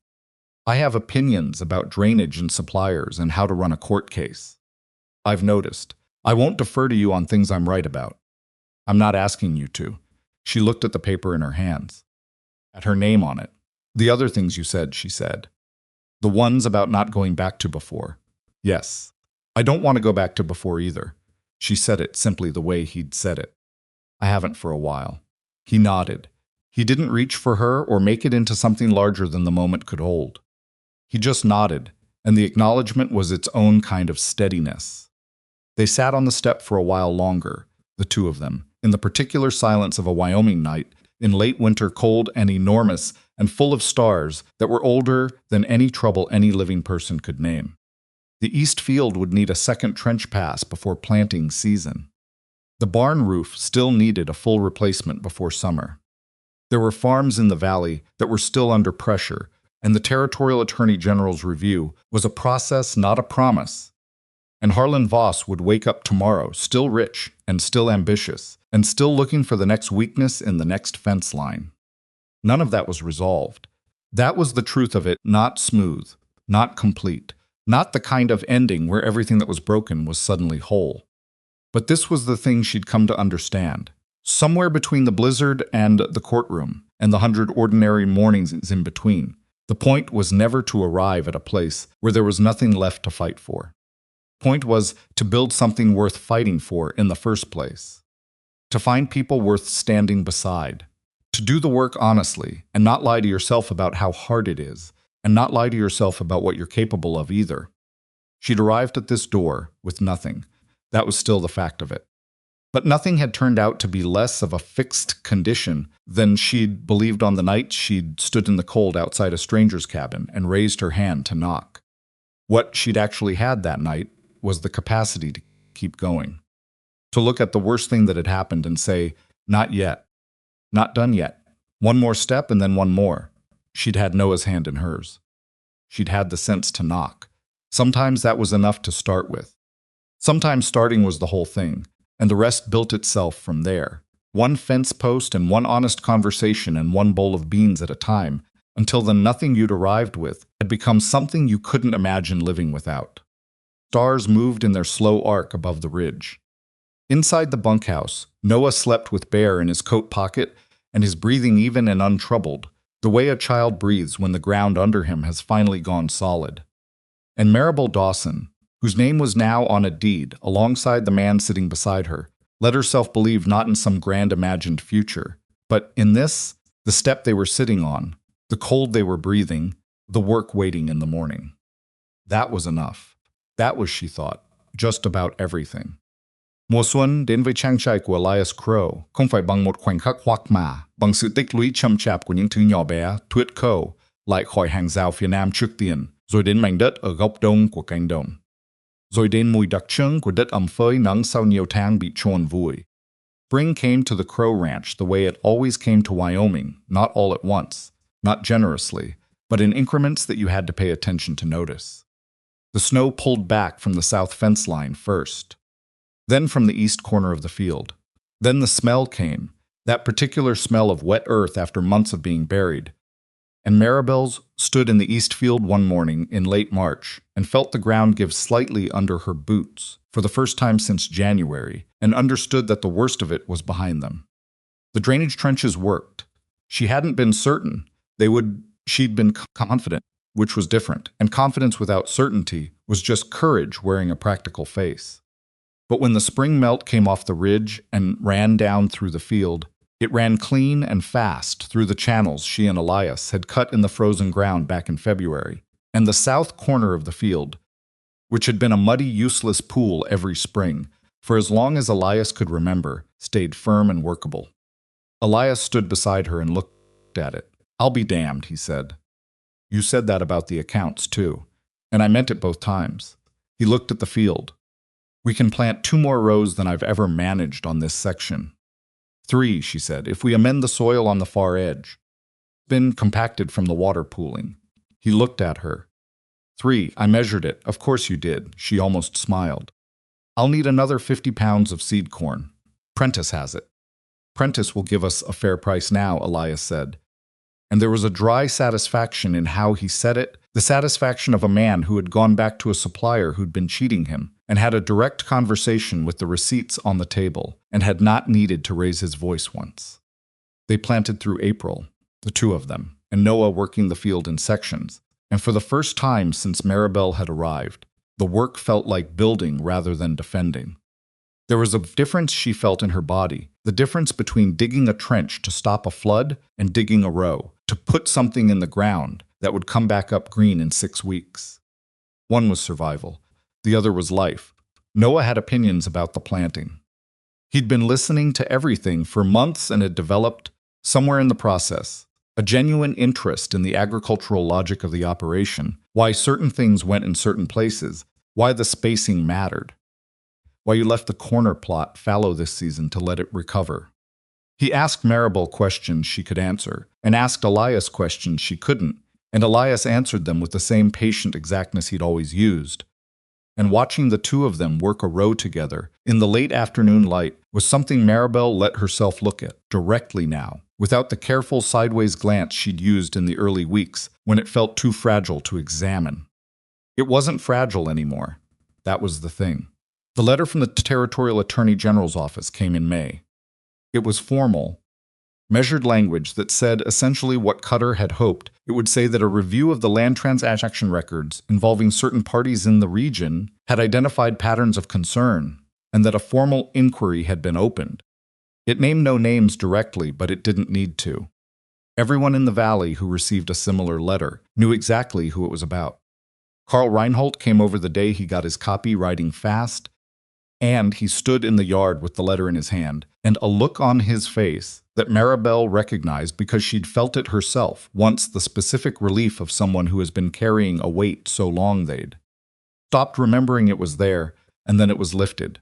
I have opinions about drainage and suppliers and how to run a court case. I've noticed. I won't defer to you on things I'm right about. I'm not asking you to." She looked at the paper in her hands, at her name on it. The other things you said, she said. The ones about not going back to before. Yes. I don't want to go back to before either. She said it simply the way he'd said it. I haven't for a while. He nodded. He didn't reach for her or make it into something larger than the moment could hold. He just nodded, and the acknowledgement was its own kind of steadiness. They sat on the step for a while longer, the two of them, in the particular silence of a Wyoming night, in late winter cold and enormous and full of stars that were older than any trouble any living person could name. The east field would need a second trench pass before planting season. The barn roof still needed a full replacement before summer. There were farms in the valley that were still under pressure, and the Territorial Attorney General's review was a process, not a promise. And Harlan Voss would wake up tomorrow, still rich and still ambitious, and still looking for the next weakness in the next fence line. None of that was resolved. That was the truth of it, not smooth, not complete, not the kind of ending where everything that was broken was suddenly whole. But this was the thing she'd come to understand. Somewhere between the blizzard and the courtroom, and the 100 ordinary mornings in between, the point was never to arrive at a place where there was nothing left to fight for. The point was to build something worth fighting for in the first place. To find people worth standing beside. To do the work honestly, and not lie to yourself about how hard it is, and not lie to yourself about what you're capable of either. She'd arrived at this door with nothing. That was still the fact of it. But nothing had turned out to be less of a fixed condition than she'd believed on the night she'd stood in the cold outside a stranger's cabin and raised her hand to knock. What she'd actually had that night was the capacity to keep going. To look at the worst thing that had happened and say, not yet. Not done yet. One more step and then one more. She'd had Noah's hand in hers. She'd had the sense to knock. Sometimes that was enough to start with. Sometimes starting was the whole thing, and the rest built itself from there. One fence post and one honest conversation and one bowl of beans at a time, until the nothing you'd arrived with had become something you couldn't imagine living without. Stars moved in their slow arc above the ridge. Inside the bunkhouse, Noah slept with Bear in his coat pocket and his breathing even and untroubled, the way a child breathes when the ground under him has finally gone solid. And Maribel Dawson, whose name was now on a deed alongside the man sitting beside her, let herself believe not in some grand imagined future, but in this, the step they were sitting on, the cold they were breathing, the work waiting in the morning. That was enough. That was, she thought, just about everything. Mùa xuân đến với trang trại của Elias Crowe không phải bằng một khoảnh khắc hoặc mà, bằng sự tích lũy chậm chạp của những thứ nhỏ bé, thuyết Crowe, lại khỏi hàng rào phía nam trước tiên, rồi đến mảnh đất ở góc đông của cánh đồng. Rồi đến mùi đặc trưng của đất ẩm phơi nắng sau nhiều tháng bị chôn vùi. Spring came to the Crowe Ranch the way it always came to Wyoming, not all at once, not generously, but in increments that you had to pay attention to notice. The snow pulled back from the south fence line first, then from the east corner of the field. Then the smell came, that particular smell of wet earth after months of being buried. And Maribel's stood in the east field one morning in late March and felt the ground give slightly under her boots for the first time since January and understood that the worst of it was behind them. The drainage trenches worked. She hadn't been certain she'd been confident, which was different, and confidence without certainty was just courage wearing a practical face. But when the spring melt came off the ridge and ran down through the field, it ran clean and fast through the channels she and Elias had cut in the frozen ground back in February, and the south corner of the field, which had been a muddy, useless pool every spring, for as long as Elias could remember, stayed firm and workable. Elias stood beside her and looked at it. "I'll be damned," he said. "You said that about the accounts, too, and I meant it both times." He looked at the field. "We can plant 2 more rows than I've ever managed on this section." 3, she said, if we amend the soil on the far edge. Been compacted from the water pooling. He looked at her. 3, I measured it. Of course you did. She almost smiled. I'll need another 50 pounds of seed corn. Prentice has it. Prentice will give us a fair price now, Elias said. And there was a dry satisfaction in how he said it, the satisfaction of a man who had gone back to a supplier who'd been cheating him, and had a direct conversation with the receipts on the table, and had not needed to raise his voice once. They planted through April, the 2 of them. and Noah working the field in sections. And for the first time since Maribel had arrived, the work felt like building rather than defending. There was a difference she felt in her body, the difference between digging a trench to stop a flood and digging a row, to put something in the ground that would come back up green in 6 weeks. One was survival. The other was life. Noah had opinions about the planting. He'd been listening to everything for months and had developed, somewhere in the process, a genuine interest in the agricultural logic of the operation, why certain things went in certain places, why the spacing mattered, why you left the corner plot fallow this season to let it recover. He asked Maribel questions she could answer, and asked Elias questions she couldn't, and Elias answered them with the same patient exactness he'd always used. And watching the two of them work a row together in the late afternoon light was something Maribel let herself look at directly now, without the careful sideways glance she'd used in the early weeks when it felt too fragile to examine. It wasn't fragile anymore. That was the thing. The letter from the Territorial Attorney General's office came in May. It was formal, measured language that said essentially what Cutter had hoped. It would say that a review of the land transaction records involving certain parties in the region had identified patterns of concern, and that a formal inquiry had been opened. It named no names directly, but it didn't need to. Everyone in the valley who received a similar letter knew exactly who it was about. Carl Reinhold came over the day he got his copy riding fast, and he stood in the yard with the letter in his hand, and a look on his face that Maribel recognized because she'd felt it herself once, the specific relief of someone who has been carrying a weight so long they'd stopped remembering it was there, and then it was lifted.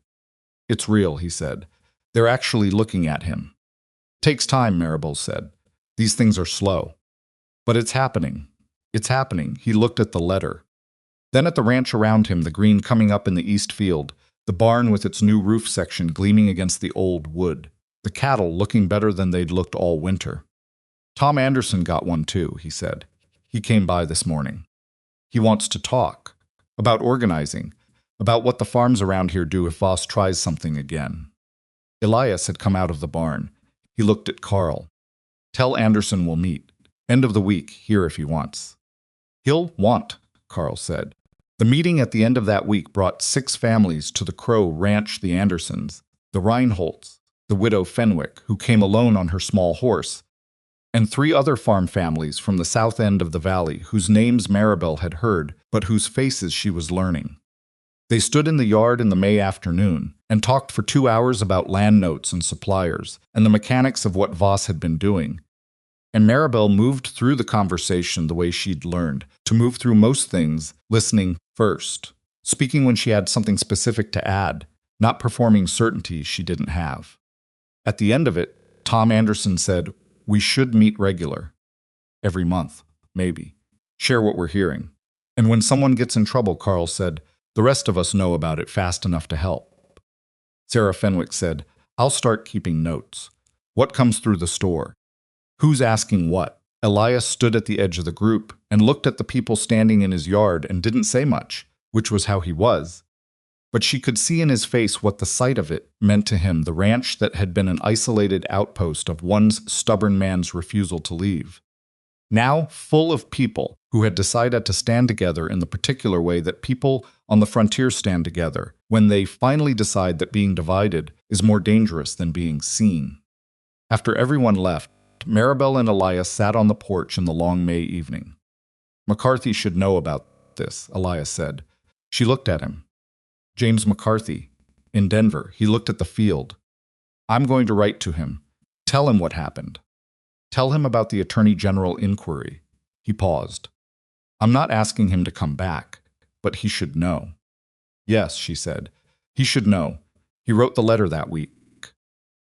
"It's real," he said. "They're actually looking at him." "Takes time," Maribel said. "These things are slow." "But it's happening. It's happening." He looked at the letter. Then at the ranch around him, the green coming up in the east field, the barn with its new roof section gleaming against the old wood, the cattle looking better than they'd looked all winter. "Tom Anderson got one too," he said. "He came by this morning. He wants to talk. About organizing. About what the farms around here do if Voss tries something again." Elias had come out of the barn. He looked at Carl. "Tell Anderson we'll meet. End of the week, here if he wants." "He'll want," Carl said. The meeting at the end of that week brought 6 families to the Crowe ranch: the Andersons, the Reinholds, the widow Fenwick, who came alone on her small horse, and 3 other farm families from the south end of the valley whose names Maribel had heard, but whose faces she was learning. They stood in the yard in the May afternoon and talked for 2 hours about land notes and suppliers and the mechanics of what Voss had been doing. And Maribel moved through the conversation the way she'd learned to move through most things, listening first, speaking when she had something specific to add, not performing certainties she didn't have. At the end of it, Tom Anderson said, "We should meet regular. Every month, maybe. Share what we're hearing. And when someone gets in trouble," Carl said, "the rest of us know about it fast enough to help." Sarah Fenwick said, "I'll start keeping notes. What comes through the store? Who's asking what?" Elias stood at the edge of the group and looked at the people standing in his yard and didn't say much, which was how he was. But she could see in his face what the sight of it meant to him, the ranch that had been an isolated outpost of one stubborn man's refusal to leave. Now full of people who had decided to stand together in the particular way that people on the frontier stand together when they finally decide that being divided is more dangerous than being seen. After everyone left, Maribel and Elias sat on the porch in the long May evening. "McCarthy should know about this," Elias said. She looked at him. "James McCarthy. In Denver." He looked at the field. "I'm going to write to him. Tell him what happened. Tell him about the Attorney General inquiry." He paused. "I'm not asking him to come back, but he should know." "Yes," she said. "He should know. He wrote the letter that week."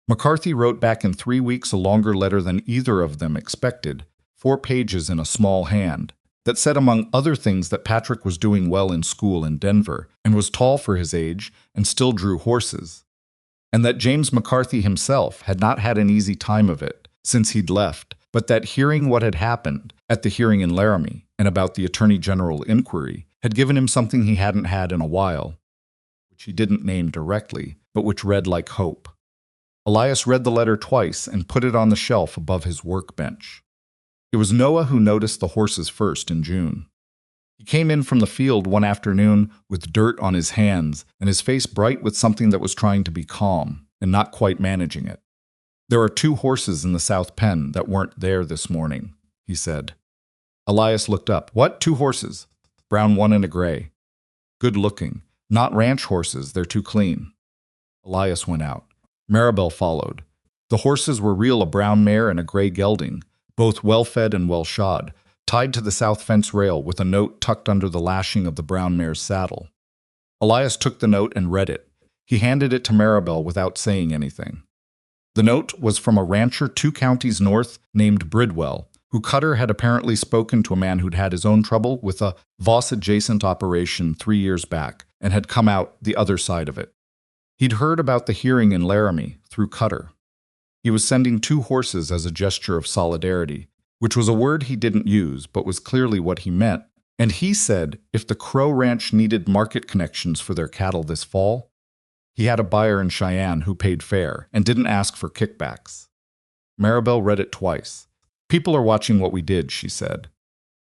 McCarthy wrote back in 3 weeks a longer letter than either of them expected, 4 pages in a small hand, that said among other things that Patrick was doing well in school in Denver and was tall for his age and still drew horses, and that James McCarthy himself had not had an easy time of it since he'd left, but that hearing what had happened at the hearing in Laramie and about the Attorney General inquiry had given him something he hadn't had in a while, which he didn't name directly, but which read like hope. Elias read the letter twice and put it on the shelf above his workbench. It was Noah who noticed the horses first in June. He came in from the field one afternoon with dirt on his hands and his face bright with something that was trying to be calm and not quite managing it. "There are 2 horses in the south pen that weren't there this morning," he said. Elias looked up. "What? 2 horses?" "Brown one and a gray." "Good looking. Not ranch horses, they're too clean." Elias went out. Maribel followed. The horses were real, a brown mare and a gray gelding, both well-fed and well-shod, tied to the south fence rail with a note tucked under the lashing of the brown mare's saddle. Elias took the note and read it. He handed it to Maribel without saying anything. The note was from a rancher 2 counties north named Bridwell, who Cutter had apparently spoken to a man who'd had his own trouble with a Voss-adjacent operation 3 years back and had come out the other side of it. He'd heard about the hearing in Laramie through Cutter. He was sending 2 horses as a gesture of solidarity, which was a word he didn't use but was clearly what he meant, and he said if the Crowe Ranch needed market connections for their cattle this fall, he had a buyer in Cheyenne who paid fair and didn't ask for kickbacks. Maribel read it twice. "People are watching what we did," she said.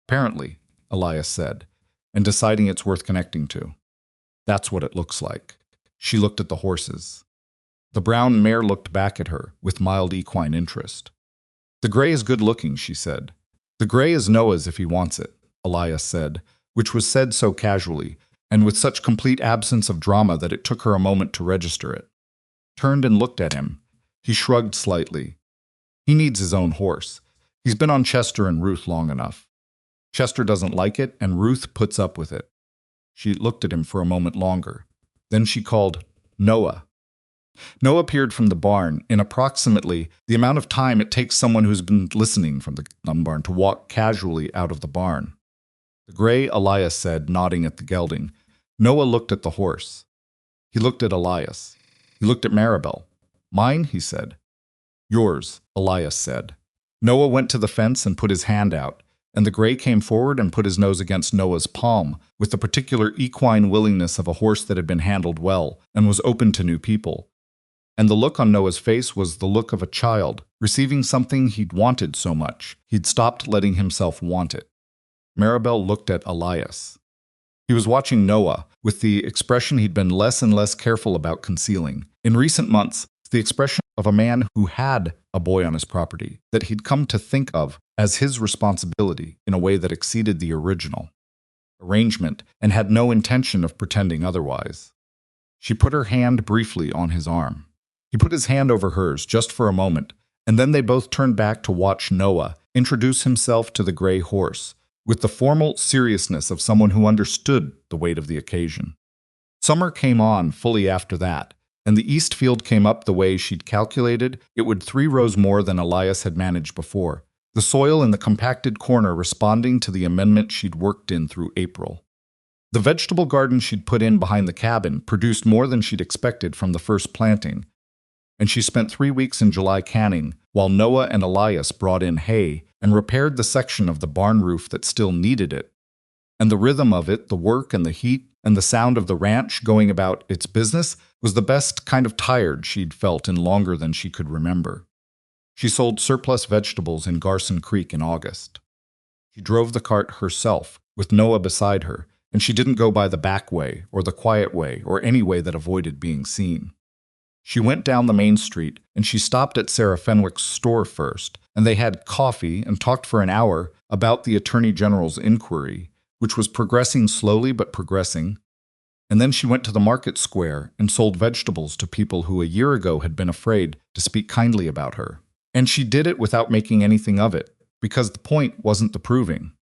"Apparently," Elias said, "and deciding it's worth connecting to. That's what it looks like." She looked at the horses. The brown mare looked back at her with mild equine interest. "The gray is good looking," she said. "The gray is Noah's if he wants it," Elias said, which was said so casually, and with such complete absence of drama that it took her a moment to register it. Turned and looked at him. He shrugged slightly. "He needs his own horse. He's been on Chester and Ruth long enough. Chester doesn't like it, and Ruth puts up with it." She looked at him for a moment longer. Then she called, "Noah." Noah appeared from the barn in approximately the amount of time it takes someone who's been listening from the barn to walk casually out of the barn. "The gray," Elias said, nodding at the gelding. Noah looked at the horse. He looked at Elias. He looked at Maribel. "Mine?" he said. "Yours," Elias said. Noah went to the fence and put his hand out, and the gray came forward and put his nose against Noah's palm with the particular equine willingness of a horse that had been handled well and was open to new people. And the look on Noah's face was the look of a child, receiving something he'd wanted so much, he'd stopped letting himself want it. Maribel looked at Elias. He was watching Noah with the expression he'd been less and less careful about concealing. In recent months, the expression of a man who had a boy on his property that he'd come to think of as his responsibility in a way that exceeded the original arrangement and had no intention of pretending otherwise. She put her hand briefly on his arm. He put his hand over hers just for a moment, and then they both turned back to watch Noah introduce himself to the gray horse, with the formal seriousness of someone who understood the weight of the occasion. Summer came on fully after that, and the east field came up the way she'd calculated it would 3 rows more than Elias had managed before, the soil in the compacted corner responding to the amendment she'd worked in through April. The vegetable garden she'd put in behind the cabin produced more than she'd expected from the first planting, and she spent 3 weeks in July canning while Noah and Elias brought in hay and repaired the section of the barn roof that still needed it. And the rhythm of it, the work and the heat, and the sound of the ranch going about its business was the best kind of tired she'd felt in longer than she could remember. She sold surplus vegetables in Garson Creek in August. She drove the cart herself, with Noah beside her, and she didn't go by the back way or the quiet way or any way that avoided being seen. She went down the main street, and she stopped at Sarah Fenwick's store first, and they had coffee and talked for an hour about the Attorney General's inquiry, which was progressing slowly but progressing. And then she went to the market square and sold vegetables to people who a year ago had been afraid to speak kindly about her. And she did it without making anything of it, because the point wasn't the proving.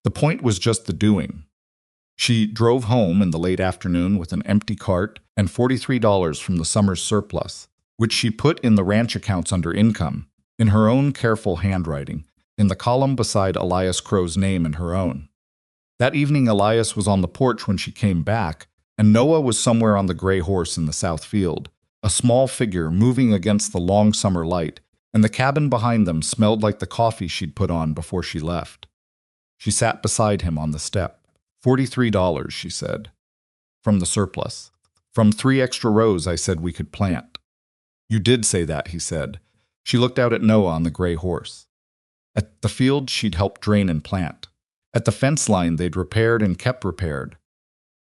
The point was just the doing. She drove home in the late afternoon with an empty cart and $43 from the summer's surplus, which she put in the ranch accounts under income, in her own careful handwriting, in the column beside Elias Crowe's name and her own. That evening Elias was on the porch when she came back, and Noah was somewhere on the gray horse in the south field, a small figure moving against the long summer light, and the cabin behind them smelled like the coffee she'd put on before she left. She sat beside him on the step. $43, she said. From the surplus. From 3 extra rows I said we could plant. You did say that, he said. She looked out at Noah on the gray horse. At the field, she'd helped drain and plant. At the fence line, they'd repaired and kept repaired.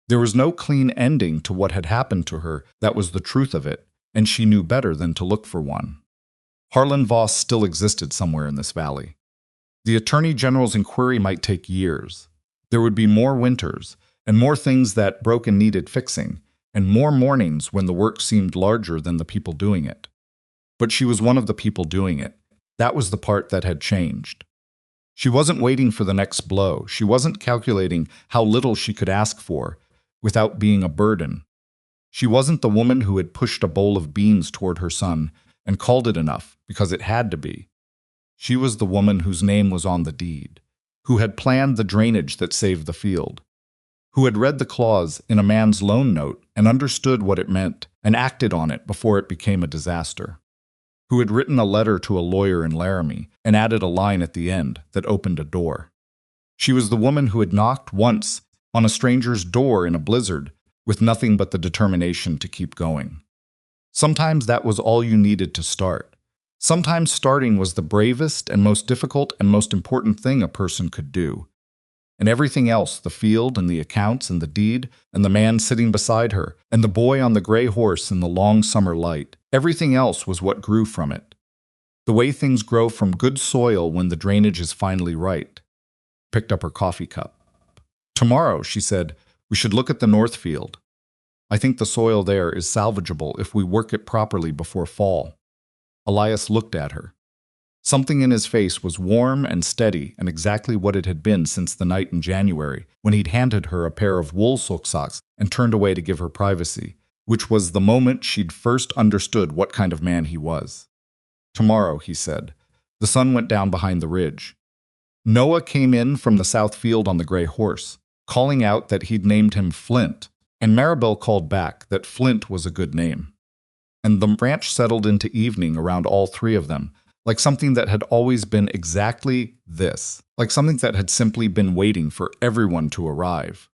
There was no clean ending to what had happened to her. That was the truth of it, and she knew better than to look for one. Harlan Voss still existed somewhere in this valley. The Attorney General's inquiry might take years. There would be more winters, and more things that broke and needed fixing, and more mornings when the work seemed larger than the people doing it. But she was one of the people doing it. That was the part that had changed. She wasn't waiting for the next blow. She wasn't calculating how little she could ask for without being a burden. She wasn't the woman who had pushed a bowl of beans toward her son and called it enough because it had to be. She was the woman whose name was on the deed, who had planned the drainage that saved the field, who had read the clause in a man's loan note and understood what it meant and acted on it before it became a disaster, who had written a letter to a lawyer in Laramie and added a line at the end that opened a door. She was the woman who had knocked once on a stranger's door in a blizzard with nothing but the determination to keep going. Sometimes that was all you needed to start. Sometimes starting was the bravest and most difficult and most important thing a person could do. And everything else, the field and the accounts and the deed and the man sitting beside her and the boy on the gray horse in the long summer light, everything else was what grew from it. The way things grow from good soil when the drainage is finally right. Picked up her coffee cup. Tomorrow, she said, we should look at the north field. I think the soil there is salvageable if we work it properly before fall. Elias looked at her. Something in his face was warm and steady and exactly what it had been since the night in January when he'd handed her a pair of wool silk socks and turned away to give her privacy, which was the moment she'd first understood what kind of man he was. Tomorrow, he said. The sun went down behind the ridge. Noah came in from the south field on the gray horse, calling out that he'd named him Flint, and Maribel called back that Flint was a good name. And the ranch settled into evening around all three of them, like something that had always been exactly this, like something that had simply been waiting for everyone to arrive.